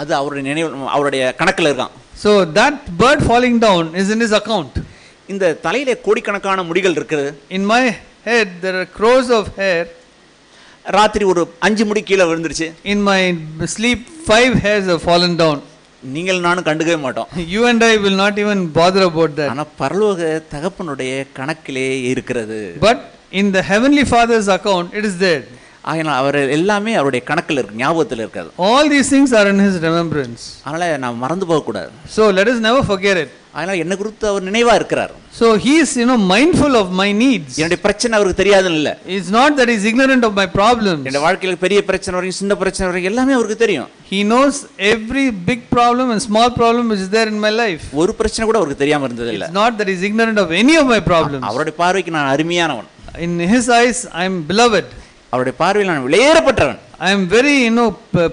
அது அவருடைய கணக்குல இருக்கான். So that bird falling down is in His account. இந்த தலையிலே கோடிக்கணக்கான முடிகள் இருக்குது. In my head there are crores of hair. ராத்திரி ஒரு 5 முடி கீழே விழுந்துருச்சு. In my sleep 5 hairs have fallen down. நீங்கள் நானும் கண்டுக்கவே மாட்டோம். You and I will not even bother about that. ஆனா பரலோக தகப்பனுடைய கணக்கிலே இருக்கிறது. But in the heavenly Father's account it is there. ஆகையால் அவர் எல்லாமே அவருடைய கணக்கில் இருக்கு, ஞாபகத்தில் இருக்காது. All these things are in His remembrance. அதனால நாம் மறந்து போக கூடாது. So let us never forget it. அதனால என்ன குறித்து அவர் நினைவா இருக்கிறார். So He is mindful of my needs. என்னுடைய பிரச்சனை அவருக்கு தெரியாதுன்னு இல்ல. It's not that He is ignorant of my problems. என்னுடைய வாழ்க்கையில பெரிய பிரச்சனை வரைக்கும் சின்ன பிரச்சனை வரைக்கும் எல்லாமே அவருக்கு தெரியும். He knows every big problem and small problem which is there in my life. ஒரு பிரச்சனை கூட அவருக்கு தெரியாம இருந்தது இல்ல. It's not that He is ignorant of any of my problems. அவருடைய பார்வைக்கு நான் அருமையானவன். In His eyes I am beloved. அவருடைய பார்வையில் நான் விலையேறப்பட்டவன். I am very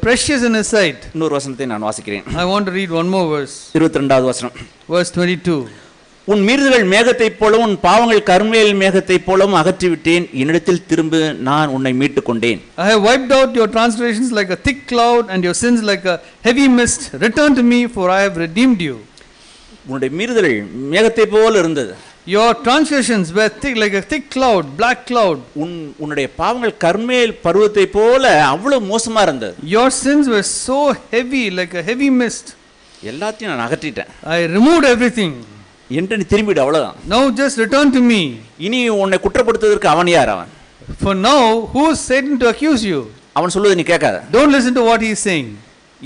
precious in His sight. இன்னொரு வசனத்தை நான் வாசிக்கிறேன். I want to read one more verse. 22வது வசனம். Verse 22. உன் மீறுதல்கள் மேகத்தைப் போலவும் உன் பாவங்கள் கர்மேல் மேகத்தைப் போலவும் அகற்றிவிட்டேன். என்னிடத்தில் திரும்ப நான் உன்னை மீட்டுக் கொண்டேன். I have wiped out your transgressions like a thick cloud and your sins like a heavy mist. Return to me, for I have redeemed you. உன்னுடைய மீறுதல்கள் மேகத்தைப் போல இருந்தது. Your transgressions were thick like a thick cloud, black cloud. உன்னுடைய பாவங்கள் கர்மேல் பர்வத்தை போல அவ்வளவு மோசமா இருந்தது. Your sins were so heavy like a heavy mist. எல்லாத்தையும் நான் அகற்றிட்டேன். I removed everything. என்று நீ திரும்பிடு, அவ்வளவுதான். Now just return to me. இனி உன்னை குற்றப்படுத்துவதற்கு அவன் யார்? அவன். For now who is Satan to accuse you? அவன் சொல்லுவதை நீ கேட்காத. Don't listen to what he is saying.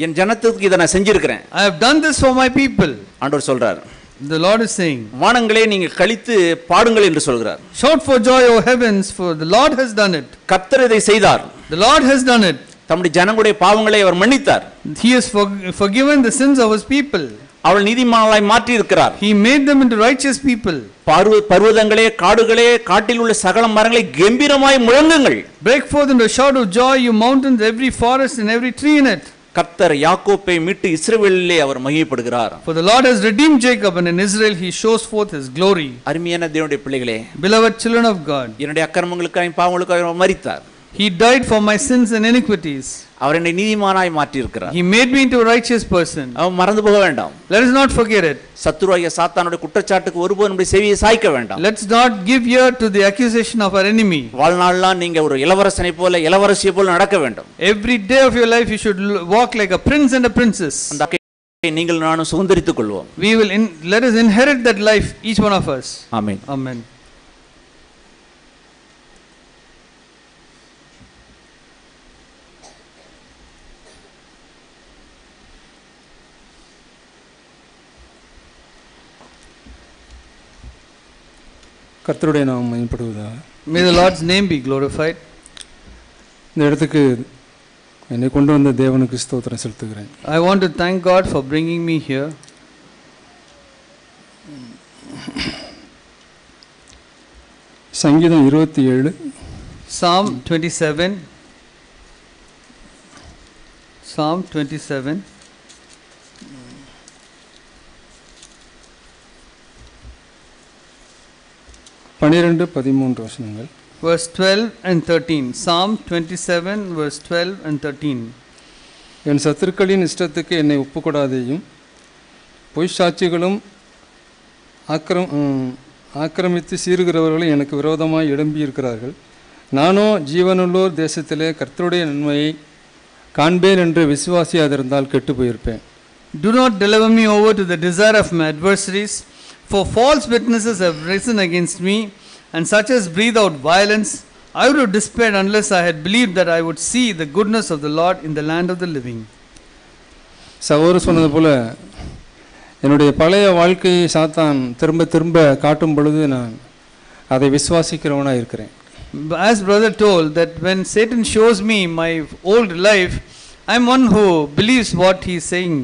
என் ஜனத்துக்கு இதை நான் செஞ்சிருக்கிறேன். I have done this for my people. ஆண்டவர் சொல்றார். The Lord is saying, வானங்களே நீங்கள் கழித்து பாடுங்கள் என்று சொல்கிறார். Shout for joy, O heavens, for the Lord has done it. கர்த்தர் இதை செய்தார். The Lord has done it. தம்முடைய ஜனங்களுடைய பாவங்களை அவர் மன்னித்தார். He has forgiven the sins of His people. அவள் நீதிமான்களாய் மாற்றி இருக்கிறார். He made them into righteous people. பர்வதங்களே காடுகளே காட்டில் உள்ள சகல மரங்களை கம்பீரமாய் முழங்குங்கள். Break forth into a shout of joy, you mountains, every forest and every tree in it. கர்த்தர் யாக்கோப்பை மீட்டு இஸ்ரவேலிலே அவர் மகிமைப்படுகிறார். For the Lord has redeemed Jacob, and in Israel He shows forth His glory. அருமையான தேவனுடைய பிள்ளைகளே, beloved children of God, என்னுடைய அக்கிரமங்களுக்காக பாவங்களுக்காக அவர் மரித்தார். He died for my sins and iniquities. அவர் என்னை நீதிமானாய் மாற்றி இருக்கிறார். He made me into a righteous person. அவன் மறந்து போக வேண்டாம். Let us not forget it. சத்துருவாகிய சாத்தானுடைய குற்றச்சாட்டுக்கு ஒருபோதும் நம்முடைய செவியை சாய்க்க வேண்டாம். Let's not give ear to the accusation of our enemy. வாழ்நாளெல்லாம் நீங்க ஒரு இளவரசனை போல இளவரசியை போல நடக்க வேண்டும். Every day of your life you should walk like a prince and a princess. நீங்கள் நானும் சுதந்தரித்துக் கொள்வோம். Let us inherit that life, each one of us. Amen. Amen. கர்த்தருடைய நாமம் மகிமைப்படுவதாக. May the Lord's name be glorified. இந்த இடத்துக்கு என்னை கொண்டு வந்த தேவனுக்கு ஸ்தோத்திரம் செலுத்துகிறேன். I want to thank God for bringing me here. சங்கீதம் 27, Psalm 27. Psalm 27. பன்னிரண்டு 13 வசனங்கள். Verse 12 and 13. Psalm 27 verse 12 and 13. என் சத்துருக்களின் இஷ்டத்துக்கு என்னை ஒப்புக்கொடாதேயும், பொய் சாட்சிகளும் ஆக்கிரமித்து சீறுகிறவர்களும் எனக்கு விரோதமாய் எழும்பியிருக்கிறார்கள். நானோ ஜீவனுள்ளோர் தேசத்திலே கர்த்தருடைய நன்மையை காண்பேன் என்று விசுவாசியாதிருந்தால் கெட்டு போயிருப்பேன். Do not deliver me over to the desire of my adversaries, for false witnesses have risen against me, and such as breathe out violence. I would have despaired unless I had believed that I would see the goodness of the Lord in the land of the living. சகோதரர் சொன்னது போல என்னுடைய பழைய வாழ்க்கையை சாத்தான் திரும்ப திரும்ப காட்டும் பொழுது நான் அதை விசுவாசிக்கிறவனாக இருக்கிறேன். As brother told, that when Satan shows me my old life, I am one who believes what he is saying.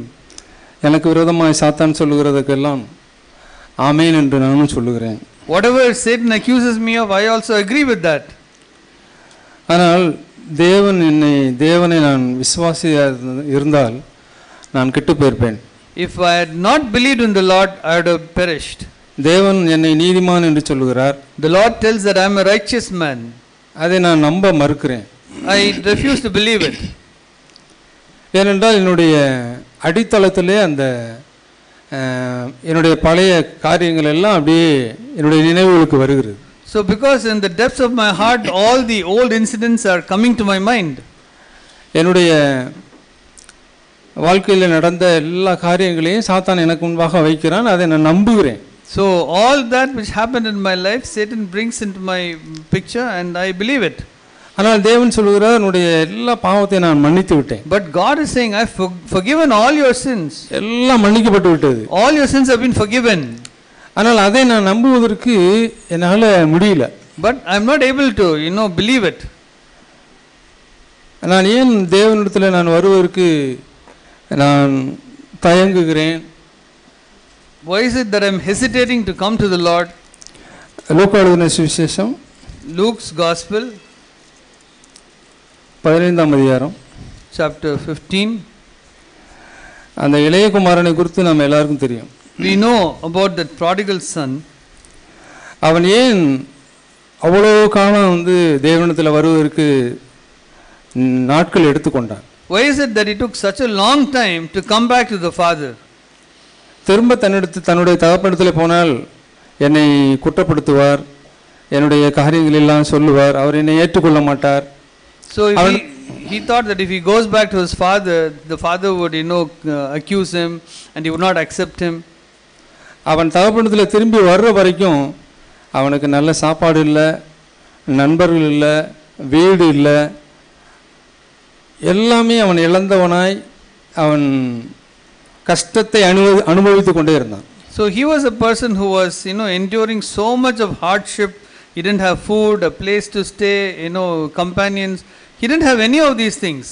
எனக்கு விரோதமாய் சாத்தான் சொல்லுகிறதுக்கெல்லாம் ஆமேன் என்று நானும் சொல்லுகிறேன். Whatever Satan accuses me of, I also agree with that. ஆனால் தேவனை நான் விசுவாசியாக இருந்தால் நான் கெட்டு போயிருப்பேன். If I had not believed in the Lord, I would have perished. தேவன் என்னை நீதிமான் என்று சொல்லுகிறார். The Lord tells that I am a righteous man. அதை நான் நம்ப மறுக்கிறேன். I refuse to believe it. ஏனென்றால் என்னுடைய அடித்தளத்திலே அந்த என்னுடைய பழைய காரியங்கள் எல்லாம் அப்படியே என்னுடைய நினைவுகளுக்கு வருகிறது. So because in the depths of my heart all the old incidents are coming to my mind. என்னுடைய வாழ்க்கையில் நடந்த எல்லா காரியங்களையும் சாத்தான் எனக்கு முன்பாக வைக்கிறான். அதை நான் நம்புகிறேன். So all that which happened in my life, Satan brings into my picture and I believe it. ஆனால் தேவன் சொல்கிறார், என்னுடைய எல்லா பாவத்தையும் நான் மன்னித்து விட்டேன். But God is saying, I have forgiven all your sins. எல்லாம் மன்னிக்கப்பட்டு விட்டது. All your sins have been forgiven. ஆனால் அதை நான் நம்புவதற்கு என்னால் முடியல. But I am not able to, believe it. நான் ஏன் தேவனிடத்தில் நான் வருவதற்கு நான் தயங்குகிறேன்? Why is it that I am hesitating to come to the Lord? லூக்கா எழுதின சுவிசேஷம் Luke's Gospel, 15ஆம் அதிகாரம், chapter 15. அந்த இளைய குமாரனை குறித்து நம்ம எல்லாருக்கும் தெரியும். We know about that prodigal son. அவன் ஏன் அவ்வளோ காலம் தேவனிடத்தில் வருவதற்கு நாட்கள் எடுத்துக்கொண்டான்? Why is it that he took such a long time to come back to the father? திரும்ப தன்னுடைய தகப்பனிடத்தில் போனால் என்னை குற்றப்படுத்துவார், என்னுடைய காரியங்கள் எல்லாம் சொல்லுவார், அவர் என்னை ஏற்றுக்கொள்ள மாட்டார். So he thought that if he goes back to his father, the father would accuse him and he would not accept him. அவன் தகப்பனிடத்தில் திரும்பி வர்ற வரைக்கும் அவனுக்கு நல்ல சாப்பாடு இல்லை, நண்பர்கள் இல்லை, வீடு இல்லை, எல்லாமே அவன் இழந்தவனாய் அவன் கஷ்டத்தை அனுபவித்து கொண்டே இருந்தான். So he was a person who was enduring so much of hardship. He didn't have food, a place to stay, companions. He didn't have any of these things.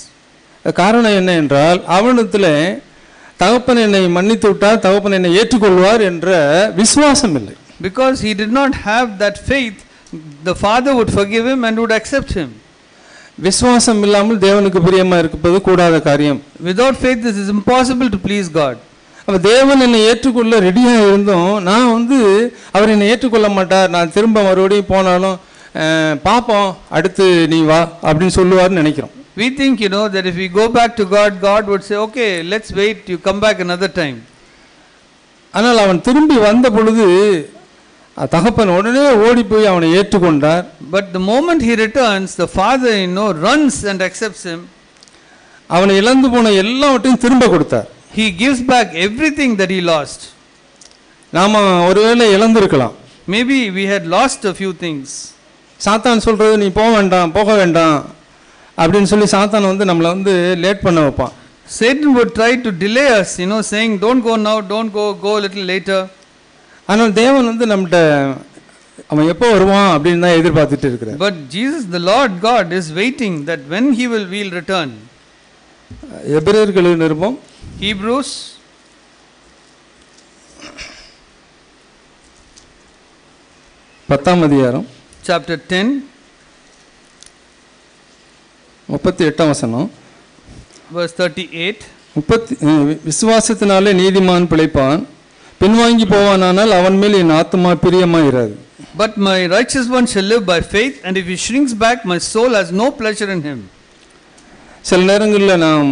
காரணம் என்ன என்றால், அவனிடத்தில் தகப்பன் என்னை மன்னித்து விட்டால் தகப்பன் என்னை ஏற்றுக்கொள்வார் என்ற விசுவாசம் இல்லை. Because he did not have that faith, the father would forgive him and would accept him. விசுவாசம் இல்லாமல் தேவனுக்கு பிரியமா இருப்பது கூடாத காரியம். Without faith this is impossible to please God. அப்ப தேவன் என்னை ஏற்றுக்கொள்ள ரெடியாக இருந்தோம், நான் அவர் என்னை ஏற்றுக்கொள்ள மாட்டார், நான் திரும்ப மறுபடியும் போனாலும் பாப்போம், அடுத்து நீ வா அப்படின்னு சொல்லுவார்னு நினைக்கிறோம். We think that if we go back to God, God would say, okay, let's wait, you come back another time. ஆனால் அவன் திரும்பி வந்த பொழுது தகப்பன் உடனே ஓடி போய் அவனை ஏற்றுக்கொண்டார். But the moment he returns, the father runs and accepts him. அவனை இழந்து போன எல்லாவற்றையும் திரும்ப கொடுத்தார். He gives back everything that he lost. நாம ஒருவேளை இழந்திருக்கலாம். Maybe we had lost a few things. சாத்தான் சொல்றது, நீ போக வேண்டாம் அப்படின்னு சொல்லி சாத்தான் நம்மளை லேட் பண்ண வைப்பான். Satan would try to delay us, saying don't go now, don't go a little later. ஆனால் தேவன் நம்மகிட்ட அவன் எப்போ வருவான் அப்படின்னு தான் எதிர்பார்த்துட்டு இருக்கிறார். But Jesus, the Lord God, is waiting that when he will return. எபிரேயர்கள் Nirupam Hebrews 10ஆம் அதிகாரம், chapter 10, 38ஆம் வசனம், verse 38. விசுவாசத்தினாலே நீதிமான் பிழைப்பான், பின்வாங்கி போவானால் அவன் மேல் என் ஆத்துமா பிரியமாயிராது. But my righteous one shall live by faith, and if he shrinks back, my soul has no pleasure in him. சில நேரங்களில் நாம்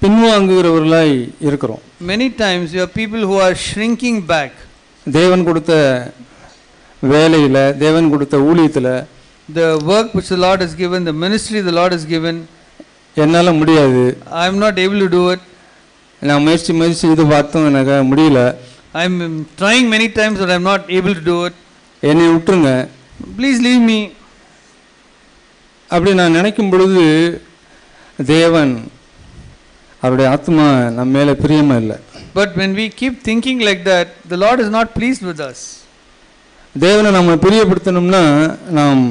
பின்வாங்குகிறவர்களாய் இருக்கிறோம். Many times we are people who are shrinking back. தேவன் கொடுத்த வேலையில், தேவன் கொடுத்த ஊழியத்தில், the work which the Lord has given, the ministry the Lord has given, என்னால் முடியாது, I am not able to do it. நான் முயற்சி செய்து பார்த்தோம், எனக்கு முடியல, I am trying many times but I am not able to do it. என்னை விட்டுருங்க, please leave me. அப்படி நான் நினைக்கும் பொழுது தேவன் அவருடைய ஆத்மா நம்ம மேலே பிரியமா இல்லை. But when we keep thinking like that, the Lord is not pleased with us. தேவனை நம்ம பிரியப்படுத்தணும்னா நாம்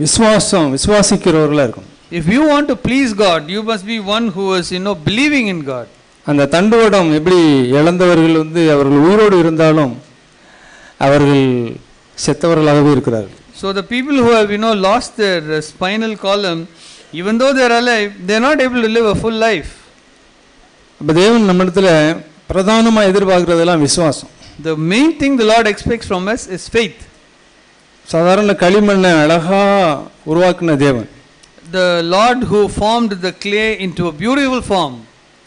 விசுவாசிக்கிறவர்களா இருக்கணும். If you want to please God, you must be one who is, believing in God. அந்த தண்டுவடம் எப்படி இழந்தவர்கள் அவர்கள் உயிரோடு இருந்தாலும் அவர்கள் செத்தவர்களாகவே இருக்கிறார்கள். So the people who have lost their spinal column, even though they are alive, they are not able to live a full life. அப்ப தேவன் நம்மிடத்துல பிரதானமா எதிர்பார்க்கிறதெல்லாம் விசுவாசம். The main thing the Lord expects from us is faith. சாதாரண களிமண்ணை அழகா உருவாக்கின தேவன், The Lord who formed the clay into a beautiful form.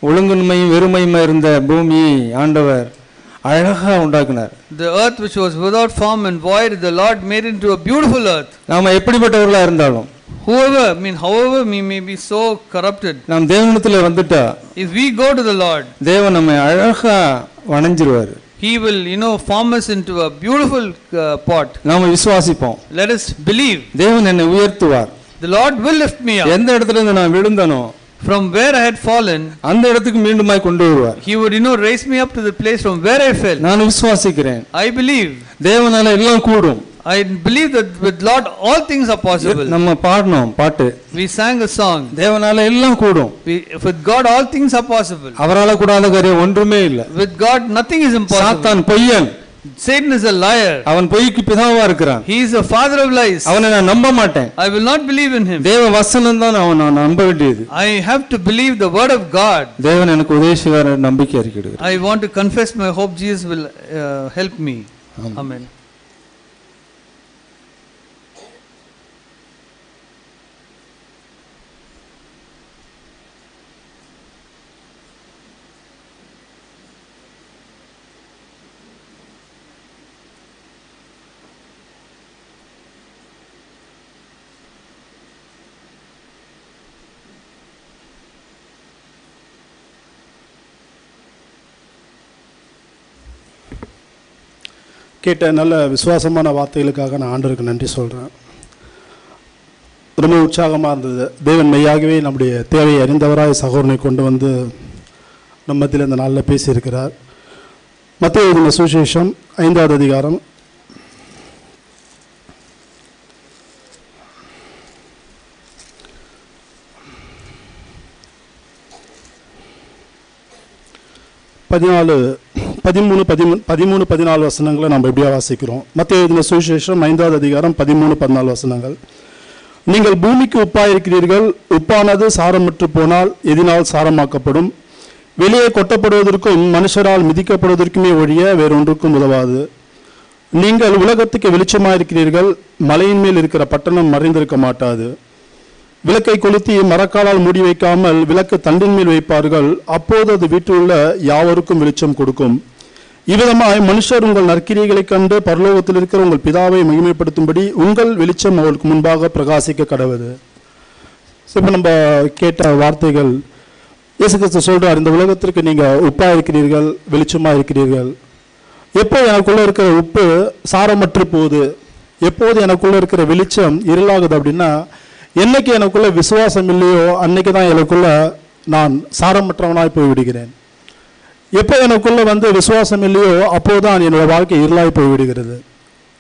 ஒழுங்குமையும் வெறுமையுமா இருந்த பூமியை ஆண்டவர் அழகா உண்டாக்கினார். The earth which was without form and void, the Lord made into a beautiful earth. நாம எப்படிப்பட்டவர்களா இருந்தாலும், however we may be so corrupted, நாம் தேவனிடத்துல வந்துட்டா, if we go to the Lord, தேவன் நம்மை அழகா வணங்கிடுவார். He will form us into a beautiful pot. நாம விசுவாசிப்போம். Let us believe. தேவன் என்னை உயர்த்துவார். The Lord will lift me up. எந்த இடத்துல இருந்து நான் விழுந்தனோ, from where I had fallen, அந்த இடத்துக்கு மீண்டுமாய் கொண்டு வருவார். He would raise me up to the place from where I fell. நான் விசுவாசிக்கிறேன். I believe. தேவனால எல்லாம் கூடும். I believe that with Lord all things are possible. நம்ம பாடணும் பாட்டு. We sang a song. தேவனால எல்லாம் கூடும். With God all things are possible. அவரால கூடாத காரியம் ஒன்றுமே இல்லை. With God nothing is impossible. சாத்தான் பொய்யன். Satan is a liar. அவன் பொய்க்கு பிதாவா இருக்கிறான். He is the father of lies. அவனை நான் நம்ப மாட்டேன். I will not believe in him. தேவ வசனம் தான் நான் நம்ப வேண்டியது. I have to believe the word of God. தேவன் எனக்கு உதவி செய்வார் நம்பிக்கை அறிக்கையிடுகிறேன். I want to confess my hope Jesus will help me. Amen. கேட்ட நல்ல விசுவாசமான வார்த்தைகளுக்காக நான் ஆண்டவருக்கு நன்றி சொல்கிறேன். ரொம்ப உற்சாகமாக இருந்தது. தேவன் மெய்யாகவே நம்முடைய தேவையை அறிந்தவராய் சகோதரனை கொண்டு வந்து நம்ம மத்தியில் இந்த நாளில் பேசியிருக்கிறார். மத்தேயு எழுதின சுவிசேஷம் 5வது அதிகாரம் 13-14 வசனங்களை நம்ம எப்படியா வாசிக்கிறோம். மத்தேயு எழுதின சுவிசேஷம் 5வது அதிகாரம் 13-14 வசனங்கள். நீங்கள் பூமிக்கு உப்பாயிருக்கிறீர்கள். உப்பானது சாரமற்று போனால் எதினால் சாரமாக்கப்படும்? வெளியே கொட்டப்படுவதற்கும் மனுஷரால் மிதிக்கப்படுவதற்குமே ஒழிய வேறொன்றுக்கும் உதவாது. நீங்கள் உலகத்துக்கு வெளிச்சமாயிருக்கிறீர்கள். மலையின் மேல் இருக்கிற பட்டணம் மறைந்திருக்க மாட்டாது. விளக்கை கொளுத்தி மரக்காலால் மூடி வைக்காமல் விளக்கு தண்டின் மேல் வைப்பார்கள். அப்போது அது வீட்டில் உள்ள யாவருக்கும் வெளிச்சம் கொடுக்கும். இவ்விதமாய் மனுஷர் உங்கள் நற்கிரியைகளை கண்டு பரலோகத்தில் இருக்கிற உங்கள் பிதாவை மகிமைப்படுத்தும்படி உங்கள் வெளிச்சம் அவருக்கு முன்பாக பிரகாசிக்க கடவுது. இப்போ நம்ம கேட்ட வார்த்தைகள் இயேசு கிறிஸ்து சொல்றார், இந்த உலகத்திற்கு நீங்க உப்பா இருக்கிறீர்கள், வெளிச்சமா இருக்கிறீர்கள். எப்போ எனக்குள்ள இருக்கிற உப்பு சாரமற்று போகுது, எப்போது எனக்குள்ள இருக்கிற வெளிச்சம் இருளாகுது அப்படின்னா, என்னைக்கு எனக்குள்ள விசுவாசம் இல்லையோ அன்னைக்கு தான் எனக்குள்ள நான் சாரமற்றவனாய் போய்விடுகிறேன். எப்போ எனக்குள்ள விசுவாசம் இல்லையோ அப்போதான் என்னோட வாழ்க்கை இருளாய் போய்விடுகிறது.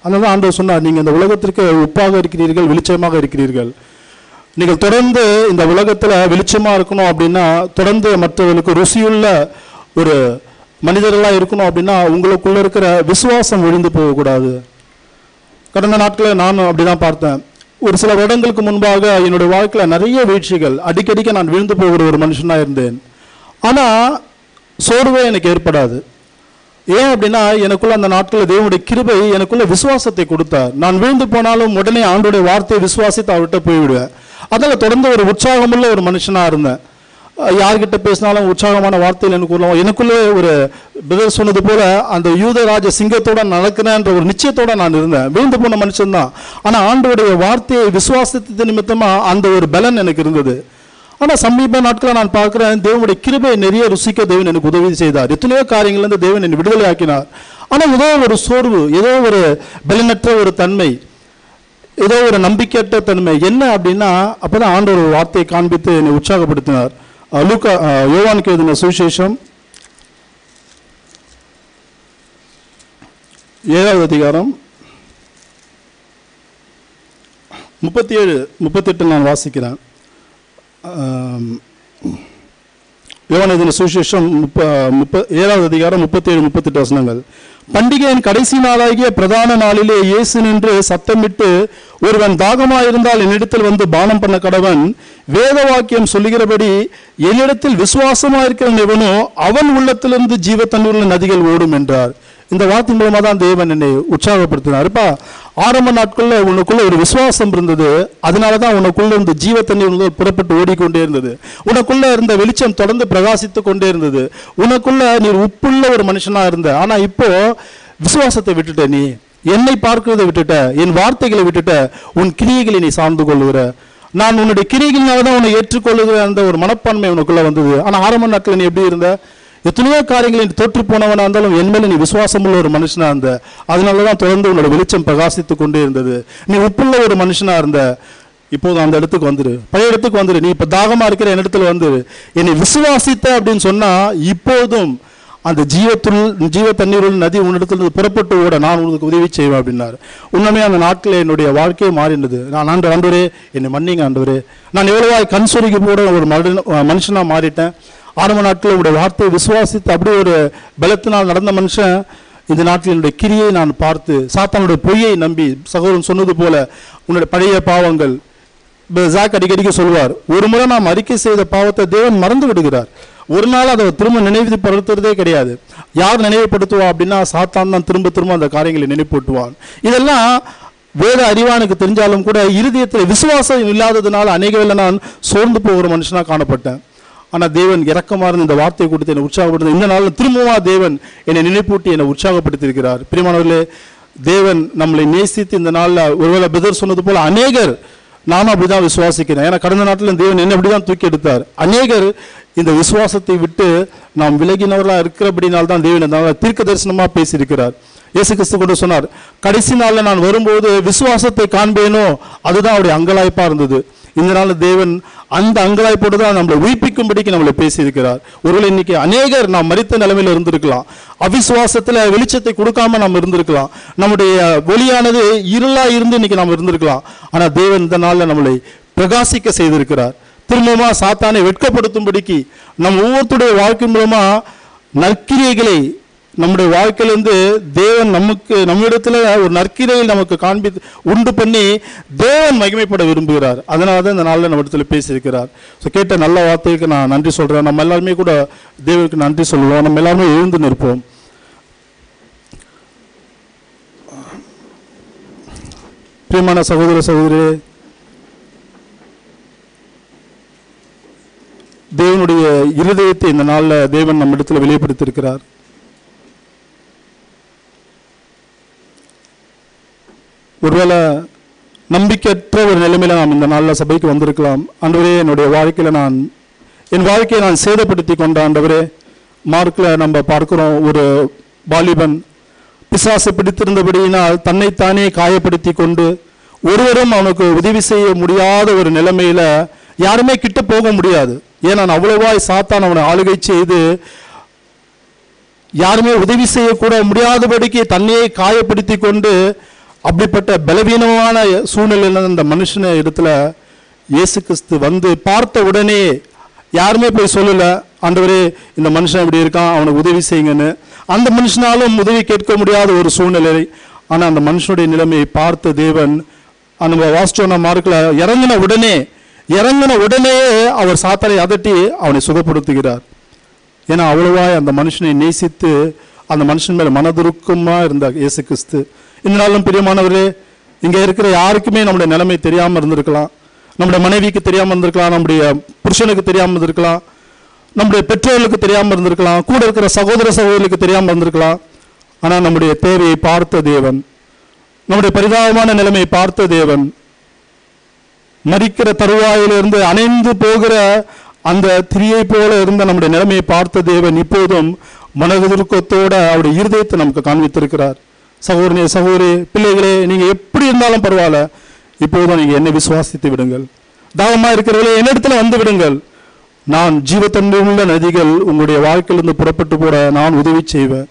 அதனால ஆண்டவர் சொன்னார், நீங்கள் இந்த உலகத்திற்கு உப்பாக இருக்கிறீர்கள், வெளிச்சமாக இருக்கிறீர்கள். நீங்கள் தொடர்ந்து இந்த உலகத்தில் வெளிச்சமாக இருக்கணும் அப்படின்னா, தொடர்ந்து மற்றவர்களுக்கு ருசியுள்ள ஒரு மனிதர்களாக இருக்கணும் அப்படின்னா, உங்களுக்குள்ள இருக்கிற விசுவாசம் விழுந்து போகக்கூடாது. கடந்த நாட்களில் நானும் அப்படிதான் பார்த்தேன். ஒரு சில வருடங்களுக்கு முன்பாக என்னுடைய வாழ்க்கையில் நிறைய வீழ்ச்சிகள், அடிக்கடிக்க நான் விழுந்து போகிற ஒரு மனுஷனாக இருந்தேன். ஆனால் சோர்வே எனக்கு ஏற்படாது. ஏன் அப்படின்னா, எனக்குள்ள அந்த நாட்களில் தேவனுடைய கிருபை எனக்குள்ள விசுவாசத்தை கொடுத்தார். நான் விழுந்து போனாலும் உடனே ஆண்டோடைய வார்த்தையை விசுவாசித்து அவர்கிட்ட போய்விடுவேன். அதில் தொடர்ந்து ஒரு உற்சாகமுள்ள ஒரு மனுஷனாக இருந்தேன். யார்கிட்ட பேசினாலும் உற்சாகமான வார்த்தையில் எனக்குள்ளே ஒரு பிரதர் சொன்னது போல அந்த யூதராஜ சிங்கத்தோட நடக்கிறேன்ற ஒரு நிச்சயத்தோட நான் இருந்தேன். விழுந்து போன மனுஷன்தான். ஆனால் ஆண்டோடைய வார்த்தையை விசுவாசத்து நிமித்தமாக அந்த ஒரு பலன் எனக்கு இருந்தது. ஆனால் சமீப நாட்களில் நான் பார்க்குறேன், தேவனுடைய கிருபை நிறைய ருசிக்க தேவன் எனக்கு உதவி செய்தார். எத்தனையோ காரியங்கள்லேருந்து தேவன் என்னை விடுதலை ஆக்கினார். ஆனால் ஏதோ ஒரு சோர்வு, ஏதோ ஒரு பலனற்ற ஒரு தன்மை, ஏதோ ஒரு நம்பிக்கையற்ற தன்மை. என்ன அப்படின்னா, அப்போதான் ஆண்டவர் ஒரு வார்த்தையை காண்பித்து என்னை உற்சாகப்படுத்தினார். யோவானுக்கு எழுதின சுவிசேஷம் 7வது அதிகாரம் 37, 38 நான் வாசிக்கிறேன். யோவான் எழுதின சுவிசேஷம் 7வது அதிகாரம் 37, 38 வசனங்கள். பண்டிகையின் கடைசி நாளாகிய பிரதான நாளிலே இயேசு நின்று சத்தமிட்டு, ஒருவன் தாகமாயிருந்தால் என்னிடத்தில் வந்து பானம் பண்ண கடவன். வேத வாக்கியம் சொல்லுகிறபடி என்னிடத்தில் விசுவாசமாயிருக்கிறவன் எவனோ அவன் உள்ளத்திலிருந்து ஜீவ தண்ணீருள்ள நதிகள் ஓடும் என்றார். இந்த வார்த்தை மூலமாக தான் தேவன் என்னை உற்சாகப்படுத்தினார். இருப்பா, ஆரம்ப நாட்கள்ல உனக்குள்ள ஒரு விசுவாசம் இருந்தது, அதனால தான் உனக்குள்ள இருந்த ஜீவ தண்ணீர் புறப்பட்டு ஓடிக்கொண்டே இருந்தது. உனக்குள்ள இருந்த வெளிச்சம் தொடர்ந்து பிரகாசித்து கொண்டே இருந்தது. உனக்குள்ள நீ உப்புள்ள ஒரு மனுஷனா இருந்த. ஆனா இப்போ விசுவாசத்தை விட்டுட்ட, நீ என்னை பார்க்கிறதை விட்டுட்ட, என் வார்த்தைகளை விட்டுட்ட, உன் கிரியைகளை நீ சார்ந்து கொள்ளுகிற. நான் உன்னுடைய கிரியைகளினால தான் உன்னை ஏற்றுக்கொள்ளுகிற அந்த ஒரு மனப்பான்மை உனக்குள்ள வந்தது. ஆனா ஆரம்ப நாட்கள் நீ எப்படி இருந்த? எத்தனையோ காரியங்களை தோற்று போனவனா இருந்தாலும் என் மேல நீ விசுவாசம் உள்ள ஒரு மனுஷனா இருந்த. அதனாலதான் தொடர்ந்து உன்னோட வெளிச்சம் பிரகாசித்து கொண்டே இருந்தது. நீ உப்புள்ள ஒரு மனுஷனா இருந்த. இப்போது அந்த இடத்துக்கு வந்துரு, பழைய இடத்துக்கு வந்துரு. நீ இப்ப தாகமா இருக்கிற என் இடத்துல வந்துரு. என்னை விசுவாசித்த அப்படின்னு சொன்னா இப்போதும் அந்த ஜீவ தண்ணீருள் நதி உன்னிடத்துல புறப்பட்டு ஓட நான் உனக்கு உதவி செய்வேன் அப்படின்னாரு. உண்மையா அந்த நாட்டில் என்னுடைய வாழ்க்கையை மாறினது. நான் ஆண்டவரே என்னை மன்னிங்க ஆண்டவரே, நான் எவ்வளவாய் கண் சொருகி போட ஒரு மனுஷனா மாறிட்டேன். ஆரம்ப நாட்கள் உடைய வார்த்தையை விசுவாசித்து அப்படி ஒரு பலத்தினால் நடந்த மனுஷன் இந்த நாட்டில் என்னுடைய கிரியை நான் பார்த்து சாத்தானுடைய பொய்யை நம்பி, சகோதரன் சொன்னது போல உன்னுடைய பழைய பாவங்கள், ஜாக் அடிக்கடிக்கு சொல்வார், ஒரு முறை நாம் அறிக்கை செய்த பாவத்தை தேவன் மறந்து விடுகிறார். ஒரு நாள் அதை திரும்ப நினைவுபடுத்துறதே கிடையாது. யார் நினைவுபடுத்துவா அப்படின்னா சாத்தான் தான் திரும்ப திரும்ப அந்த காரியங்களை நினைப்பூட்டுவான். இதெல்லாம் வேத அறிவானுக்கு தெரிஞ்சாலும் கூட இருதயத்தில் விசுவாசம் இல்லாததுனால அநேகவேளை நான் சோர்ந்து போகிற மனுஷனா காணப்பட்டேன். ஆனால் தேவன் இரக்கமாக இருந்து இந்த வார்த்தையை கொடுத்து என்னை உற்சாகப்படுத்த இந்த நாளில் திரும்பவும் தேவன் என்னை நினைப்பூட்டி என்னை உற்சாகப்படுத்தியிருக்கிறார். பிரியமானவர்களே, தேவன் நம்மளை நேசித்து இந்த நாளில் ஒருவேளை பிரதர் சொன்னது போல அநேகர், நானும் அப்படிதான் விசுவாசிக்கிறேன். ஏன்னா கடந்த நாட்டில் தேவன் என்ன அப்படிதான் தூக்கி எடுத்தார். அநேகர் இந்த விசுவாசத்தை விட்டு நாம் விலகினவர்களாக இருக்கிறபடினால்தான் தேவன் இந்த தீர்க்க தரிசனமாக பேசியிருக்கிறார். இயேசு கிறிஸ்து கொண்டு சொன்னார், கடைசி நாளில் நான் வரும்போது விசுவாசத்தை காண்பேனோ, அதுதான் அவருடைய அங்கலாய்ப்பா இருந்தது. இந்த நாள் தேவன் அந்த அங்கலாய்ப்போடு தான் நம்மளை உயிர்ப்பிக்கும்படிக்கு நம்மளை பேசியிருக்கிறார். ஒருவேளை இன்னைக்கு அநேகர் நாம் மரித்த நிலைமையில் இருந்திருக்கலாம், அவிசுவாசத்துல வெளிச்சத்தை கொடுக்காம நாம் இருந்திருக்கலாம், நம்முடைய ஒளியானது இருளா இருந்து இன்னைக்கு நாம் இருந்திருக்கலாம். ஆனா தேவன் இந்த நாள்ல நம்மளை பிரகாசிக்க செய்திருக்கிறார். திரும்பமா சாத்தானை வெட்கப்படுத்தும்படிக்கு நம் ஒவ்வொருத்தருடைய வாழ்க்கை மூலமா நற்கிரியைகளை நம்முடைய வாழ்க்கையிலிருந்து தேவன் நம்மிடத்துல ஒரு நற்கிரையை நமக்கு உண்டு பண்ணி தேவன் மகிமைப்பட விரும்புகிறார். அதனால தான் இந்த நாளில் நம்ம இடத்துல பேசியிருக்கிறார். ஸோ கேட்ட நல்ல வார்த்தைக்கு நான் நன்றி சொல்றேன். நம்ம எல்லாருமே கூட தேவனுக்கு நன்றி சொல்லுவோம். நம்ம எல்லாருமே எழுந்து நிற்போம். பிரியமான சகோதர சகோதரி, தேவனுடைய இருதயத்தை இந்த நாளில் தேவன் நம்ம இடத்துல வெளிப்படுத்தியிருக்கிறார். ஒருவேளை நம்பிக்கையற்ற ஒரு நிலைமையில நாம் இந்த நாளில் சபைக்கு வந்திருக்கலாம். ஆண்டவரே, என்னுடைய வாழ்க்கையில என் வாழ்க்கையை நான் சேதப்படுத்தி கொண்ட ஆண்டவரே. மார்க்கில் நம்ம பார்க்கிறோம், ஒரு வாலிபன் பிசாசு பிடித்திருந்தபடியினால் தன்னைத்தானே காயப்படுத்தி கொண்டு ஒருவரும் அவனுக்கு உதவி செய்ய முடியாத ஒரு நிலைமையில யாருமே கிட்ட போக முடியாது. ஏன்னா அவ்வளவாய் சாத்தான் அவனை ஆளுகை செய்து யாருமே உதவி செய்யக்கூட முடியாதபடிக்கு தன்னையே காயப்படுத்தி கொண்டு அப்படிப்பட்ட பலவீனமான சூழ்நிலையில அந்த மனுஷன இடத்துல இயேசு கிறிஸ்து வந்து பார்த்த உடனே யாருமே போய் சொல்லல, ஆண்டவரே இந்த மனுஷன் இப்படி இருக்கான், அவனுக்கு உதவி செய்யுங்கன்னு. அந்த மனுஷனாலும் உதவி கேட்க முடியாத ஒரு சூழ்நிலை. ஆனா அந்த மனுஷனுடைய நிலைமையை பார்த்த தேவன் நம்ம வாசிச்சோன்னா மார்க்ல இறங்கின உடனே அவர் சாத்தானை அதட்டி அவனை சுகப்படுத்துகிறார். ஏன்னா அவ்வளவாய் அந்த மனுஷனை நேசித்து அந்த மனுஷன் மேல மனதுருக்கமா இருந்தார் இயேசு கிறிஸ்து. இந்த நாளும் பிரியமானவரே, இங்க இருக்கிற யாருக்குமே நம்முடைய நிலைமை தெரியாம இருந்திருக்கலாம், நம்முடைய மனைவிக்கு தெரியாம இருந்திருக்கலாம், நம்முடைய புருஷனுக்கு தெரியாம இருந்திருக்கலாம், நம்முடைய பெற்றோர்களுக்கு தெரியாம இருந்திருக்கலாம், கூட இருக்கிற சகோதர சகோதரிகளுக்கு தெரியாம இருந்திருக்கலாம். ஆனா நம்முடைய தேவையை பார்த்த தேவன், நம்முடைய பரிதாபமான நிலைமையை பார்த்த தேவன், மரிக்கிற தருவாயிலிருந்து அணைந்து போகிற அந்த திரியை போல இருந்த நம்முடைய நிலைமையை பார்த்த தேவன் இப்போதும் மனதுருக்கத்தோட அவருடைய இருதயத்தை நமக்கு காண்பித்திருக்கிறார். சகோதரனே, சகோதரி, பிள்ளைகளே, நீங்க எப்படி இருந்தாலும் பரவாயில்ல, இப்போதும் நீங்க என்னை விசுவாசித்து விடுங்கள். தாகமா இருக்கிறவர்களே, என்னிடத்துல வந்து விடுங்கள். நான் ஜீவத்தன்மையுள்ள நதிகள் உங்களுடைய வாழ்க்கையிலிருந்து புறப்பட்டு போட நான் உதவி செய்வேன்.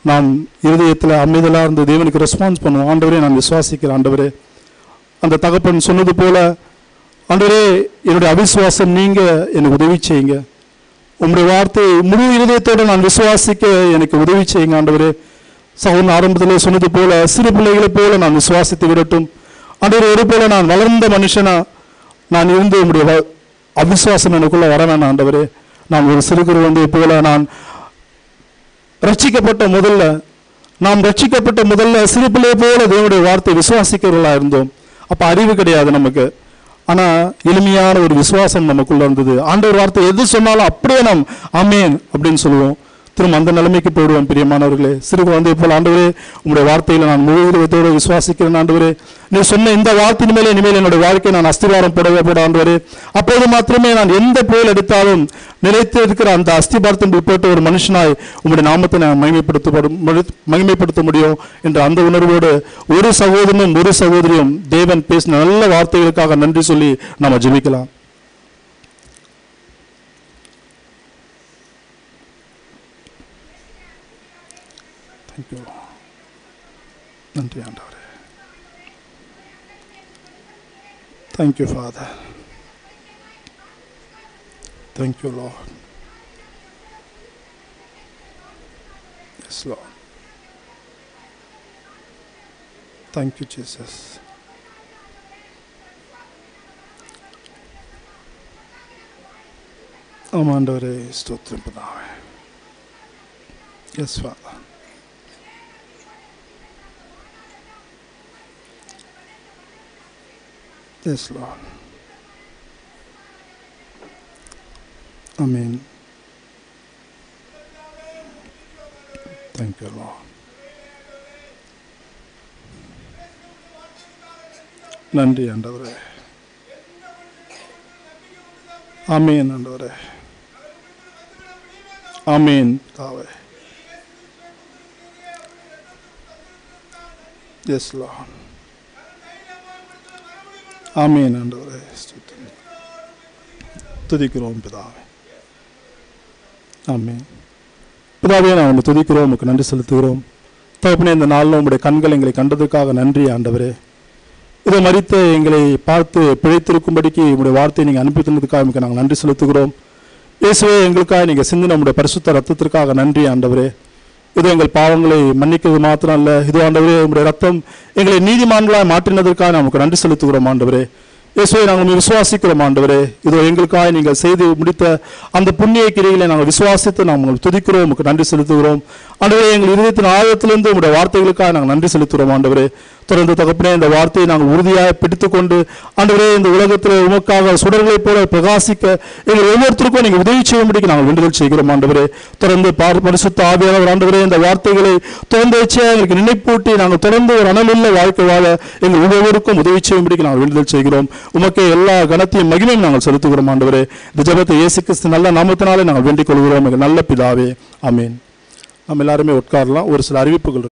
நாம் இருதயத்தில் அமைதலாக இருந்து தேவனுக்கு ரெஸ்பான்ஸ் பண்ணுவோம். ஆண்டவரே நான் விசுவாசிக்கிறேன் ஆண்டவரே, அந்த தகப்பன் சொன்னது போல ஆண்டவரே என்னுடைய அவிசுவாசம் நீங்க எனக்கு உதவி செய்யுங்க, உங்களுடைய வார்த்தை முழு இருதயத்தோடு நான் விசுவாசிக்க எனக்கு உதவி செய்யுங்க ஆண்டவரே. சகோதரன் ஆரம்பத்தில் சொன்னது போல சிறு பிள்ளைகளை போல நான் விசுவாசித்து விடட்டும் ஆண்டவரே. ஒரு போல நான் வளர்ந்த மனுஷனா நான் இருந்து உங்களுடைய அவிசுவாசம் எனக்குள்ள வர வேணாம் ஆண்டவரே. நான் ஒரு சிறு குழந்தை போல நான் ரட்சிக்கப்பட்ட முதல்ல சிறு பிள்ளை போல தேவனுடைய வார்த்தை விசுவாசிக்கிறவர்களா இருந்தோம். அப்ப அறிவு கிடையாது நமக்கு, ஆனா எளிமையான ஒரு விசுவாசம் நமக்குள்ள இருந்தது. ஆண்டவர் வார்த்தை எது சொன்னாலும் அப்படியே நாம் ஆமேன் அப்படின்னு சொல்லுவோம். திரும்ப அந்த நிலைமைக்கு போயிடுவோம். பிரியமானவர்களே, சிறு குழந்தை போல ஆண்டவரே உங்களுடைய வார்த்தையில நான் முழு இதயத்தோடு விசுவாசிக்கிறேன் ஆண்டவரே. நீ சொன்ன இந்த வார்த்தையின் மேலே இனிமேல் என்னுடைய வாழ்க்கை நான் அஸ்திவாரம் போட ஆண்டவரே. அப்போது மாத்திரமே நான் எந்த புயல் எடுத்தாலும் நிலைத்து இருக்கிற அந்த அஸ்திபாரத்தின் போட்டு ஒரு மனுஷனாய் உங்களுடைய நாமத்தை நான் மகிமைப்படுத்த முடியும் என்ற அந்த உணர்வோடு ஒரு சகோதரனும் ஒரு சகோதரியும் தேவன் பேசின நல்ல வார்த்தைகளுக்காக நன்றி சொல்லி நாம ஜெபிக்கலாம். நன்றி ஆண்டவரே. Thank you, Father. Thank you, Lord. Yes, Lord. Thank you, Jesus. ஆமாண்டவரே, ஸ்தோத்திரம் பிதாவே. Yes, Father. Yes, Lord. Amen. Thank you, Lord. நன்றி ஆண்டவரே. ஆமென் ஆண்டவரே. ஆமென் தாவே. Yes, Lord. ஆமென் ஆண்டவரே. துதிக்கிறோம் பிதாவே. ஆமென். பிதாவே, நான் உம்மை துதிக்கிறோம், உமக்கு நன்றி செலுத்துகிறோம். தகப்பனே, இந்த நாளில் உம்முடைய கண்கள் எங்களை கண்டதற்காக நன்றி ஆண்டவரே. இதை மறித்து எங்களை பார்த்து பிழைத்திருக்கும்படிக்கு உங்களுடைய வார்த்தையை நீங்கள் அனுப்பி தந்ததுக்காக உங்களுக்கு நாங்கள் நன்றி செலுத்துகிறோம். இயேசுவே, எங்களுக்காக நீங்கள் சிந்தின நம்முடைய பரிசுத்த ரத்தத்திற்காக நன்றி ஆண்டவரே. இது எங்கள் பாவங்களை மன்னிக்கிறது மாத்திரம் அல்ல, இது ஆண்டவரே உங்களுடைய ரத்தம் எங்களை நீதிமான்களாய் மாற்றினதற்காக நமக்கு நன்றி செலுத்துகிறோம் ஆண்டவரே. இயேசுவை நாங்கள் விசுவாசிக்கிறோம் ஆண்டவரே. இதோ எங்களுக்காக நீங்கள் செய்து முடித்த அந்த புண்ணிய கிரிகளை நாங்கள் விசுவாசித்து நாங்கள் துதிக்கிறோம், உங்களுக்கு நன்றி செலுத்துகிறோம் ஆண்டவரே. எங்கள் இதயத்தின் ஆழத்திலிருந்து உங்களுடைய வார்த்தைகளுக்காக நாங்கள் நன்றி செலுத்துகிறோம் ஆண்டவரே. தொடர்ந்து தகப்பனே, இந்த வார்த்தையை நாங்கள் உறுதியாக பிடித்துக்கொண்டு ஆண்டவரே இந்த உலகத்தில் உமக்காக சுடர்களைப் போல பிரகாசிக்க எங்கள் ஒவ்வொருத்தருக்கும் நீங்கள் உதவி செய்யும்படிக்கு நாங்கள் வேண்டுதல் செய்கிறோம் ஆண்டவரே. தொடர்ந்து பரிசுத்த ஆவியானவர் ஆண்டவரே இந்த வார்த்தைகளை தொடர்ந்து வச்சு எங்களுக்கு நினைப்பூட்டி நாங்கள் தொடர்ந்து ஒரு அனலுள்ள வாழ்க்கை வாழ எங்கள் ஒவ்வொருவருக்கும் உதவி செய்யும்படிக்கு நாங்கள் வேண்டுதல் செய்கிறோம். உமக்கே எல்லா கனத்தையும் மகிமையும் நாங்கள் செலுத்துகிறோம் ஆண்டவரே. இந்த ஜெபத்தை இயேசு கிறிஸ்து நல்ல நாமத்தினாலே நாங்கள் வேண்டிக் கொள்கிறோம் எங்கள் நல்ல பிதாவே. ஆமென். நம்ம எல்லாருமே உட்காரலாம். ஒரு சில அறிவிப்புகள்